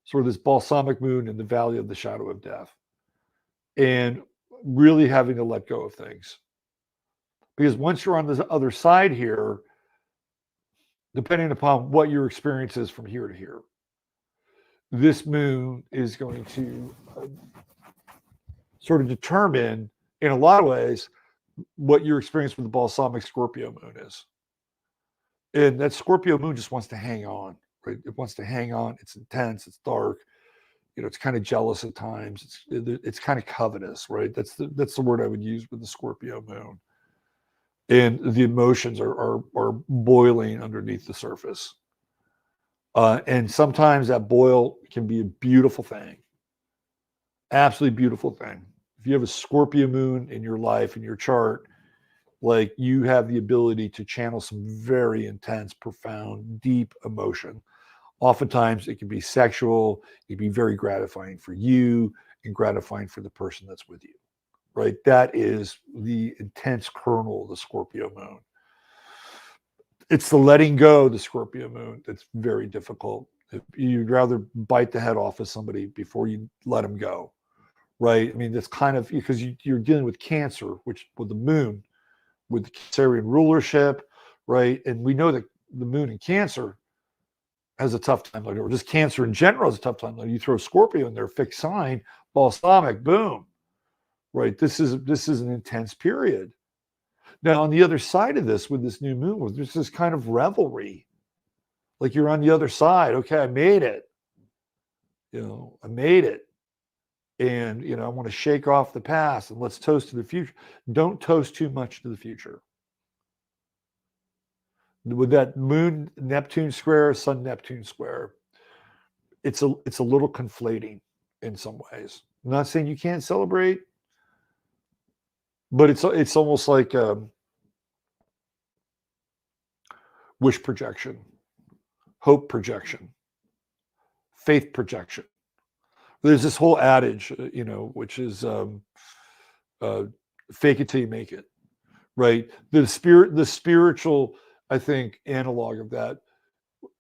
Sort of this balsamic moon in the valley of the shadow of death. And really having to let go of things. Because once you're on the other side here, depending upon what your experience is from here to here, this moon is going to sort of determine, in a lot of ways, what your experience with the balsamic Scorpio moon is. And that Scorpio moon just wants to hang on, right? It wants to hang on. It's intense. It's dark. It's kind of jealous at times. It's kind of covetous, right? That's the word I would use with the Scorpio moon. And the emotions are boiling underneath the surface. And sometimes that boil can be a beautiful thing. Absolutely beautiful thing. If you have a Scorpio moon in your life, in your chart, like you have the ability to channel some very intense, profound, deep emotion. Oftentimes it can be sexual, it can be very gratifying for you and gratifying for the person that's with you, right? That is the intense kernel of the Scorpio moon. It's the letting go of the Scorpio moon that's very difficult. If you'd rather bite the head off of somebody before you let them go, right? I mean, that's kind of because you're dealing with Cancer, which with the moon, with the Cancerian rulership, right? And we know that the moon in Cancer has a tough time, or just Cancer in general has a tough time. You throw Scorpio in there, fixed sign, balsamic, boom, right? This is an intense period. Now, on the other side of this, with this new moon, there's this kind of revelry, like you're on the other side. Okay, I made it. I made it, and I want to shake off the past and let's toast to the future. Don't toast too much to the future. With that moon Neptune square, sun Neptune square, it's a little conflating in some ways. I'm not saying you can't celebrate, but it's almost like wish projection, hope projection, faith projection. There's this whole adage, which is fake it till you make it, right? The spiritual, I think, analog of that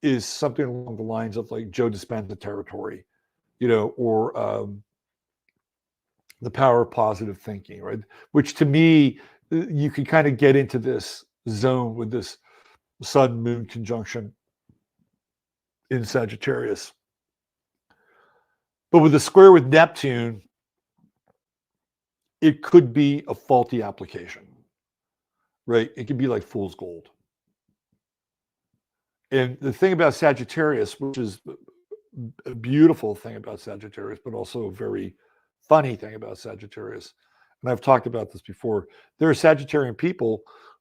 is something along the lines of like Joe Dispenza territory, or the power of positive thinking, right? Which to me, you can kind of get into this zone with this Sun Moon conjunction in Sagittarius. But with the square with Neptune, it could be a faulty application, right? It could be like fool's gold. And the thing about Sagittarius, which is a beautiful thing about Sagittarius, but also a very funny thing about Sagittarius, and I've talked about this before, there are Sagittarian people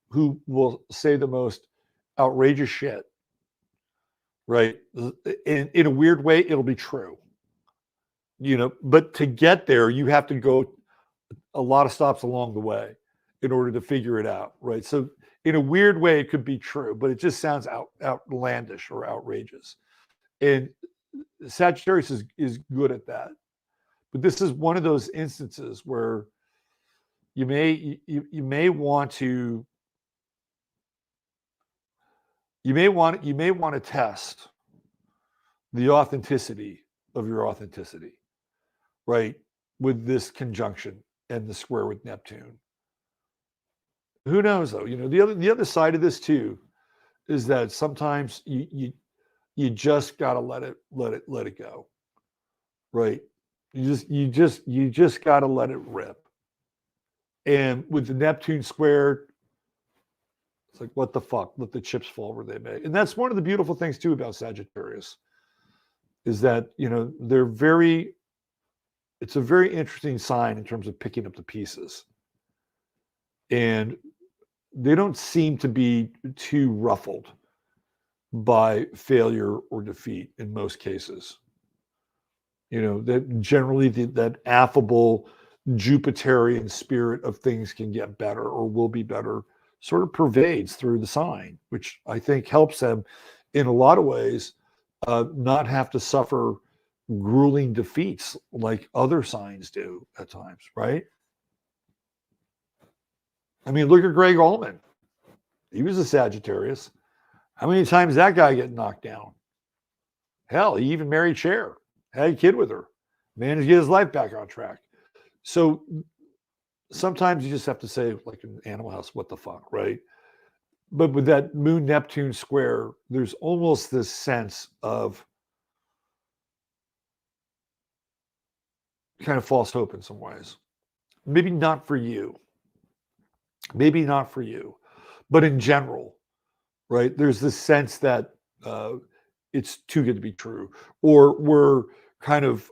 who will say the most outrageous shit, right? In a weird way, it'll be true. But to get there, you have to go a lot of stops along the way in order to figure it out, right? So in a weird way, it could be true, but it just sounds outlandish or outrageous. And Sagittarius is good at that. But this is one of those instances where you may want to test the authenticity of your authenticity, right? With this conjunction and the square with Neptune. Who knows though? The other side of this too is that sometimes you just gotta let it go, right? You just gotta let it rip. And with the Neptune square, It's like, what the fuck? Let the chips fall where they may. And that's one of the beautiful things too about Sagittarius is that, you know, it's a very interesting sign in terms of picking up the pieces. And they don't seem to be too ruffled by failure or defeat in most cases. You know, that generally that affable Jupiterian spirit of things can get better or will be better sort of pervades through the sign, which I think helps them in a lot of ways not have to suffer grueling defeats like other signs do at times, right? I mean, look at Greg Allman. He was a Sagittarius. How many times that guy get knocked down? Hell, he even married Cher, had a kid with her, managed to get his life back on track. So sometimes you just have to say, like in Animal House, what the fuck, right? But with that Moon Neptune square, there's almost this sense of kind of false hope in some ways. Maybe not for you. Maybe not for you. But in general, right? There's this sense that it's too good to be true, or we're kind of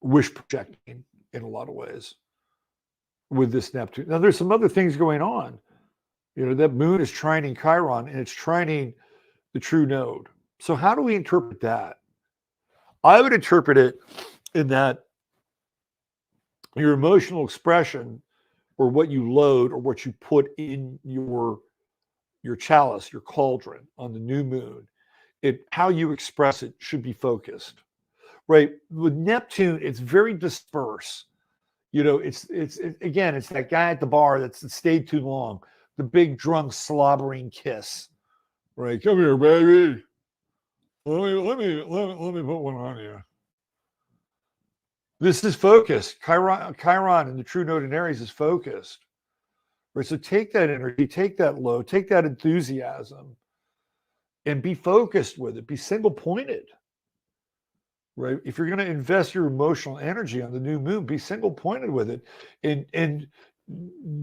wish projecting in a lot of ways with this Neptune. Now, there's some other things going on. You know, that moon is trining Chiron and it's trining the true node. So how do we interpret that? I would interpret it in that your emotional expression or what you load or what you put in your chalice, your cauldron on the new moon, how you express it should be focused, right? With Neptune, it's very dispersed. You know, it's again, it's that guy at the bar that's stayed too long, the big drunk slobbering kiss, right? Come here, baby. Let me put one on you. This is focused. Chiron in the true node in Aries is focused. Right. So take that energy, take that low, take that enthusiasm, and be focused with it. Be single pointed. Right. If you're going to invest your emotional energy on the new moon, be single pointed with it, and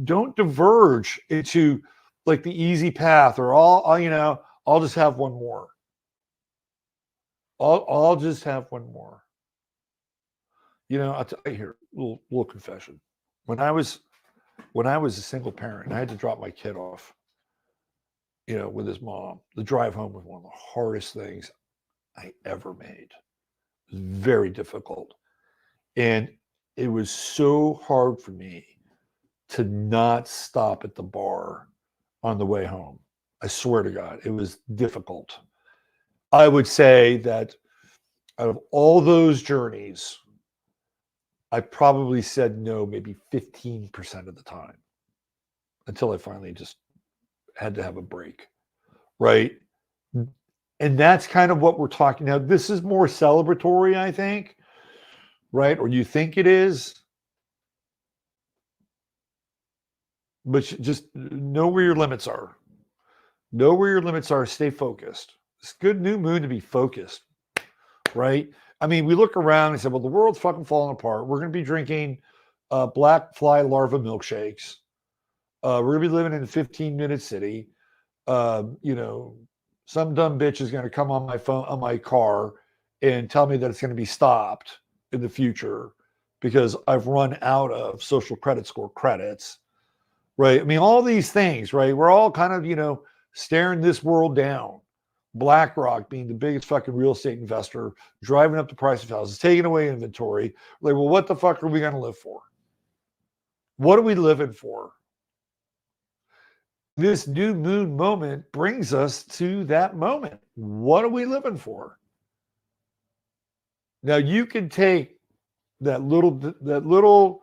don't diverge into like the easy path or I'll just have one more. I'll just have one more. You know, I'll tell you here, little confession. When I was a single parent and I had to drop my kid off, you know, with his mom, the drive home was one of the hardest things I ever made. It was very difficult. And it was so hard for me to not stop at the bar on the way home. I swear to God, it was difficult. I would say that out of all those journeys, I probably said no maybe 15% of the time until I finally just had to have a break, right? And that's kind of what we're talking now. This is more celebratory, I think, right? Or you think it is. But just know where your limits are. Know where your limits are. Stay focused. It's good new moon to be focused, right? I mean, we look around and say, well, the world's fucking falling apart. We're going to be drinking black fly larva milkshakes. We're going to be living in a 15-minute city. You know, some dumb bitch is going to come on my phone, on my car, and tell me that it's going to be stopped in the future because I've run out of social credit score credits, right? I mean, all these things, right? We're all kind of, you know, staring this world down. BlackRock being the biggest fucking real estate investor, driving up the price of houses, taking away inventory. Like, well, what the fuck are we going to live for? What are we living for? This new moon moment brings us to that moment. What are we living for? Now you can take that little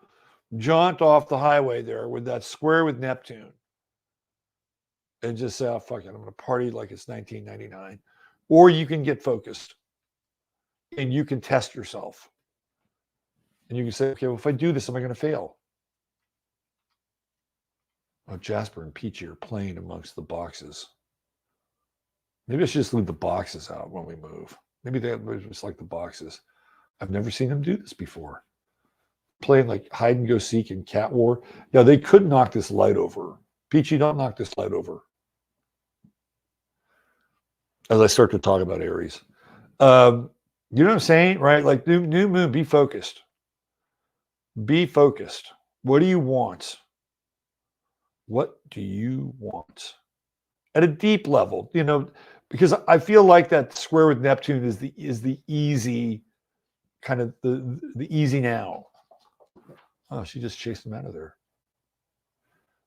jaunt off the highway there with that square with Neptune and just say, oh, fuck it, I'm going to party like it's 1999. Or you can get focused and you can test yourself. And you can say, okay, well, if I do this, am I going to fail? Oh, Jasper and Peachy are playing amongst the boxes. Maybe I should just leave the boxes out when we move. Maybe they just like the boxes. I've never seen them do this before. Playing like hide and go seek and cat war. Now they could knock this light over Peachy, don't knock this slide over as I start to talk about Aries. You know what I'm saying, right? Like new moon, be focused. Be focused. What do you want? What do you want? At a deep level, you know, because I feel like that square with Neptune is the easy kind of the easy now. Oh, she just chased him out of there.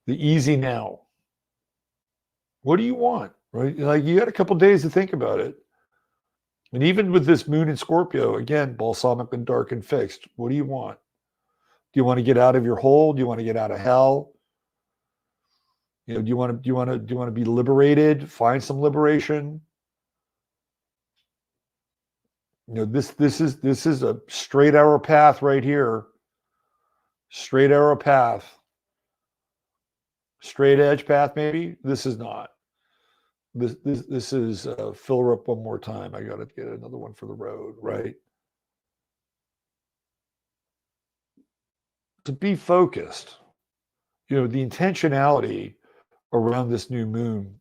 The easy now. What do you want? Right? Like you got a couple days to think about it. And even with this moon in Scorpio, again, balsamic and dark and fixed. What do you want? Do you want to get out of your hole? Do you want to get out of hell? You know, do you want to be liberated? Find some liberation. You know, this is a straight arrow path right here. Straight arrow path. Straight edge path, maybe. This is not. This is fill her up one more time. I got to get another one for the road, right? To be focused. You know, the intentionality around this new moon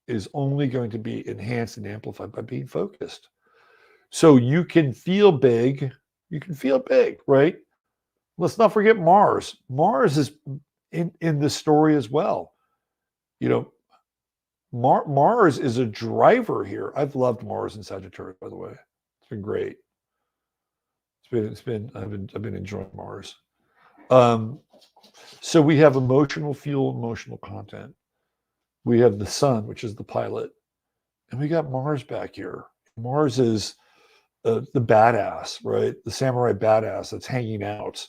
is only going to be enhanced and amplified by being focused. So you can feel big. You can feel big, right? Let's not forget Mars. Mars is in this story as well. You know, Mars is a driver here. I've loved Mars and Sagittarius, by the way. It's been great. I've been enjoying Mars. So we have emotional fuel, emotional content. We have the sun, which is the pilot, and we got Mars back here. Mars is the badass, right? The samurai badass that's hanging out,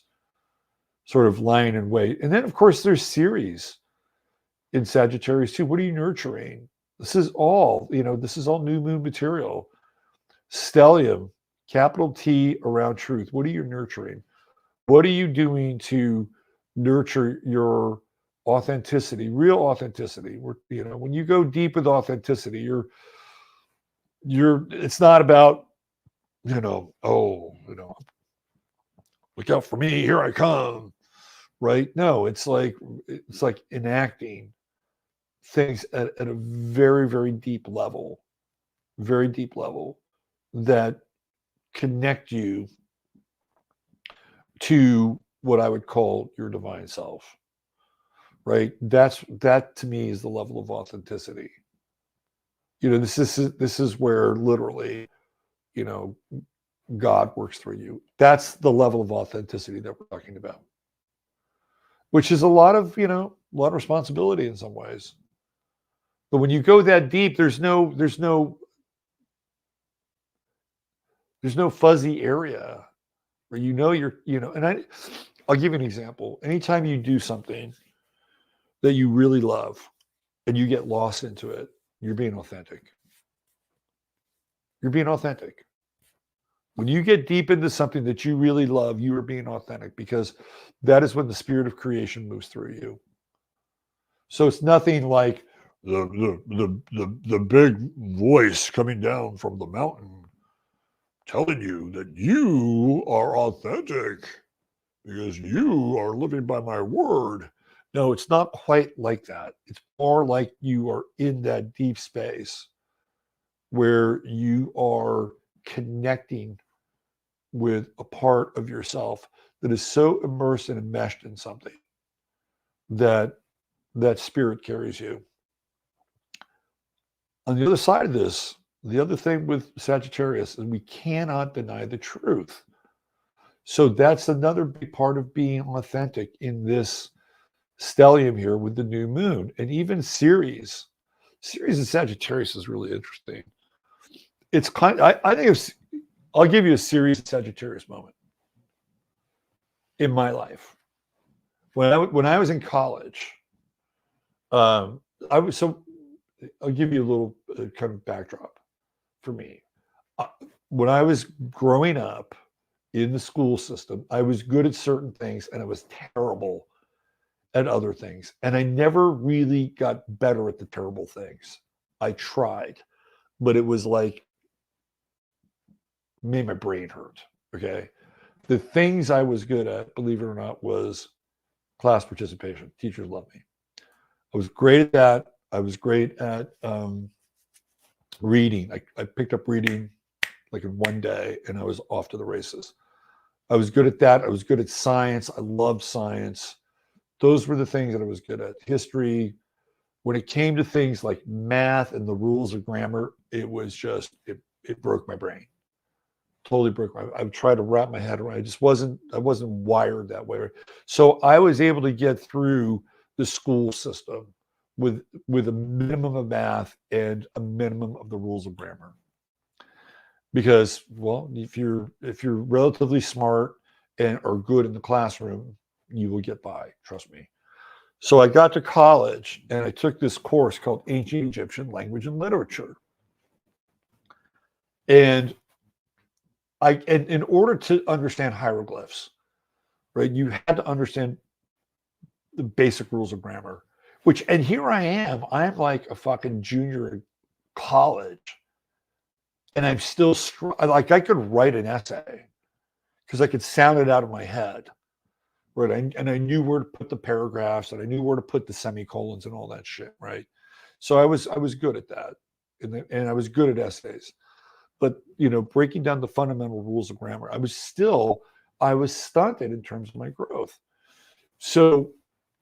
sort of lying in wait. And then, of course, there's Ceres in Sagittarius too. What are you nurturing? This is all, you know, this is all new moon material. Stellium, capital T around truth. What are you nurturing? What are you doing to nurture your authenticity, real authenticity? You know, when you go deep with authenticity, it's not about, you know, oh, you know, look out for me, here I come, right? No, it's like enacting things at a very, very deep level that connect you to what I would call your divine self, right? That to me is the level of authenticity. You know, this is where literally, you know, God works through you. That's the level of authenticity that we're talking about, which is a lot of responsibility in some ways. But when you go that deep, there's no fuzzy area where and I'll give you an example. Anytime you do something that you really love and you get lost into it, you're being authentic. You're being authentic. When you get deep into something that you really love, you are being authentic, because that is when the spirit of creation moves through you. So it's nothing like the big voice coming down from the mountain telling you that you are authentic because you are living by my word. No, it's not quite like that. It's more like you are in that deep space where you are connecting with a part of yourself that is so immersed and enmeshed in something that spirit carries you. On the other side of this, the other thing with Sagittarius is we cannot deny the truth. So that's another big part of being authentic in this stellium here with the new moon. And even Ceres and Sagittarius is really interesting. It's I think I'll give you a Ceres Sagittarius moment in my life. When I was in college, I'll give you a little kind of backdrop for me. When I was growing up in the school system, I was good at certain things and I was terrible at other things. And I never really got better at the terrible things. I tried, but it was like, made my brain hurt. Okay. The things I was good at, believe it or not, was class participation. Teachers loved me. I was great at that. I was great at reading. I picked up reading like in one day, and I was off to the races. I was good at that. I was good at science. I loved science. Those were the things that I was good at. History. When it came to things like math and the rules of grammar, it was just, it broke my brain. Totally broke my, I would try to wrap my head around. I wasn't wired that way. So I was able to get through the school system with a minimum of math and a minimum of the rules of grammar. Because, well, if you're relatively smart and are good in the classroom, you will get by, trust me. So I got to college and I took this course called Ancient Egyptian Language and Literature. And in order to understand hieroglyphs, right, you had to understand the basic rules of grammar, and here I am, I'm like a fucking junior in college. And I'm still, like, I could write an essay because I could sound it out of my head. Right. And I knew where to put the paragraphs and I knew where to put the semicolons and all that shit. Right. So I was good at that. And I was good at essays. But, breaking down the fundamental rules of grammar, I was stunted in terms of my growth. So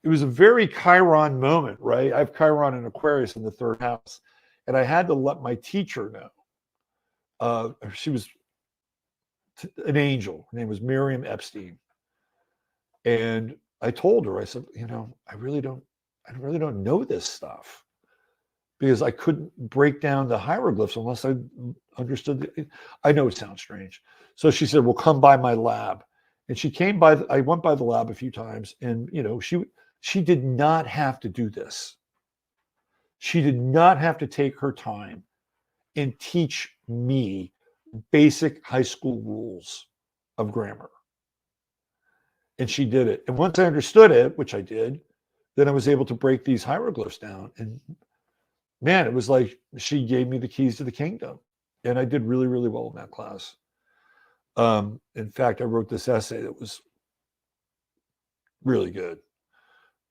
it was a very Chiron moment, right? I have Chiron in Aquarius in the third house. And I had to let my teacher know. She was an angel. Her name was Miriam Epstein. And I told her, I said, I really don't know this stuff because I couldn't break down the hieroglyphs unless I understood. I know it sounds strange. So she said, well, come by my lab. And she came by, I went by the lab a few times and, she did not have to do this. She did not have to take her time and teach me basic high school rules of grammar. And she did it. And once I understood it, which I did, then I was able to break these hieroglyphs down. And man, it was like she gave me the keys to the kingdom. And I did really, really well in that class. In fact, I wrote this essay that was really good.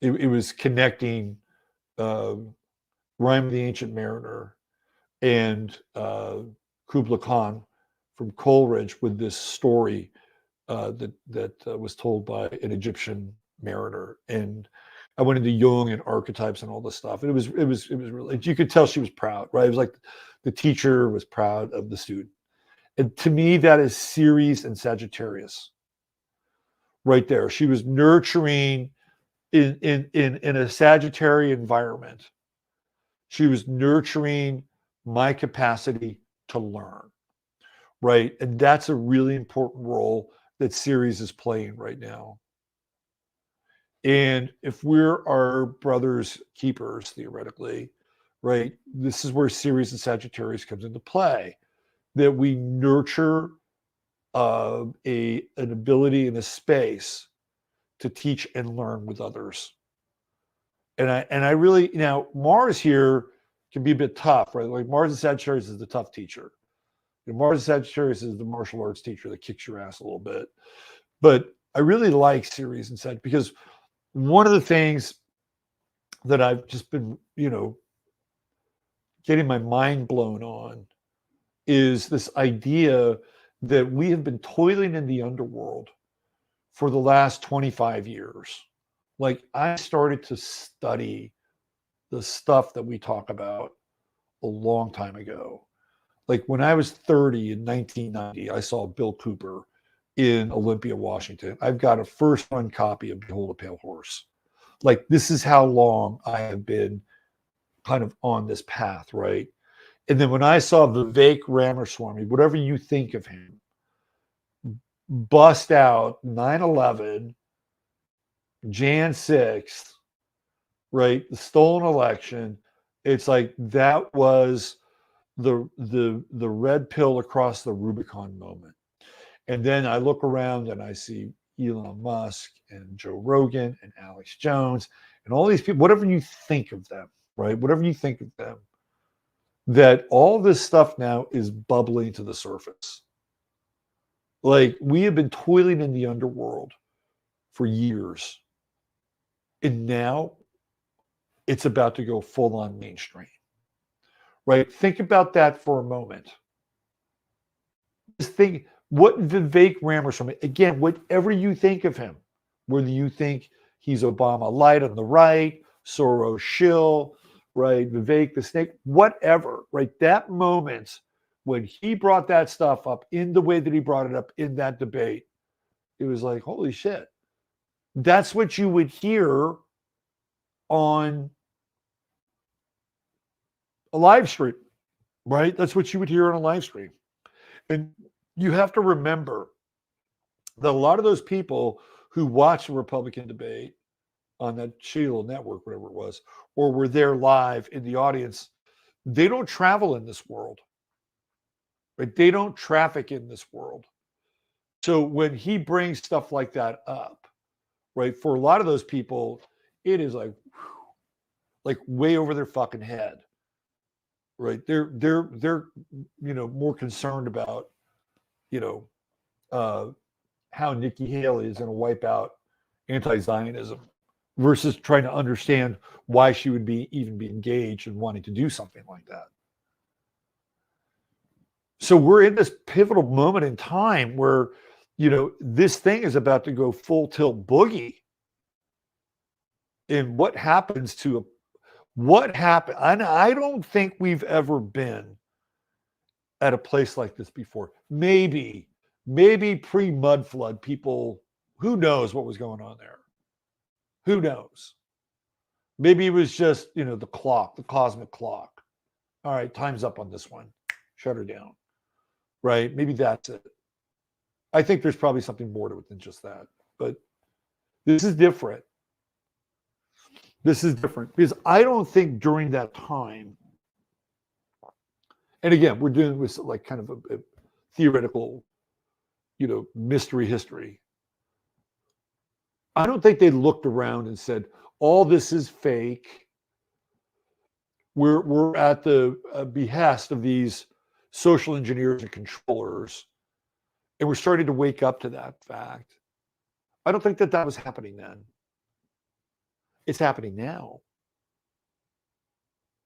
It was connecting Rhyme of the Ancient Mariner and Kubla Khan from Coleridge with this story that was told by an Egyptian mariner, and I went into Jung and archetypes and all this stuff. And it was really, you could tell she was proud, right? It was like the teacher was proud of the student, and to me, that is Ceres and Sagittarius, right there. She was nurturing in a Sagittarian environment. She was nurturing my capacity to learn, right? And that's a really important role that Ceres is playing right now. And if we're our brother's keepers, theoretically, right, this is where Ceres and Sagittarius comes into play, that we nurture an ability in a space to teach and learn with others. And I really, Mars here can be a bit tough, right? Like Mars and Sagittarius is the tough teacher. Mars and Sagittarius is the martial arts teacher that kicks your ass a little bit. But I really like Ceres and Sag because one of the things that I've just been, getting my mind blown on is this idea that we have been toiling in the underworld for the last 25 years. Like I started to study the stuff that we talk about a long time ago. Like when I was 30 in 1990, I saw Bill Cooper in Olympia, Washington. I've got a first run copy of Behold a Pale Horse. Like this is how long I have been kind of on this path, right? And then when I saw Vivek Ramaswamy, whatever you think of him, bust out 9/11, Jan 6th, right? The stolen election. It's like that was the red pill across the Rubicon moment. And then I look around and I see Elon Musk and Joe Rogan and Alex Jones and all these people, whatever you think of them, right? Whatever you think of them, that all this stuff now is bubbling to the surface. Like we have been toiling in the underworld for years. And now it's about to go full on mainstream, right? Think about that for a moment. Just think what Vivek Ramaswamy, again, whatever you think of him, whether you think he's Obama light on the right, Soros shill, right, Vivek the snake, whatever, right? That moment when he brought that stuff up in the way that he brought it up in that debate, it was like, holy shit. That's what you would hear on a live stream, right? That's what you would hear on a live stream. And you have to remember that a lot of those people who watched the Republican debate on that shitty little network, whatever it was, or were there live in the audience, they don't travel in this world, right? They don't traffic in this world. So when he brings stuff like that up, right, for a lot of those people, it is like way over their fucking head, right? They're more concerned about, how Nikki Haley is going to wipe out anti-Zionism versus trying to understand why she would even be engaged in wanting to do something like that. So we're in this pivotal moment in time where, this thing is about to go full tilt boogie. And what happened? And I don't think we've ever been at a place like this before. Maybe pre-mud flood, people, who knows what was going on there? Who knows? Maybe it was just, the clock, the cosmic clock. All right, time's up on this one. Shut her down. Right? Maybe that's it. I think there's probably something more to it than just that. But this is different. This is different because I don't think during that time, and again, we're doing with like kind of a theoretical, mystery history. I don't think they looked around and said, all this is fake. We're at the behest of these social engineers and controllers, and we're starting to wake up to that fact. I don't think that was happening then. It's happening now.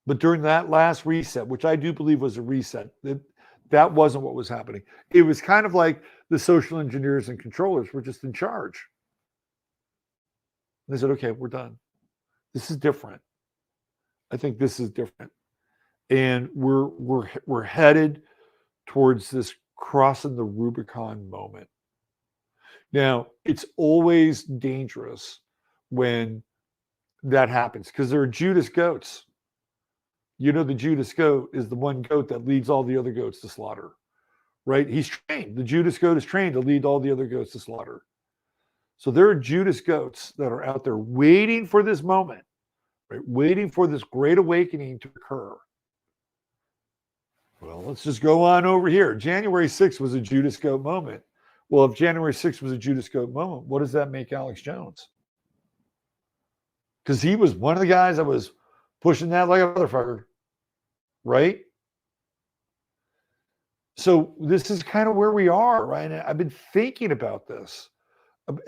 But during that last reset, which I do believe was a reset, that wasn't what was happening. It was kind of like the social engineers and controllers were just in charge. And they said, okay, we're done. This is different. I think this is different. And we're headed towards this crossing the Rubicon moment. Now, it's always dangerous when that happens because there are Judas goats. The Judas goat is the one goat that leads all the other goats to slaughter, right? He's trained. The Judas goat is trained to lead all the other goats to slaughter. So there are Judas goats that are out there waiting for this moment, right? Waiting for this great awakening to occur. Well, let's just go on over here. January 6th was a Judas goat moment. Well, if January 6th was a Judas goat moment, what does that make Alex Jones? Because he was one of the guys that was pushing that like a motherfucker, right? So this is kind of where we are, right? And I've been thinking about this.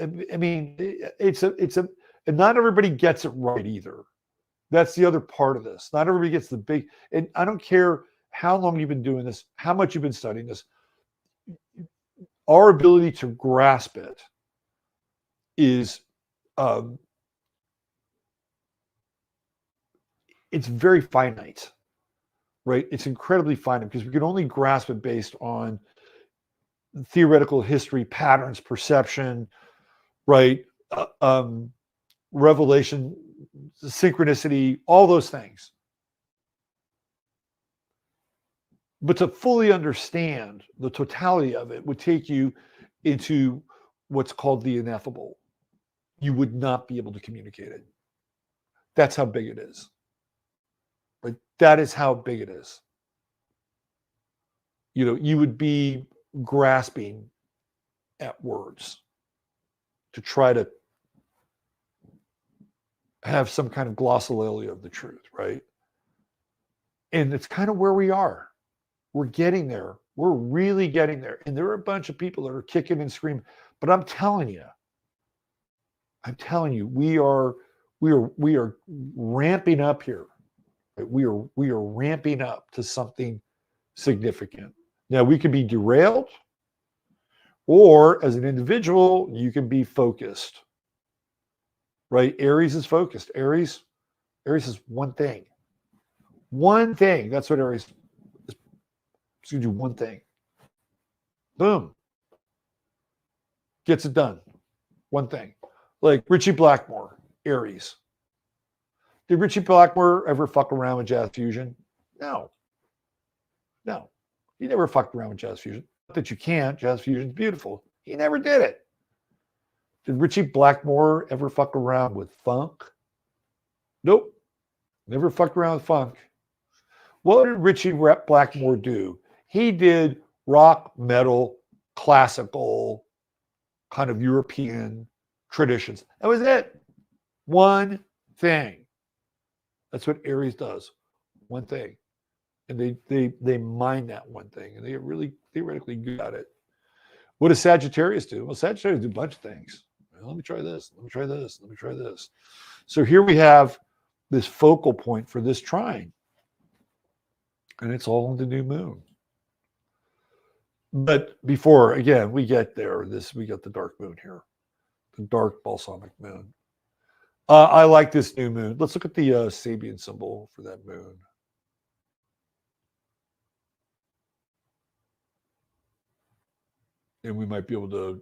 I mean, and not everybody gets it right either. That's the other part of this. Not everybody gets the big, and I don't care how long you've been doing this, how much you've been studying this. Our ability to grasp it is, it's very finite, right? It's incredibly finite because we can only grasp it based on theoretical history, patterns, perception, right? Revelation, synchronicity, all those things. But to fully understand the totality of it would take you into what's called the ineffable. You would not be able to communicate it. That's how big it is. Like that is how big it is. You would be grasping at words to try to have some kind of glossolalia of the truth, right? And it's kind of where we are. We're getting there. We're really getting there. And there are a bunch of people that are kicking and screaming. But I'm telling you, we are We are ramping up here. Right? We are ramping up to something significant. Now we could be derailed, or as an individual, you can be focused. Right? Aries is focused. Aries is one thing. One thing. That's what Aries is. It's going to do one thing. Boom. Gets it done. One thing. Like Richie Blackmore, Aries. Did Richie Blackmore ever fuck around with jazz fusion? No. No. He never fucked around with jazz fusion. Not that you can't. Jazz fusion's beautiful. He never did it. Did Richie Blackmore ever fuck around with funk? Nope. Never fucked around with funk. What did Richie Blackmore do? He did rock, metal, classical, kind of European traditions. That was it. One thing. That's what Aries does. One thing. And they mine that one thing. And they get really theoretically good at it. What does Sagittarius do? Well, Sagittarius do a bunch of things. Well, let me try this. Let me try this. Let me try this. So here we have this focal point for this trine. And it's all in the new moon. But before, again, we get there, we got the dark moon here. The dark balsamic moon. I like this new moon. Let's look at the Sabian symbol for that moon. And we might be able to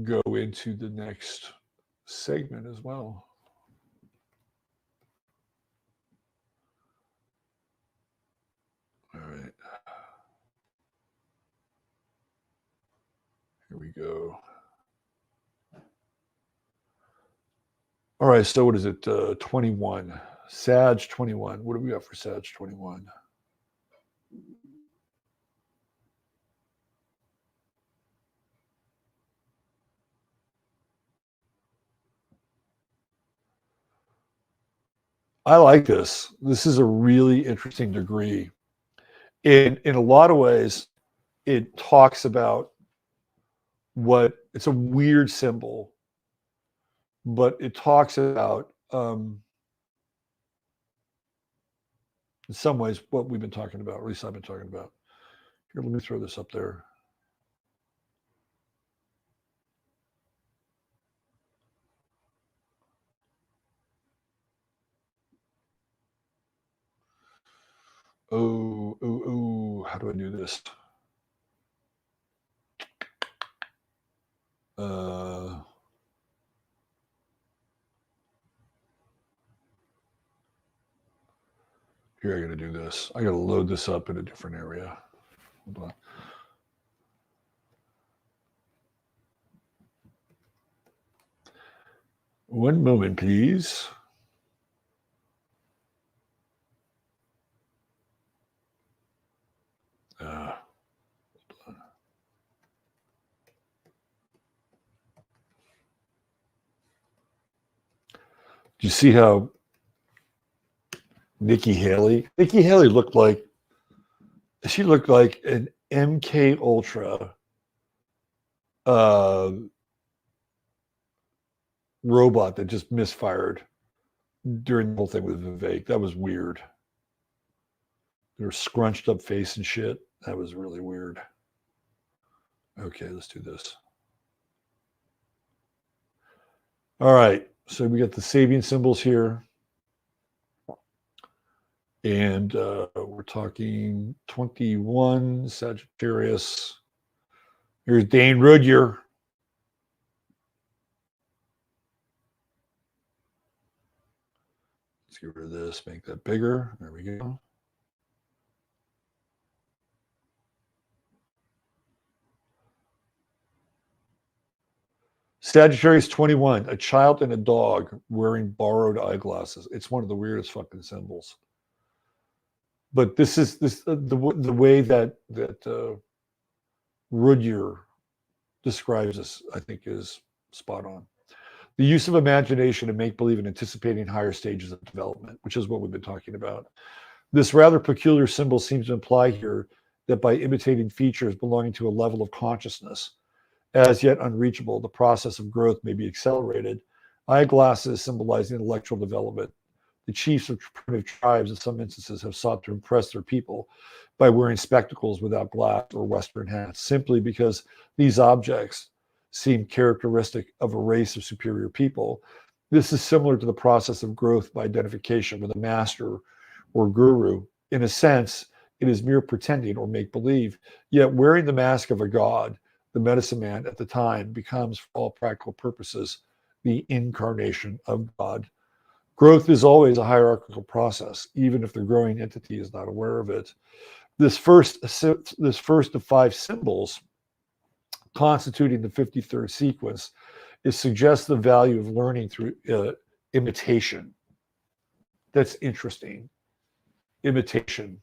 go into the next segment as well. All right. Here we go. All right, so what is it? 21. Sag 21. What do we got for Sag 21? I like this. This is a really interesting degree. In a lot of ways, it talks about it's a weird symbol, but it talks about, in some ways, what we've been talking about, or at least I've been talking about. Here, let me throw this up there. Oh, how do I do this? Here, I got to do this. I got to load this up in a different area. Hold on. One moment, please. Do you see how Nikki Haley looked like an MK Ultra robot that just misfired during the whole thing with Vivek. That was weird. Their scrunched up face and shit. That was really weird. Okay, let's do this. All right, so we got the Sabian symbols here. And we're talking 21, Sagittarius. Here's Dane Rudyer. Let's get rid of this, make that bigger. There we go. Sagittarius 21, a child and a dog wearing borrowed eyeglasses. It's one of the weirdest fucking symbols. But this is the way that Rudyer describes this, I think, is spot on. The use of imagination and make-believe and anticipating higher stages of development, which is what we've been talking about. This rather peculiar symbol seems to imply here that by imitating features belonging to a level of consciousness as yet unreachable, the process of growth may be accelerated. Eyeglasses symbolizing intellectual development. The chiefs of primitive tribes in some instances have sought to impress their people by wearing spectacles without glass or Western hats, simply because these objects seem characteristic of a race of superior people. This is similar to the process of growth by identification with a master or guru. In a sense, it is mere pretending or make-believe, yet wearing the mask of a god, the medicine man at the time becomes, for all practical purposes, the incarnation of God. Growth is always a hierarchical process, even if the growing entity is not aware of it. This first of 5 symbols constituting the 53rd sequence, it suggests the value of learning through imitation. That's interesting. Imitation.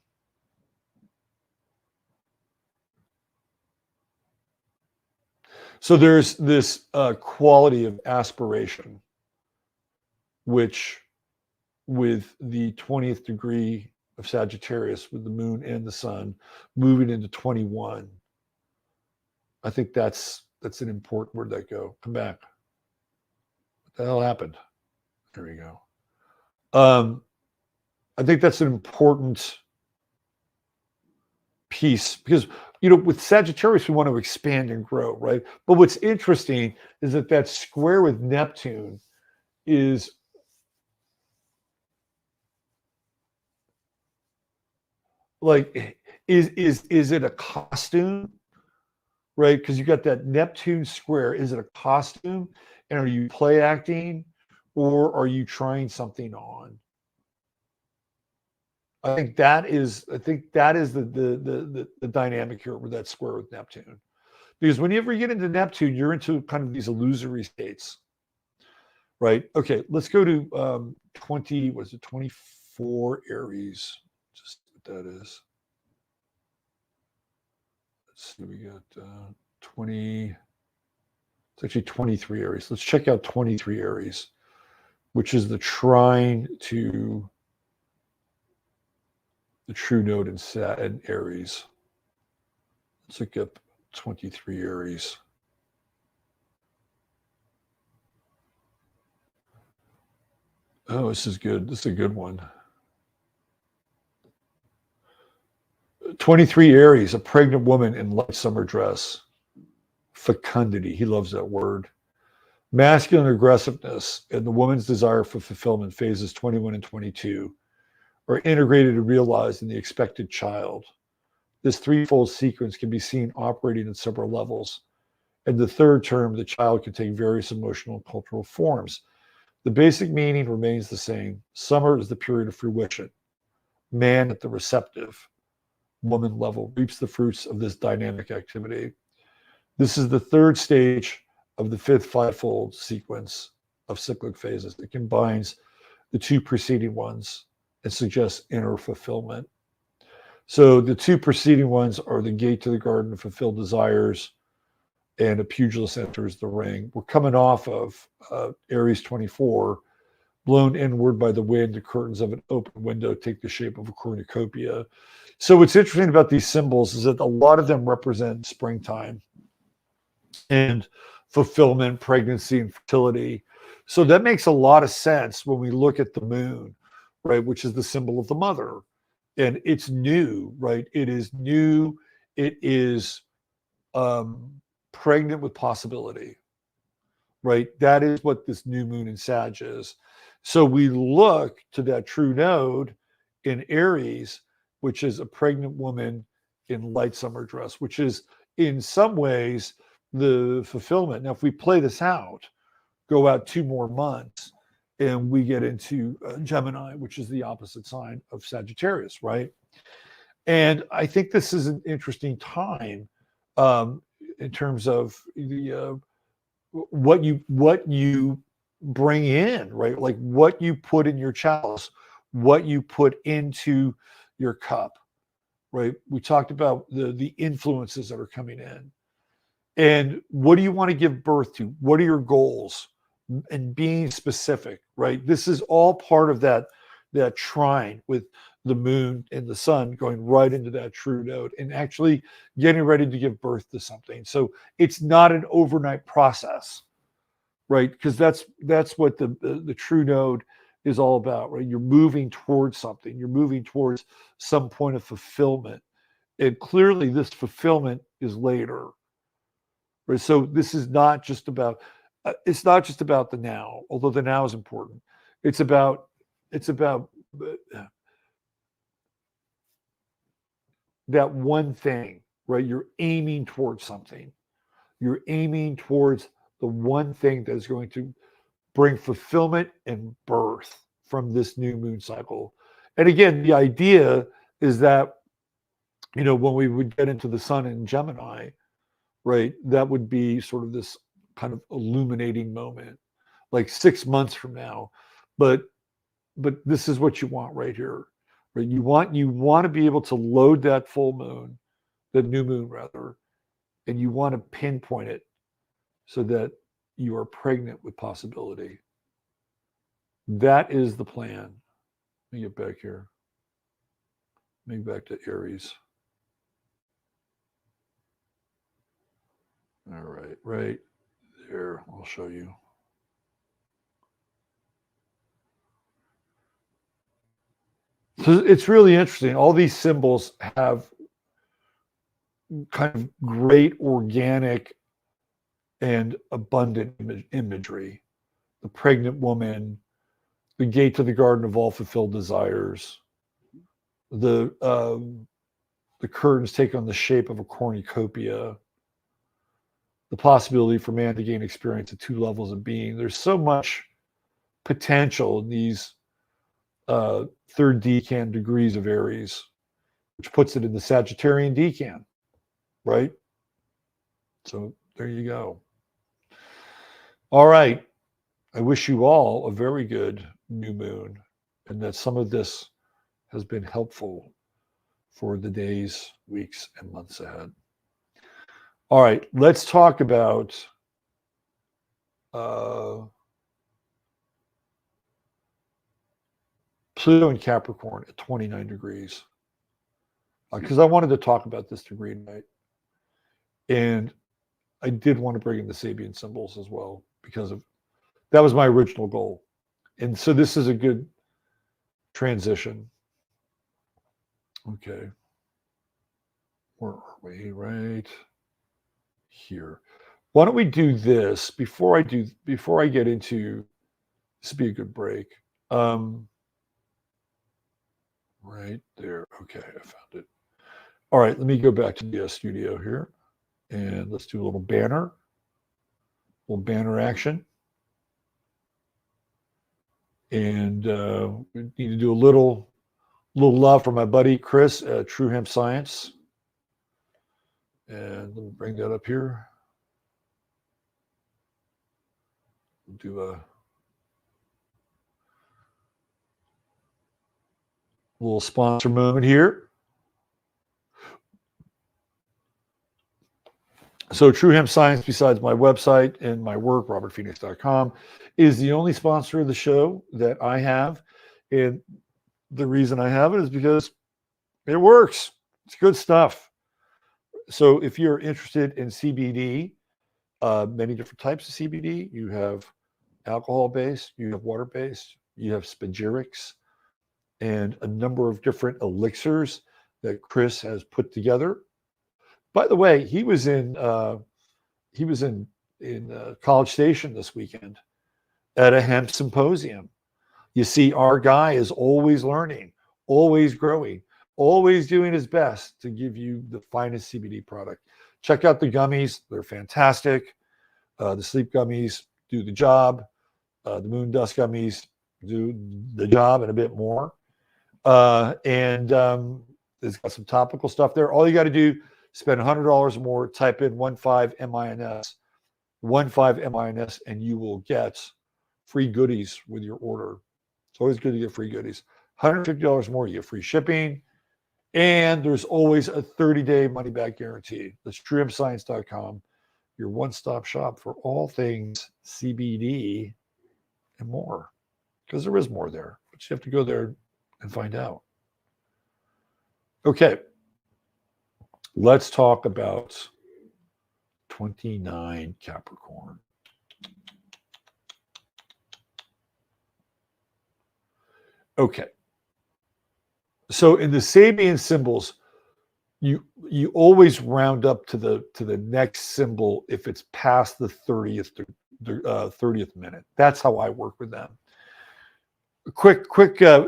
So there's this quality of aspiration, which with the 20th degree of Sagittarius, with the moon and the sun moving into 21, I think that's an important. Where'd that go? Come back. What the hell happened? There we go. I think that's an important piece because, you know, with Sagittarius, we want to expand and grow, right? But what's interesting is that square with Neptune is like, is it a costume? Right? Because you got that Neptune square. Is it a costume? And are you play acting or are you trying something on? I think that is the dynamic here with that square with Neptune. Because whenever you get into Neptune, you're into kind of these illusory states. Right? Okay, let's go to 24 Aries. Just what that is. Let's see, we got 20, it's actually 23 Aries. Let's check out 23 Aries, which is the trine to the true node in Aries. Let's look up 23 Aries. Oh, this is good. This is a good one. 23 Aries, a pregnant woman in light summer dress. Fecundity, he loves that word. Masculine aggressiveness and the woman's desire for fulfillment, phases 21 and 22, are integrated and realized in the expected child. This threefold sequence can be seen operating at several levels. In the third term, the child can take various emotional and cultural forms. The basic meaning remains the same. Summer is the period of fruition. Man at the receptive, woman level reaps the fruits of this dynamic activity. This is the third stage of the fifth fivefold sequence of cyclic phases. It combines the two preceding ones and suggests inner fulfillment. So the two preceding ones are the gate to the garden of fulfilled desires and a pugilist enters the ring. We're coming off of Aries 24, blown inward by the wind, the curtains of an open window take the shape of a cornucopia. So what's interesting about these symbols is that a lot of them represent springtime and fulfillment, pregnancy, and fertility. So that makes a lot of sense when we look at the moon, right, which is the symbol of the mother. And it's new, right? It is new. It is pregnant with possibility, right? That is what this new moon in Sag is. So we look to that true node in Aries, which is a pregnant woman in light summer dress, which is in some ways the fulfillment. Now, if we play this out, go out 2 more months, and we get into Gemini, which is the opposite sign of Sagittarius, right? And I think this is an interesting time in terms of the what you bring in, right? Like what you put in your chalice, what you put into your cup, right? We talked about the influences that are coming in. And what do you want to give birth to? What are your goals? And being specific, right? This is all part of that that trine with the moon and the sun going right into that true node and actually getting ready to give birth to something. So it's not an overnight process, right? Because that's what the true node is all about, right? You're moving towards something. You're moving towards some point of fulfillment. And clearly this fulfillment is later, right? So this is not just about, it's not just about the now, although the now is important. It's about that one thing, right? You're aiming towards something. You're aiming towards the one thing that is going to bring fulfillment and birth from this new moon cycle. And again, the idea is that, you know, when we would get into the sun in Gemini, right, that would be sort of this kind of illuminating moment, like 6 months from now. But this is what you want right here, right? You want to be able to load that full moon, the new moon rather, and you want to pinpoint it so that you are pregnant with possibility. That is the plan. Let me get back here. Let me back to Aries. All right, right there. I'll show you. So it's really interesting. All these symbols have kind of great organic and abundant imagery. The pregnant woman, the gate to the garden of all fulfilled desires, the curtains take on the shape of a cornucopia, the possibility for man to gain experience at 2 levels of being. There's so much potential in these third decan degrees of Aries, which puts it in the Sagittarian decan, right? So there you go. All right. I wish you all a very good new moon, and that some of this has been helpful for the days, weeks, and months ahead. All right, let's talk about Pluto and Capricorn at 29 degrees. Because I wanted to talk about this degree tonight. And I did want to bring in the Sabian symbols as well, because of that was my original goal. And so this is a good transition. Okay. Where are we? Right here. Why don't we do this before I get into this would be a good break. Right there. Okay, I found it. All right, let me go back to the studio here and let's do a little banner action. And we need to do a little love for my buddy Chris at True Hemp Science. And let me bring that up here. We'll do a little sponsor moment here. So True Hemp Science, besides my website and my work, robertphoenix.com, is the only sponsor of the show that I have. And the reason I have it is because it works. It's good stuff. So if you're interested in CBD, many different types of CBD, you have alcohol-based, you have water-based, you have spagyrics, and a number of different elixirs that Chris has put together. By the way, he was in College Station this weekend at a hemp symposium. You see, our guy is always learning, always growing, always doing his best to give you the finest CBD product. Check out the gummies; they're fantastic. The sleep gummies do the job. The moon dust gummies do the job and a bit more. And it's got some topical stuff there. All you got to do, spend $100 or more, type in 15MINS, 15MINS, and you will get free goodies with your order. It's always good to get free goodies. $150 more, you get free shipping. And there's always a 30-day money-back guarantee. That's truehempscience.com, your one-stop shop for all things CBD and more. Because there is more there. But you have to go there and find out. Okay, let's talk about 29 Capricorn. Okay, so in the Sabian symbols, you always round up to the next symbol if it's past the 30th minute. That's how I work with them. Quick.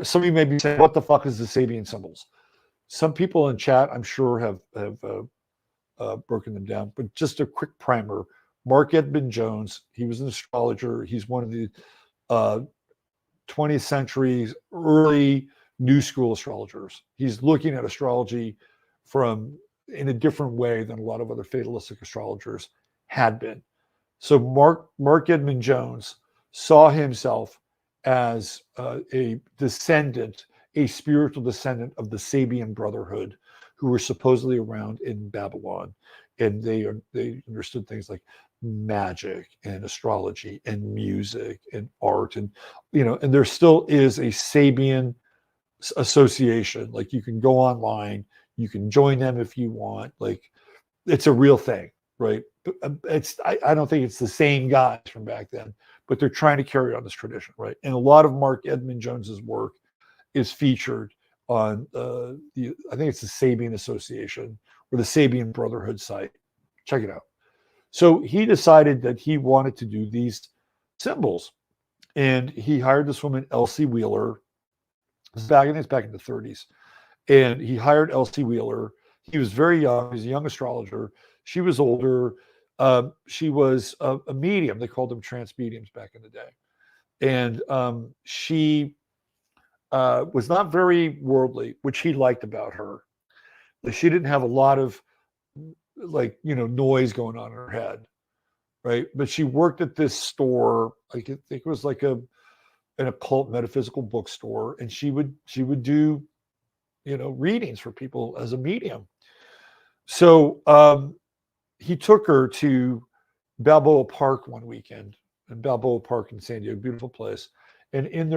Some of you may be saying, "What the fuck is the Sabian symbols?" Some people in chat, I'm sure, have broken them down. But just a quick primer: Mark Edmund Jones. He was an astrologer. He's one of the 20th century's early New School astrologers. He's looking at astrology in a different way than a lot of other fatalistic astrologers had been. So Mark Edmund Jones saw himself as a descendant, a spiritual descendant of the Sabian Brotherhood, who were supposedly around in Babylon, and they understood things like magic and astrology and music and art, and and there still is a Sabian association. Like, you can go online, you can join them if you want. Like, it's a real thing, right? I don't think it's the same guys from back then, but they're trying to carry on this tradition, right? And a lot of Mark Edmund Jones's work is featured on I think it's the Sabian Association or the Sabian Brotherhood site. Check it out. So he decided that he wanted to do these symbols, and he hired this woman, Elsie Wheeler. I think it's back in the 30s. And he hired Elsie Wheeler. He was very young. He was a young astrologer. She was older. She was a medium. They called them trance mediums back in the day. And she was not very worldly, which he liked about her. She didn't have a lot of noise going on in her head, right? But she worked at this store. I think it was like an occult metaphysical bookstore, and she would do readings for people as a medium. So he took her to Balboa Park one weekend, in Balboa Park in San Diego, beautiful place. And in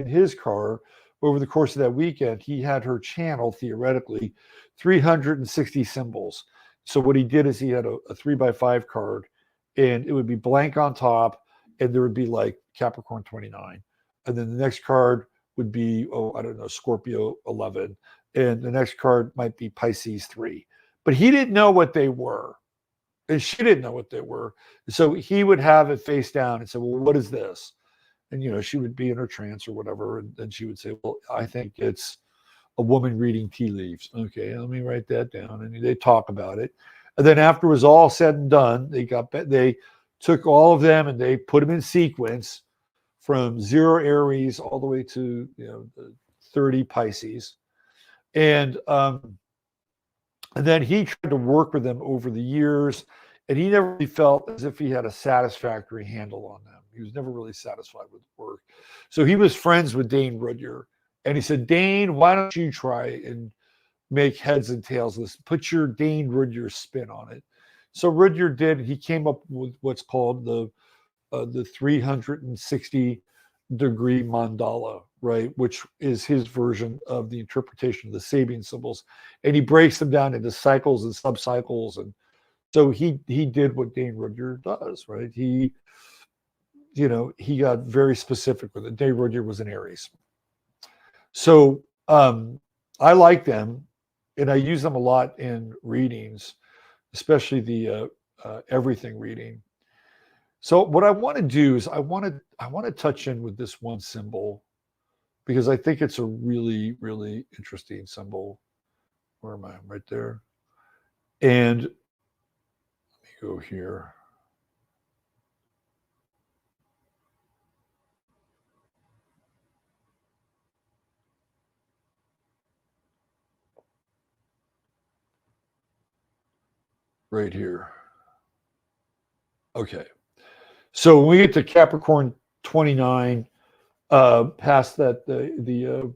his car, over the course of that weekend, he had her channel, theoretically, 360 symbols. So what he did is he had a 3x5 card, and it would be blank on top, and there would be like Capricorn 29. And then the next card would be, Scorpio 11. And the next card might be Pisces 3. But he didn't know what they were. And she didn't know what they were. So he would have it face down and say, well, what is this? And, she would be in her trance or whatever. And then she would say, well, I think it's a woman reading tea leaves. Okay, let me write that down. And they talk about it. And then after it was all said and done, they took all of them and they put them in sequence from 0 Aries all the way to, 30 Pisces. And then he tried to work with them over the years, and he never really felt as if he had a satisfactory handle on them. He was never really satisfied with the work. So he was friends with Dane Rudhyar, and he said, Dane, why don't you try and make heads and tails of this? Put your Dane Rudhyar spin on it. So Rudhyar did. He came up with what's called the 360-degree mandala, right, which is his version of the interpretation of the Sabian symbols, and he breaks them down into cycles and subcycles. And so he did what Dane Rudhyar does, right? He got very specific with it. Dane Rudhyar was an Aries. So I like them, and I use them a lot in readings, especially the everything reading. So what I want to do is I want to touch in with this one symbol, because I think it's a really, really interesting symbol. Where am I? I'm right there. And let me go here. Right here. Okay. So when we get to Capricorn 29, past that the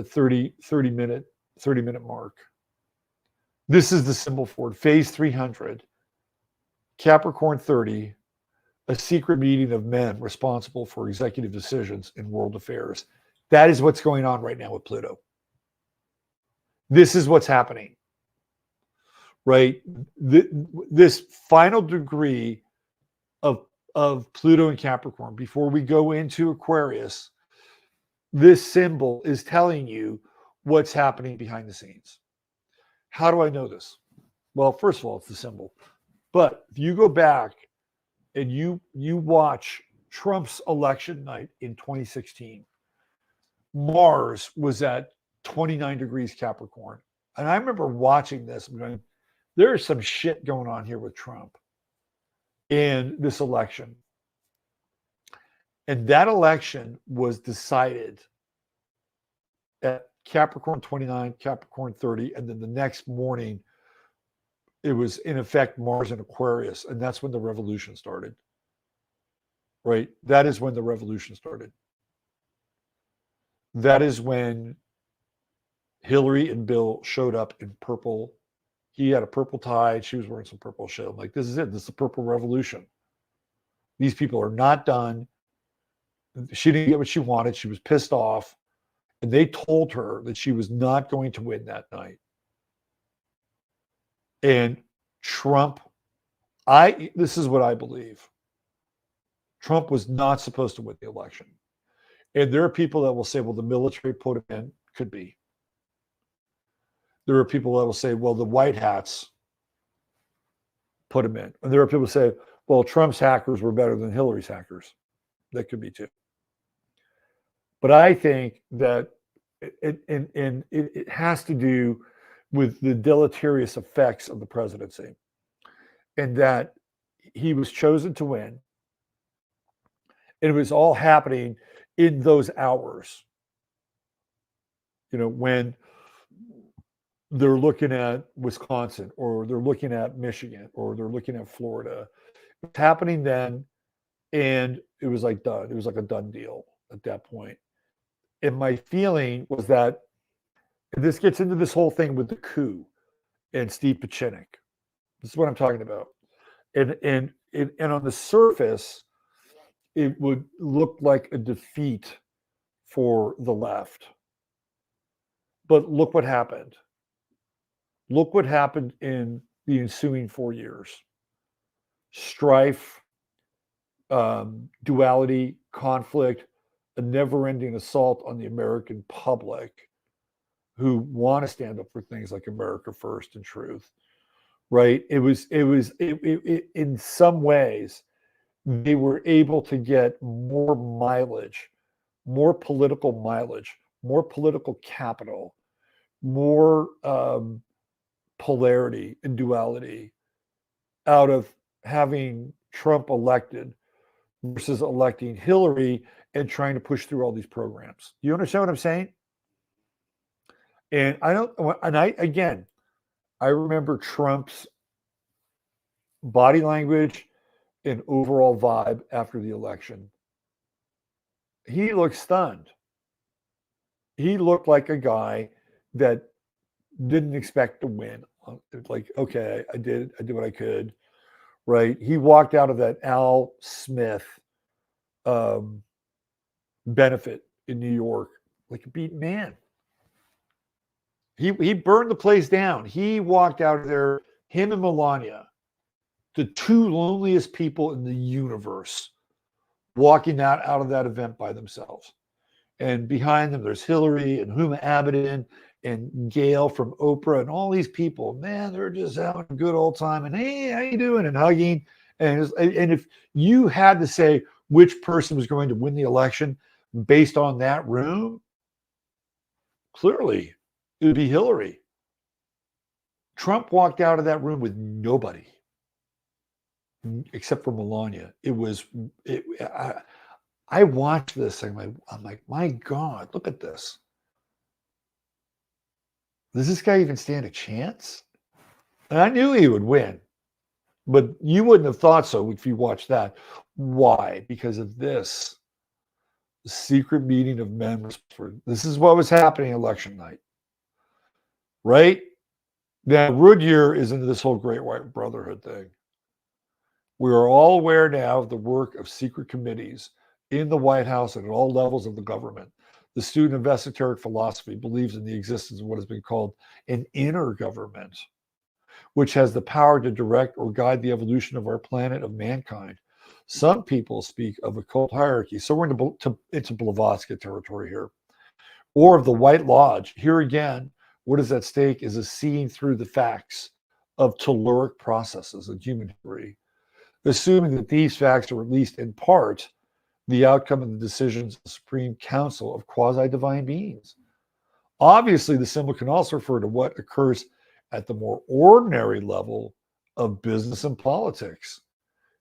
30 minute mark, this is the symbol for it. Phase 300, Capricorn 30, a secret meeting of men responsible for executive decisions in world affairs. That is what's going on right now with Pluto. This is what's happening, right? This final degree of Pluto and Capricorn, before we go into Aquarius, this symbol is telling you what's happening behind the scenes. How do I know this? Well, first of all, it's the symbol. But if you go back and you watch Trump's election night in 2016, Mars was at 29 degrees Capricorn. And I remember watching this and going, there's some shit going on here with Trump in this election. And that election was decided at Capricorn 29, Capricorn 30, and then the next morning, it was in effect Mars in Aquarius, and that's when the revolution started. Right? That is when the revolution started. That is when Hillary and Bill showed up in purple. He had a purple tie. She was wearing some purple shit. I'm like, this is it. This is the purple revolution. These people are not done. She didn't get what she wanted. She was pissed off. And they told her that she was not going to win that night. And Trump, this is what I believe. Trump was not supposed to win the election. And there are people that will say, well, the military put him in. Could be. There are people that will say, well, the white hats put him in. And there are people who say, well, Trump's hackers were better than Hillary's hackers. That could be too. But I think that it has to do with the deleterious effects of the presidency, and that he was chosen to win. And it was all happening in those hours. You know, when they're looking at Wisconsin, or they're looking at Michigan, or they're looking at Florida. It's happening then, and it was like done. It was like a done deal at that point. And my feeling was that this gets into this whole thing with the coup and Steve Piscean. This is what I'm talking about. And on the surface, it would look like a defeat for the left. But look what happened. Look what happened in the ensuing 4 years. Strife, duality, conflict, a never-ending assault on the American public who want to stand up for things like America First and truth, right? It was in some ways, they were able to get more mileage, more political mileage, more political capital, more polarity and duality out of having Trump elected versus electing Hillary and trying to push through all these programs. Do you understand what I'm saying? And I remember Trump's body language and overall vibe after the election. He looked stunned. He looked like a guy that didn't expect to win. Like, okay, I did what I could, right? He walked out of that Al Smith benefit in New York like a beaten man. He burned the place down. He walked out of there, him and Melania, the two loneliest people in the universe, walking out of that event by themselves. And behind them, there's Hillary and Huma Abedin and Gail from Oprah and all these people. Man, they're just having a good old time. And hey, how you doing? And hugging. And if you had to say which person was going to win the election based on that room, clearly it would be Hillary. Trump walked out of that room with nobody except for Melania. I watched this and I'm like, my God, look at this. Does this guy even stand a chance? And I knew he would win, but you wouldn't have thought so if you watched that. Why? Because of this secret meeting of men. This is what was happening election night, right? Now, Rudyard is into this whole Great White Brotherhood thing. We are all aware now of the work of secret committees in the White House and at all levels of the government. The student of esoteric philosophy believes in the existence of what has been called an inner government, which has the power to direct or guide the evolution of our planet, of mankind. Some people speak of a cult hierarchy. So we're into Blavatsky territory here. Or of the White Lodge. Here again, what is at stake is a seeing through the facts of telluric processes in human history, assuming that these facts are at least in part the outcome of the decisions of the Supreme Council of quasi-divine beings. Obviously, the symbol can also refer to what occurs at the more ordinary level of business and politics.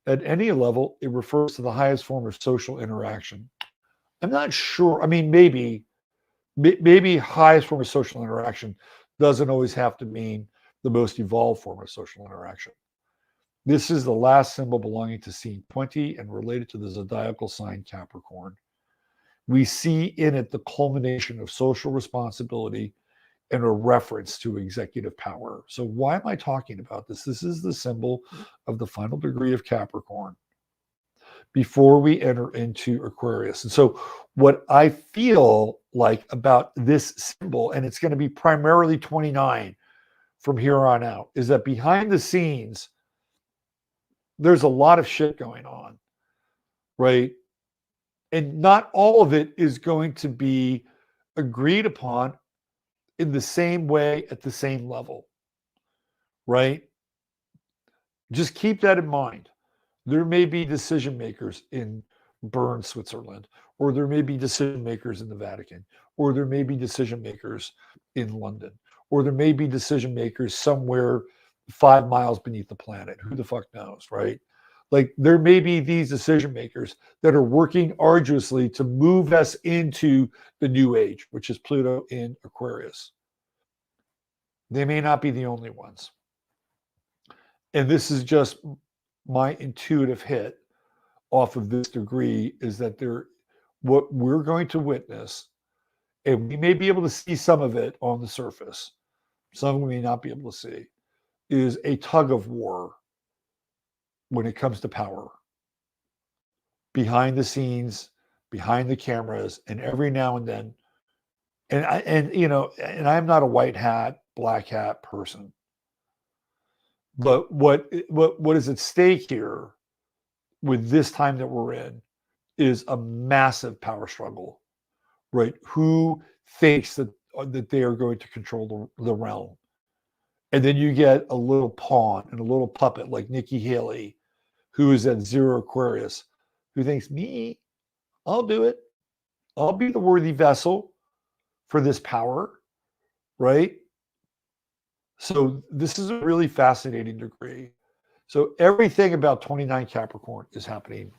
At any level, it refers to the highest form of social interaction. I'm not sure. I mean, maybe highest form of social interaction doesn't always have to mean the most evolved form of social interaction. This is the last symbol belonging to scene 20 and related to the zodiacal sign Capricorn. We see in it the culmination of social responsibility and a reference to executive power. So why am I talking about this? This is the symbol of the final degree of Capricorn before we enter into Aquarius. And so what I feel like about this symbol, and it's going to be primarily 29 from here on out, is that behind the scenes, there's a lot of shit going on, right? And not all of it is going to be agreed upon in the same way at the same level, right? Just keep that in mind. There may be decision makers in Bern, Switzerland, or there may be decision makers in the Vatican, or there may be decision makers in London, or there may be decision makers somewhere 5 miles beneath the planet. Who the fuck knows, right? Like there may be these decision makers that are working arduously to move us into the new age, which is Pluto in Aquarius. They may not be the only ones. And this is just my intuitive hit off of this degree, is that what we're going to witness, and we may be able to see some of it on the surface, some we may not be able to see, is a tug of war when it comes to power. Behind the scenes, behind the cameras, and every now and then, and I'm not a white hat, black hat person. But what is at stake here with this time that we're in is a massive power struggle, right? Who thinks that they are going to control the realm? And then you get a little pawn and a little puppet like Nikki Haley, who is at 0 Aquarius, who thinks, me, I'll do it. I'll be the worthy vessel for this power, right? So this is a really fascinating degree. So everything about 29 Capricorn is happening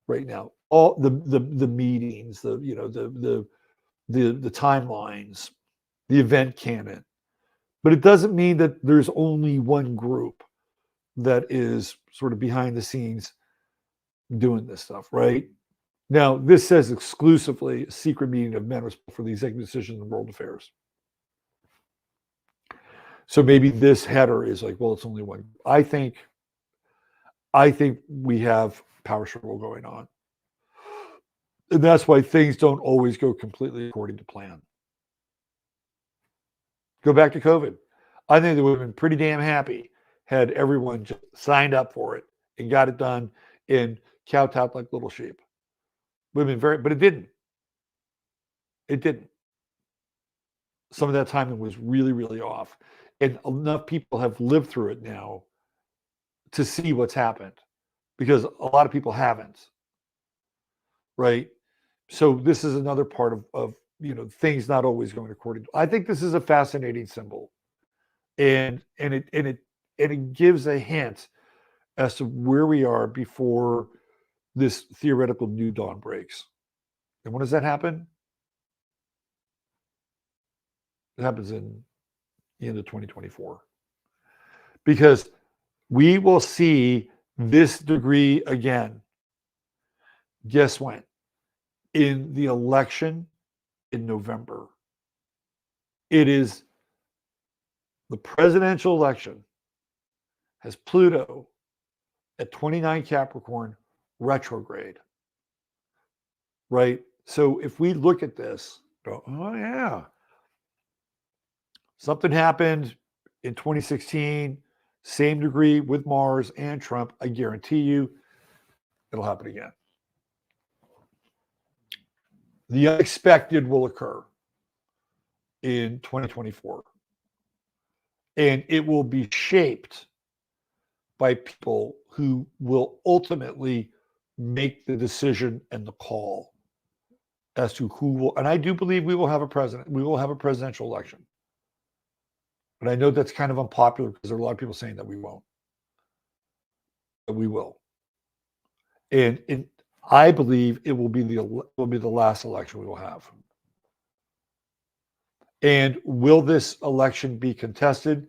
right now. All the meetings, the timelines, the event canon. But it doesn't mean that there's only one group that is sort of behind the scenes doing this stuff, right? Now, this says exclusively a secret meeting of men for the executive decisions in world affairs. So maybe this header is like, well, it's only one. I think we have power struggle going on. And that's why things don't always go completely according to plan. Go back to COVID. I think they would have been pretty damn happy had everyone just signed up for it and got it done and kowtowed like little sheep. Would have been but it didn't. It didn't. Some of that timing was really, really off. And enough people have lived through it now to see what's happened, because a lot of people haven't, right? So this is another part of things not always going according to. I think this is a fascinating symbol, and it gives a hint as to where we are before this theoretical new dawn breaks. And when does that happen? It happens in the end of 2024, because we will see this degree again. Guess when? In the election in November. It is the presidential election has Pluto at 29 Capricorn retrograde, right? So if we look at this, go, oh yeah, something happened in 2016, same degree with Mars and Trump. I guarantee you it'll happen again. The unexpected will occur in 2024. And it will be shaped by people who will ultimately make the decision and the call as to who will. And I do believe we will have a president. We will have a presidential election. But I know that's kind of unpopular because there are a lot of people saying that we won't. But we will. And I believe it will be the last election we will have. And will this election be contested?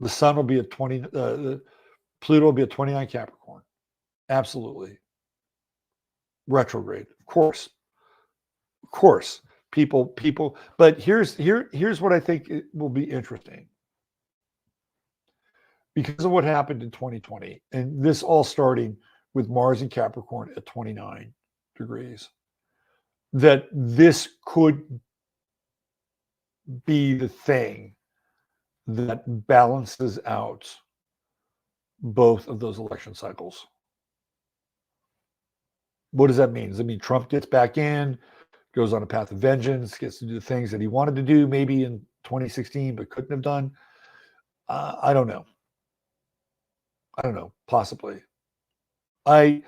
The sun will be at 20, Pluto will be at 29 Capricorn. Absolutely. Retrograde. Of course. People, but here's what I think it will be interesting. Because of what happened in 2020, and this all starting with Mars and Capricorn at 29 degrees, that this could be the thing that balances out both of those election cycles. What does that mean? Does it mean Trump gets back in, goes on a path of vengeance, gets to do the things that he wanted to do maybe in 2016 but couldn't have done? I don't know. Possibly. We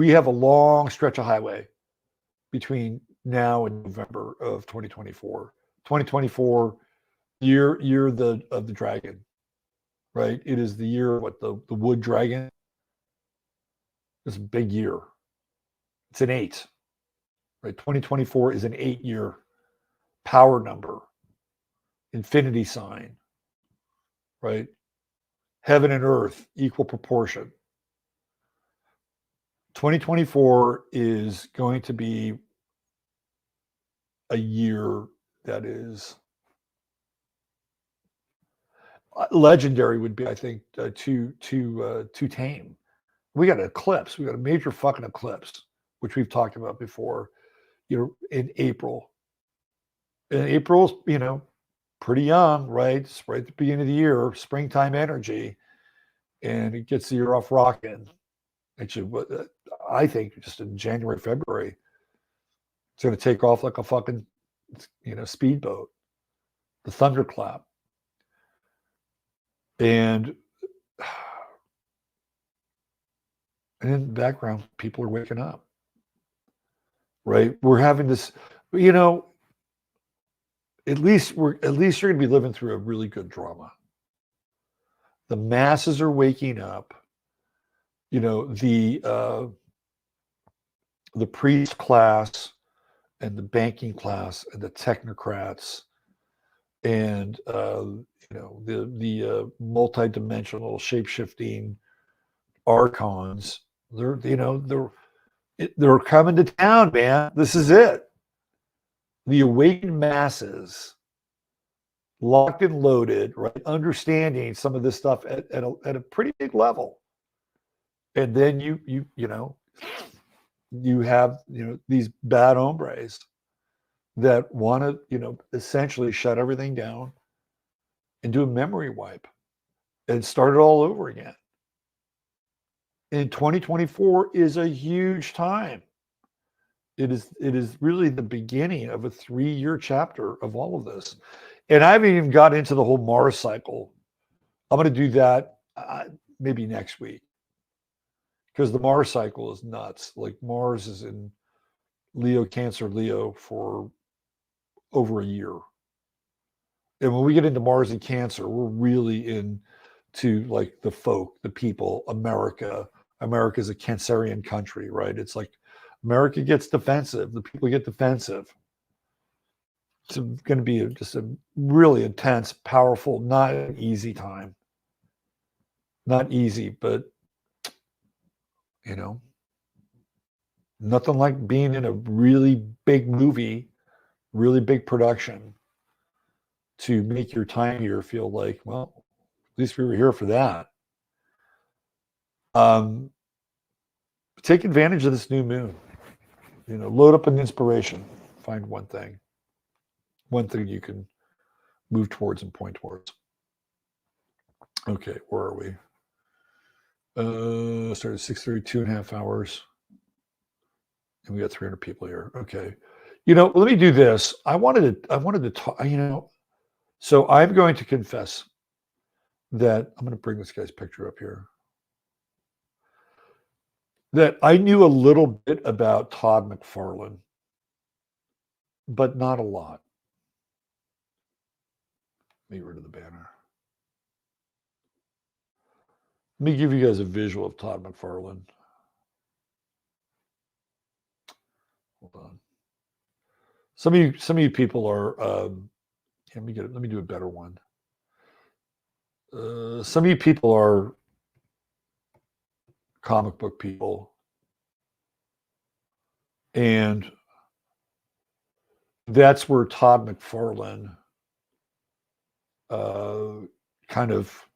have a long stretch of highway between now and November of 2024. 2024, year of the dragon, right? It is the year of the wood dragon. It's a big year. It's an 8, right? 2024 is an 8-year power number, infinity sign, right? Heaven and earth, equal proportion. 2024 is going to be a year that is legendary. Would be, I think, too tame. We got an eclipse. We got a major fucking eclipse, which we've talked about before. In April. And April's, pretty young, right? It's right at the beginning of the year, springtime energy, and it gets the year off rocking. Actually, I think just in January, February, it's going to take off like a fucking, speedboat, the thunderclap. And in the background, people are waking up, right? We're having this, at least you're going to be living through a really good drama. The masses are waking up. The priest class and the banking class and the technocrats and the multi-dimensional shape-shifting archons, they're coming to town, man. This is it. The awakened masses, locked and loaded, right? Understanding some of this stuff at a pretty big level. And then you have these bad hombres that want to essentially shut everything down and do a memory wipe and start it all over again. And 2024 is a huge time. It is really the beginning of a 3-year chapter of all of this. And I haven't even got into the whole Mars cycle. I'm going to do that maybe next week. Because the Mars cycle is nuts. Like Mars is in Leo, Cancer, Leo for over a year. And when we get into Mars and Cancer, we're really into like the folk, the people, America. America's a Cancerian country, right? It's like America gets defensive. The people get defensive. It's going to be just a really intense, powerful, not an easy time. Not easy, but nothing like being in a really big movie, really big production to make your time here feel like, well, at least we were here for that. Take advantage of this new moon. load up an inspiration. Find one thing you can move towards and point towards. Okay, where are we? Started 6:30, 2.5 hours. And we got 300 people here. Okay. Let me do this. I wanted to talk, so I'm going to confess that I'm going to bring this guy's picture up here. That I knew a little bit about Todd McFarlane, but not a lot. Let me get rid of the banner. Let me give you guys a visual of Todd McFarlane. Hold on. Some of you people are. Let me do a better one. Some of you people are comic book people, and that's where Todd McFarlane kind of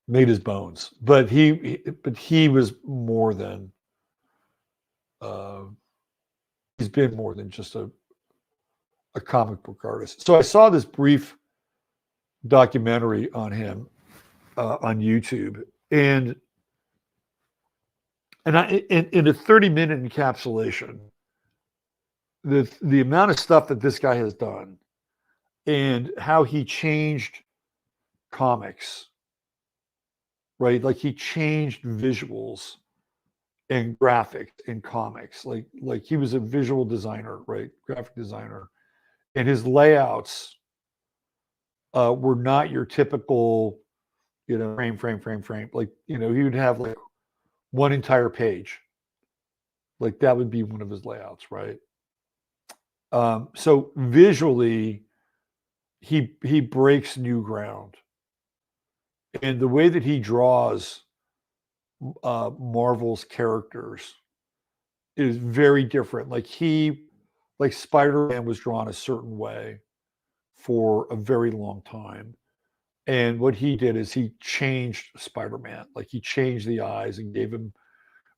made his bones, but he was more than he's been more than just a comic book artist. So I saw this brief documentary on him on YouTube, and in a 30-minute encapsulation, the amount of stuff that this guy has done and how he changed comics, right? Like he changed visuals and graphics in comics. Like he was a visual designer, right? Graphic designer. And his layouts were not your typical, frame. Like, he would have like one entire page. Like that would be one of his layouts, right? So visually, he breaks new ground. And the way that he draws Marvel's characters is very different. Like Spider-Man was drawn a certain way for a very long time. And what he did is he changed Spider-Man. Like he changed the eyes and gave him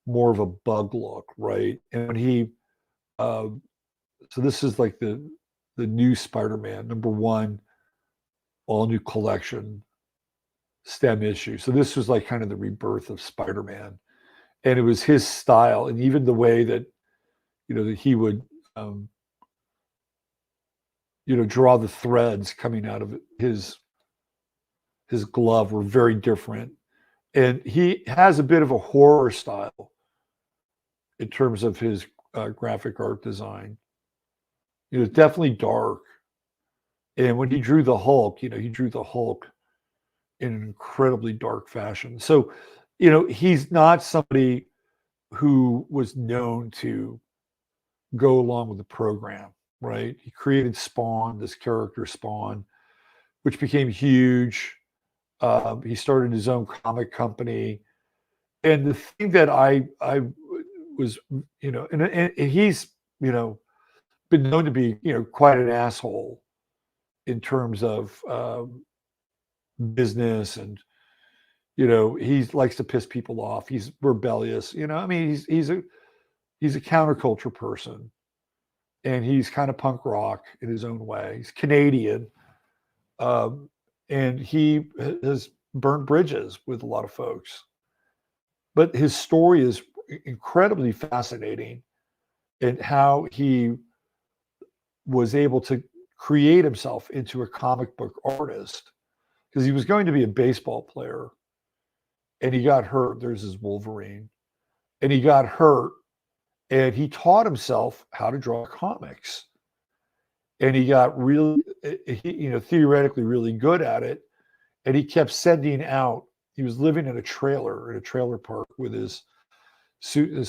more of a bug look, right? And when he, so this is like the new Spider-Man, #1, all new collection, STEM issue. So this was like kind of the rebirth of Spider-Man. And it was his style. And even the way that, that he would, draw the threads coming out of his glove were very different. And he has a bit of a horror style in terms of his graphic art design. It's definitely dark. And when he drew the Hulk, he drew the Hulk in an incredibly dark fashion. So, he's not somebody who was known to go along with the program, right? He created Spawn, this character Spawn, which became huge. He started his own comic company. And the thing that I was, and he's, been known to be, quite an asshole in terms of business, and he likes to piss people off. He's rebellious. He's a counterculture person, and he's kind of punk rock in his own way. He's Canadian, and he has burnt bridges with a lot of folks. But his story is incredibly fascinating, and how he was able to create himself into a comic book artist, because he was going to be a baseball player and he got hurt. There's his Wolverine, and he got hurt, and he taught himself how to draw comics, and he got really, theoretically really good at it. And he kept sending out, he was living in a trailer park with his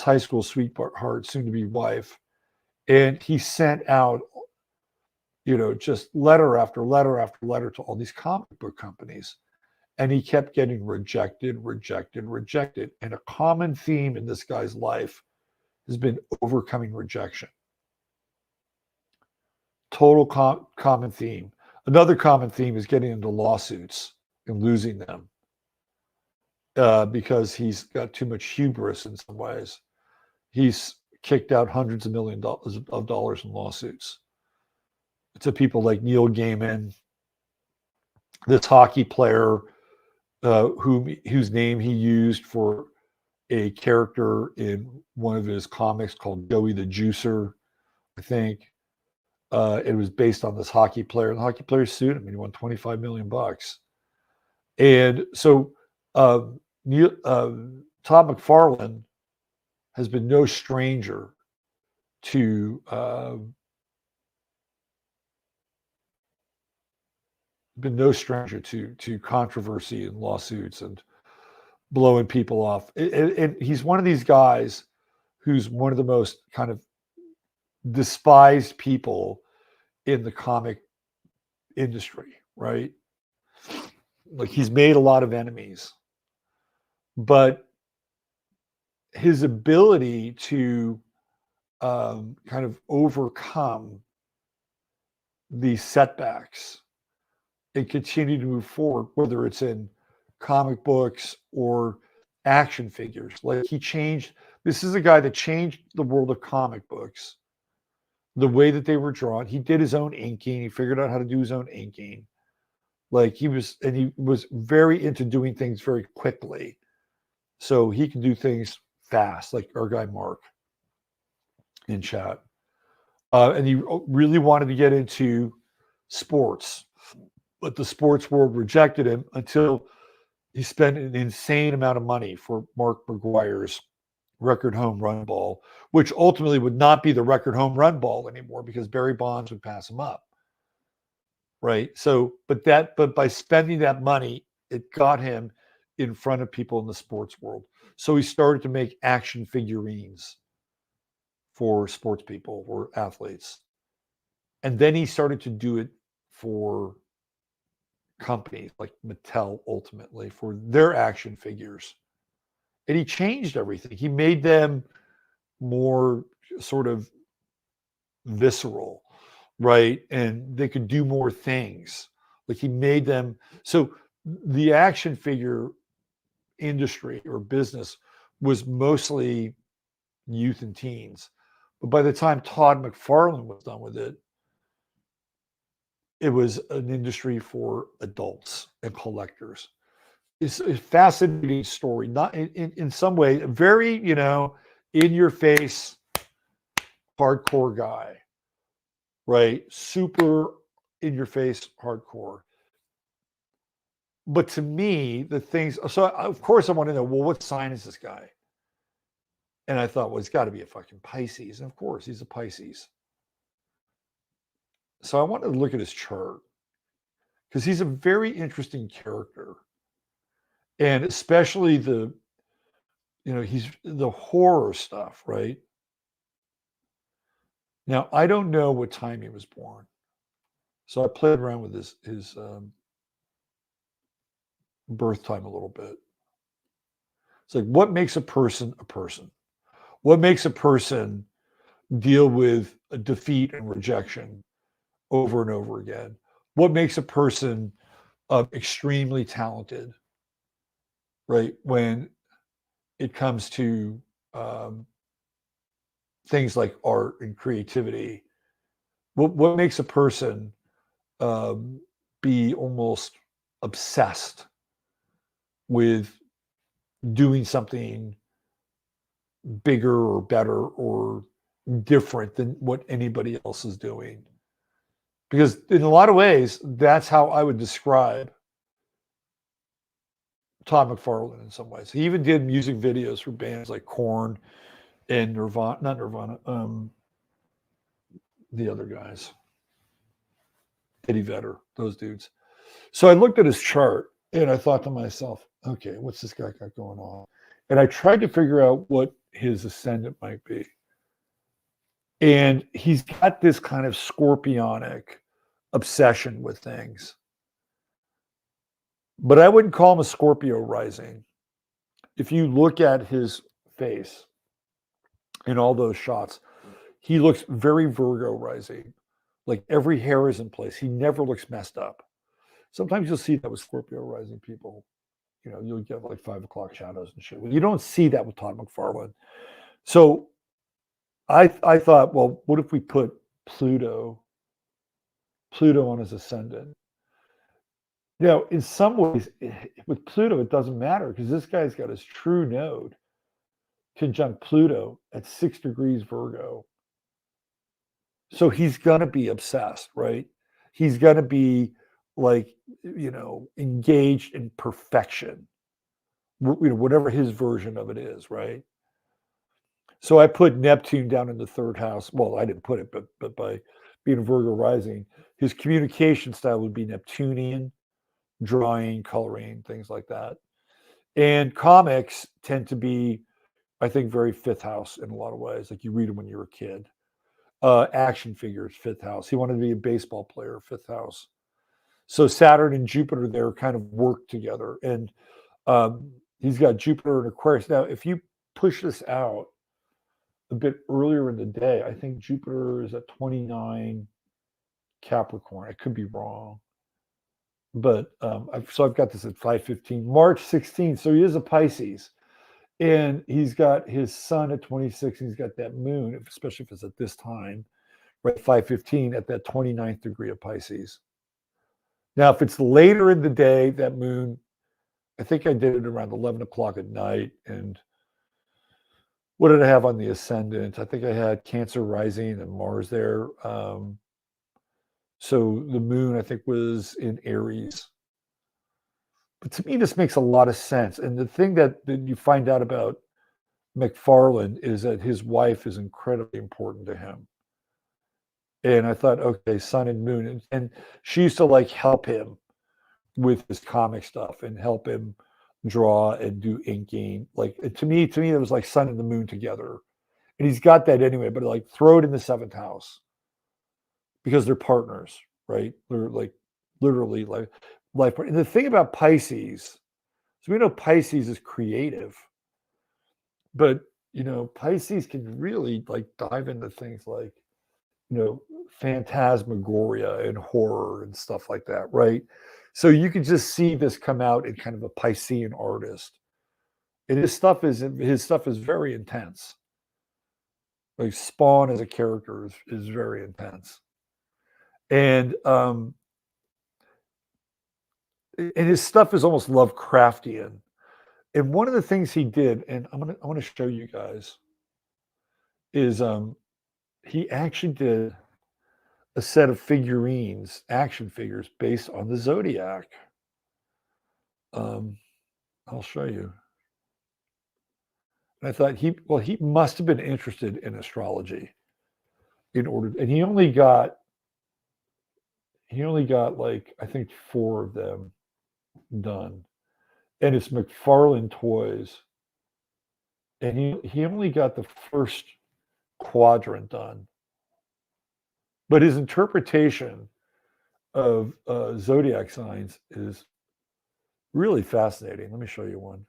high school sweetheart, soon to be wife. And he sent out, just letter after letter after letter to all these comic book companies. And he kept getting rejected. And a common theme in this guy's life has been overcoming rejection. Total common theme. Another common theme is getting into lawsuits and losing them. because he's got too much hubris in some ways. He's kicked out hundreds of millions of dollars in lawsuits to people like Neil Gaiman, this hockey player whose name he used for a character in one of his comics called Joey the Juicer, I think. It was based on this hockey player. The hockey player sued him and he won $25 million. And so Todd McFarlane has been no stranger to controversy and lawsuits and blowing people off. And he's one of these guys who's one of the most kind of despised people in the comic industry, right? Like, he's made a lot of enemies, but his ability to kind of overcome these setbacks and continue to move forward, whether it's in comic books or action figures. Like, this is a guy that changed the world of comic books, the way that they were drawn. He did his own inking. He figured out how to do his own inking. Like, he was very into doing things very quickly. So he can do things fast, like our guy Mark in chat. And he really wanted to get into sports, but the sports world rejected him until he spent an insane amount of money for Mark McGwire's record home run ball, which ultimately would not be the record home run ball anymore because Barry Bonds would pass him up. Right. So, but by spending that money, it got him in front of people in the sports world. So he started to make action figurines for sports people or athletes. And then he started to do it for companies like Mattel, ultimately, for their action figures. And he changed everything. He made them more sort of visceral, right? And they could do more things. Like, he made them. So the action figure industry or business was mostly youth and teens. But by the time Todd McFarlane was done with it, it was an industry for adults and collectors. It's a fascinating story, not in some way, very, in your face, hardcore guy, right? Super in your face, hardcore. But to me, so of course I want to know, well, what sign is this guy? And I thought, well, it's got to be a fucking Pisces. And of course, he's a Pisces. So I wanted to look at his chart because he's a very interesting character. And especially he's the horror stuff, right? Now, I don't know what time he was born. So I played around with his birth time a little bit. It's like, what makes a person a person? What makes a person deal with a defeat and rejection over and over again? What makes a person extremely talented, right? When it comes to things like art and creativity, what makes a person be almost obsessed with doing something bigger or better or different than what anybody else is doing? Because in a lot of ways, that's how I would describe Todd McFarlane in some ways. He even did music videos for bands like Korn and Nirvana, not Nirvana, the other guys, Eddie Vedder, those dudes. So I looked at his chart and I thought to myself, okay, what's this guy got going on? And I tried to figure out what his ascendant might be. And he's got this kind of scorpionic obsession with things. But I wouldn't call him a Scorpio rising. If you look at his face in all those shots, he looks very Virgo rising. Like, every hair is in place. He never looks messed up. Sometimes you'll see that with Scorpio rising people. you'll get like 5 o'clock shadows and shit. Well, you don't see that with Todd McFarlane. So I thought, well, what if we put Pluto on his ascendant? In some ways, with Pluto, it doesn't matter because this guy's got his true node conjunct Pluto at 6 degrees Virgo. So he's going to be obsessed, right? He's going to be like, engaged in perfection, whatever his version of it is, right? So I put Neptune down in the 3rd house. Well, I didn't put it, but by being a Virgo rising, his communication style would be Neptunian, drawing, coloring, things like that. And comics tend to be, I think, very 5th house in a lot of ways. Like you read them when you're a kid. Action figures, 5th house. He wanted to be a baseball player, 5th house. So Saturn and Jupiter there kind of work together. And he's got Jupiter in Aquarius. Now, if you push this out a bit earlier in the day, I think Jupiter is at 29 Capricorn. I could be wrong. But I've got this at 5:15, March 16th. So he is a Pisces. And he's got his sun at 26. And he's got that moon, especially if it's at this time, right, 5:15 at that 29th degree of Pisces. Now, if it's later in the day, that moon, I think I did it around 11 o'clock at night. And what did I have on the ascendant? I think I had Cancer rising and Mars there. So the moon, I think, was in Aries. But to me, this makes a lot of sense. And the thing that you find out about McFarlane is that his wife is incredibly important to him. And I thought, okay, sun and moon. And she used to like help him with his comic stuff and help him draw and do inking. Like to me, it was like sun and the moon together. And he's got that anyway, but like throw it in the 7th house because they're partners, right? They're like literally like life. And the thing about Pisces, so we know Pisces is creative, but Pisces can really like dive into things like, phantasmagoria and horror and stuff like that, right? So you can just see this come out in kind of a Piscean artist. And his stuff is very intense. Like Spawn as a character is very intense. And his stuff is almost Lovecraftian. And one of the things he did, and I want to show you guys, is he actually did a set of figurines, action figures based on the zodiac. I'll show you. And I thought he must have been interested in astrology and he only got like, I think 4 of them done. And it's McFarlane Toys. And he only got the first quadrant done. But his interpretation of zodiac signs is really fascinating. Let me show you one.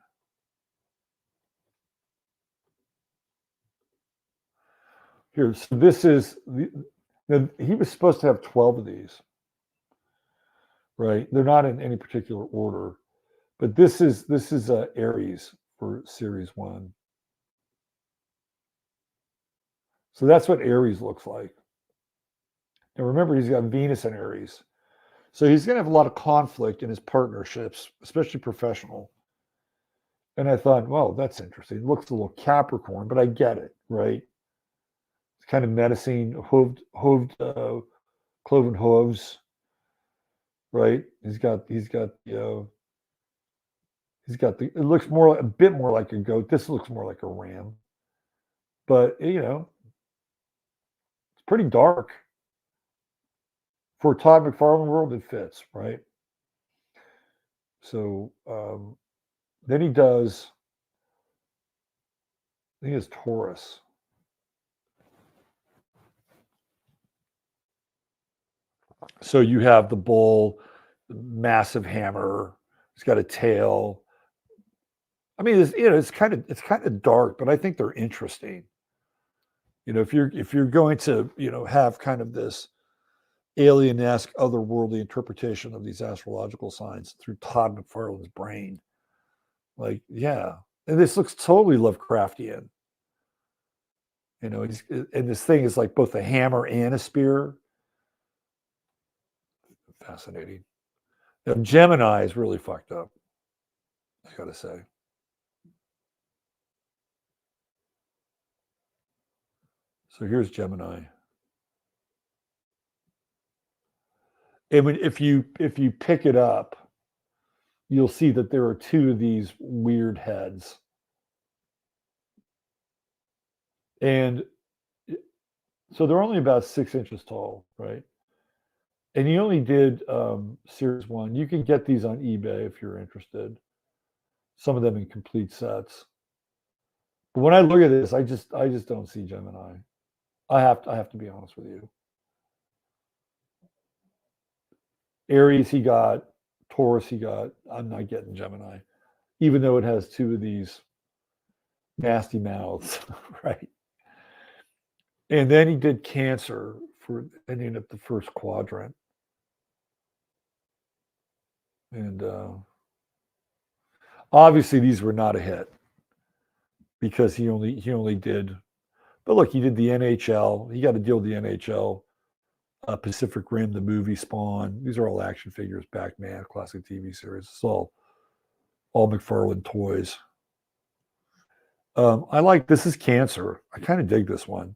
Here, so this is he was supposed to have 12 of these, right? They're not in any particular order, but this is Aries for series 1. So that's what Aries looks like. Now remember, he's got Venus in Aries. So he's going to have a lot of conflict in his partnerships, especially professional. And I thought, well, that's interesting. It looks a little Capricorn, but I get it, right? It's kind of menacing, cloven hooves, right? He's got it looks a bit more like a goat. This looks more like a ram. But, it's pretty dark. For Todd McFarlane world, it fits, right? So then he has Taurus. So you have the bull, the massive hammer. It's got a tail. I mean, it's kind of dark, but I think they're interesting. If you're going to have kind of this alien-esque, otherworldly interpretation of these astrological signs through Todd McFarlane's brain, Like, yeah. And this looks totally Lovecraftian. You know, and this thing is like both a hammer and a spear. Fascinating. Now, Gemini is really fucked up, I gotta say. So here's Gemini. And when, if you pick it up, you'll see that there are two of these weird heads. And so they're only about 6 inches tall, right? And you only did series 1. You can get these on eBay if you're interested. Some of them in complete sets. But when I look at this, I just don't see Gemini. I have to be honest with you. Aries he got, Taurus he got. I'm not getting Gemini, even though it has two of these nasty mouths, right? And then he did Cancer for ending up the first quadrant. And obviously these were not a hit because he only did, but look, he did the NHL. He got to deal with the NHL, Pacific Rim, the movie Spawn. These are all action figures, Batman, classic TV series. It's all McFarlane toys. I like, this is Cancer. I kind of dig this one.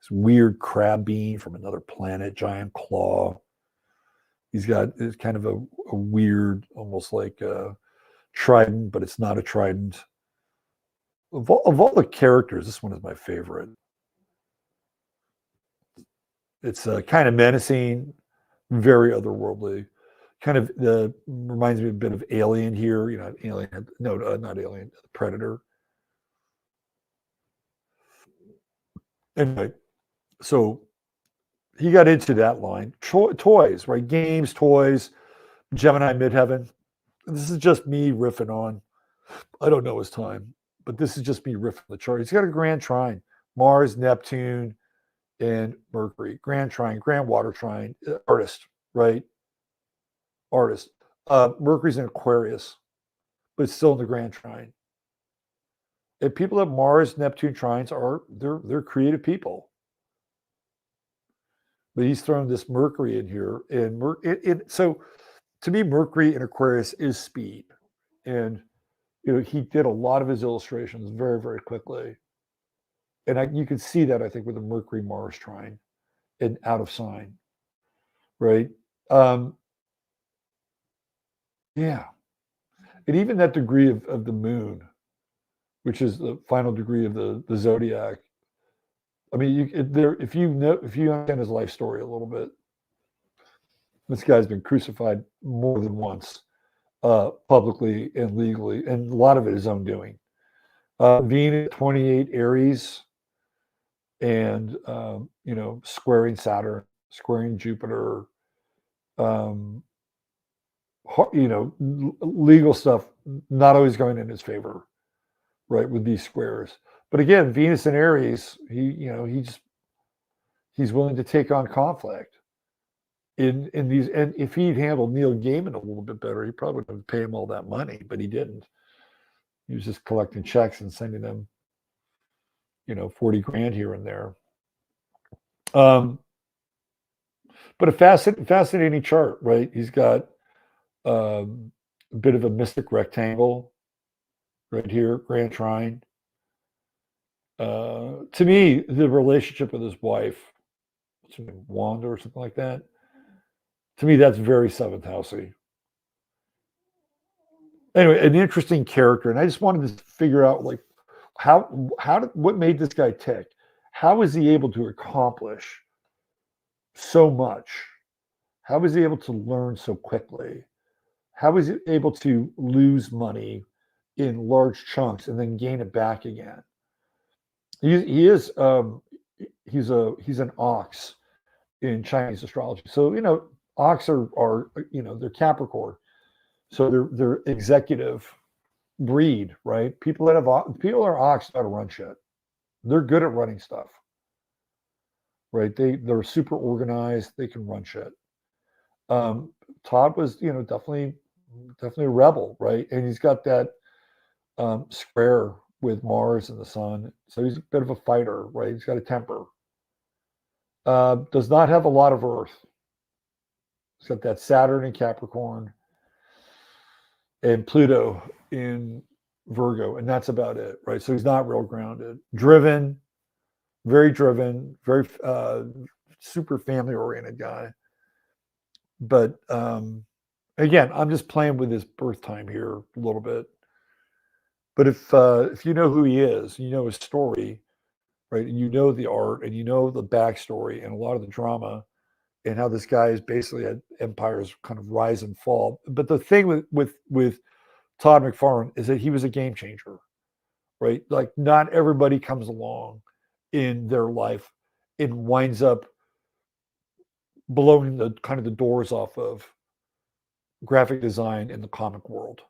This weird crab being from another planet, giant claw. He's got it's kind of a weird, almost like a trident, but it's not a trident. Of all the characters, this one is my favorite. It's kind of menacing, very otherworldly. Kind of reminds me a bit of Alien here. You know, Alien. No, not Alien. Predator. Anyway, so he got into that line. Toys, right? Games, toys, Gemini midheaven. This is just me riffing on. I don't know his time, but this is just me riffing the chart. He's got a grand trine, Mars, Neptune, and Mercury. Grand trine, grand water trine, artist, right? Artist. Mercury's in Aquarius, but it's still in the grand trine. And people that Mars, Neptune trines are they're creative people. But he's thrown this Mercury in here, and so to me, Mercury in Aquarius is speed, and you know he did a lot of his illustrations very, very quickly, and you can see that I think with the Mercury Mars trine and out of sign, right? Yeah, and even that degree of the moon, which is the final degree of the zodiac. I mean, if you understand his life story a little bit, this guy's been crucified more than once, publicly and legally, and a lot of it his own doing. Venus 28 Aries, and you know, squaring Saturn, squaring Jupiter. You know, legal stuff not always going in his favor, right? With these squares, but again, Venus and Aries, he's willing to take on conflict in these. And if he'd handled Neil Gaiman a little bit better, he probably wouldn't pay him all that money, but he didn't. He was just collecting checks and sending them, 40 grand here and there. But a fascinating chart, right? He's got a bit of a mystic rectangle right here, Grand Trine. To me, the relationship with his wife, what's her name, Wanda or something like that, to me, that's very seventh housey. Anyway, an interesting character, and I just wanted to figure out like what made this guy tick? How was he able to accomplish so much? How was he able to learn so quickly? How was he able to lose money in large chunks and then gain it back again? He's an ox in Chinese astrology. So ox are they're Capricorn, so they're executive breed, right? People are ox know how to run shit. They're good at running stuff, right? They're super organized. They can run shit. Todd was definitely a rebel, right? And he's got that square with Mars and the Sun. So he's a bit of a fighter, right? He's got a temper. Does not have a lot of Earth. He's got that Saturn in Capricorn and Pluto in Virgo, and that's about it, right? So he's not real grounded. Driven, very super family-oriented guy. But again, I'm just playing with his birth time here a little bit. But if you know who he is, you know his story, right? And you know the art, and you know the backstory, and a lot of the drama, and how this guy has basically had empires kind of rise and fall. But the thing with Todd McFarlane is that he was a game changer, right? Like not everybody comes along in their life and winds up blowing the kind of the doors off of graphic design in the comic world,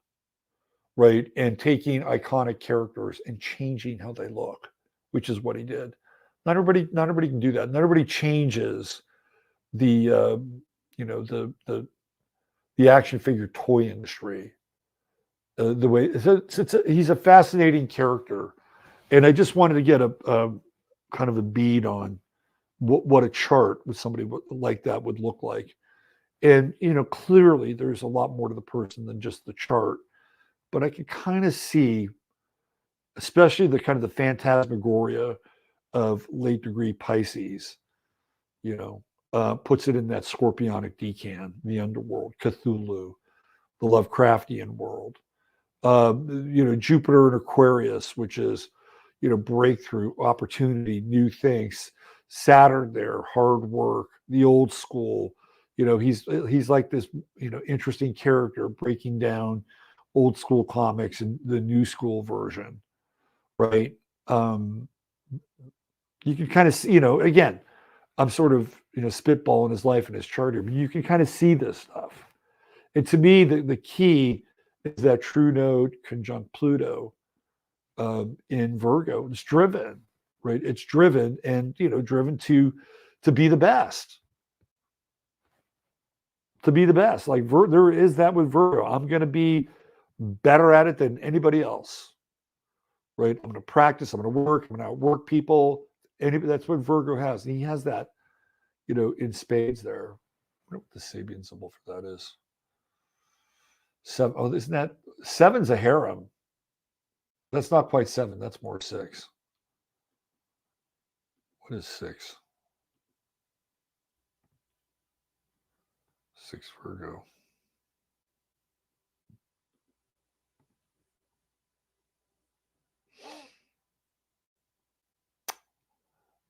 right? And taking iconic characters and changing how they look, which is what he did. Not everybody can do that. Not everybody changes the action figure toy industry. The way he's a fascinating character, and I just wanted to get a kind of a bead on what a chart with somebody like that would look like. And clearly there's a lot more to the person than just the chart, but I can kind of see, especially the kind of the phantasmagoria of late degree Pisces, puts it in that scorpionic decan, the underworld, Cthulhu, the Lovecraftian world. Jupiter in Aquarius, which is, breakthrough, opportunity, new things. Saturn there, hard work, the old school. He's like this, interesting character breaking down old school comics and the new school version, right? You can kind of see, again, I'm sort of, spitballing his life and his chart here, but you can kind of see this stuff. And to me, the key is that true node conjunct Pluto in Virgo. It's driven, right? It's driven and, driven to be the best. To be the best. Like there is that with Virgo. I'm going to be better at it than anybody else, right? I'm going to practice. I'm going to work. I'm going to outwork people. That's what Virgo has. And he has that, in spades there. I wonder what the Sabian symbol for that is. 7. Oh, isn't that 7's a harem? That's not quite 7. That's more 6. What is 6? 6 Virgo.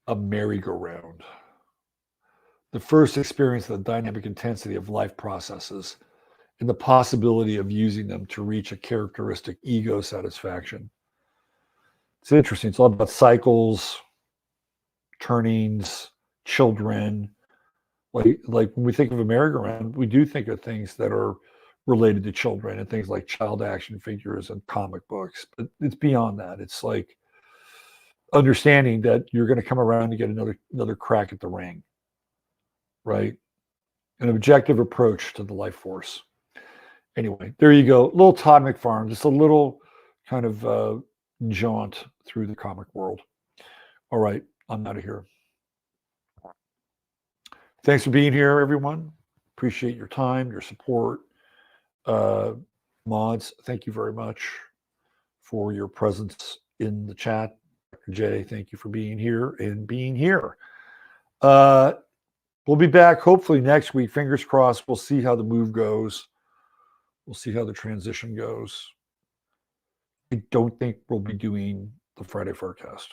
A merry-go-round. The first experience of the dynamic intensity of life processes and the possibility of using them to reach a characteristic ego satisfaction. It's interesting. It's all about cycles, turnings, children. Like when we think of a merry-go-round, we do think of things that are related to children and things like child action figures and comic books. But it's beyond that. It's like understanding that you're going to come around and get another crack at the ring, right? An objective approach to the life force. Anyway, there you go. Little Todd McFarlane, just a little kind of jaunt through the comic world. All right, I'm out of here. Thanks for being here, everyone. Appreciate your time, your support. Mods, thank you very much for your presence in the chat. Dr. J, thank you for being here and being here. We'll be back hopefully next week. Fingers crossed. We'll see how the move goes. We'll see how the transition goes. I don't think we'll be doing the Friday forecast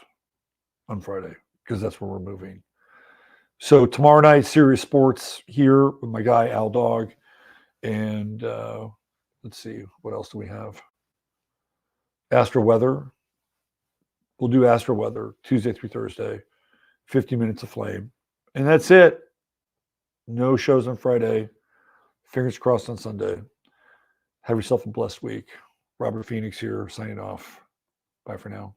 on Friday because that's where we're moving. So tomorrow night, Serious Sports here with my guy Al Dog. And let's see, what else do we have? Astro Weather. We'll do Astro Weather Tuesday through Thursday, 50 minutes of flame. And that's it. No shows on Friday. Fingers crossed on Sunday. Have yourself a blessed week. Robert Phoenix here, signing off. Bye for now.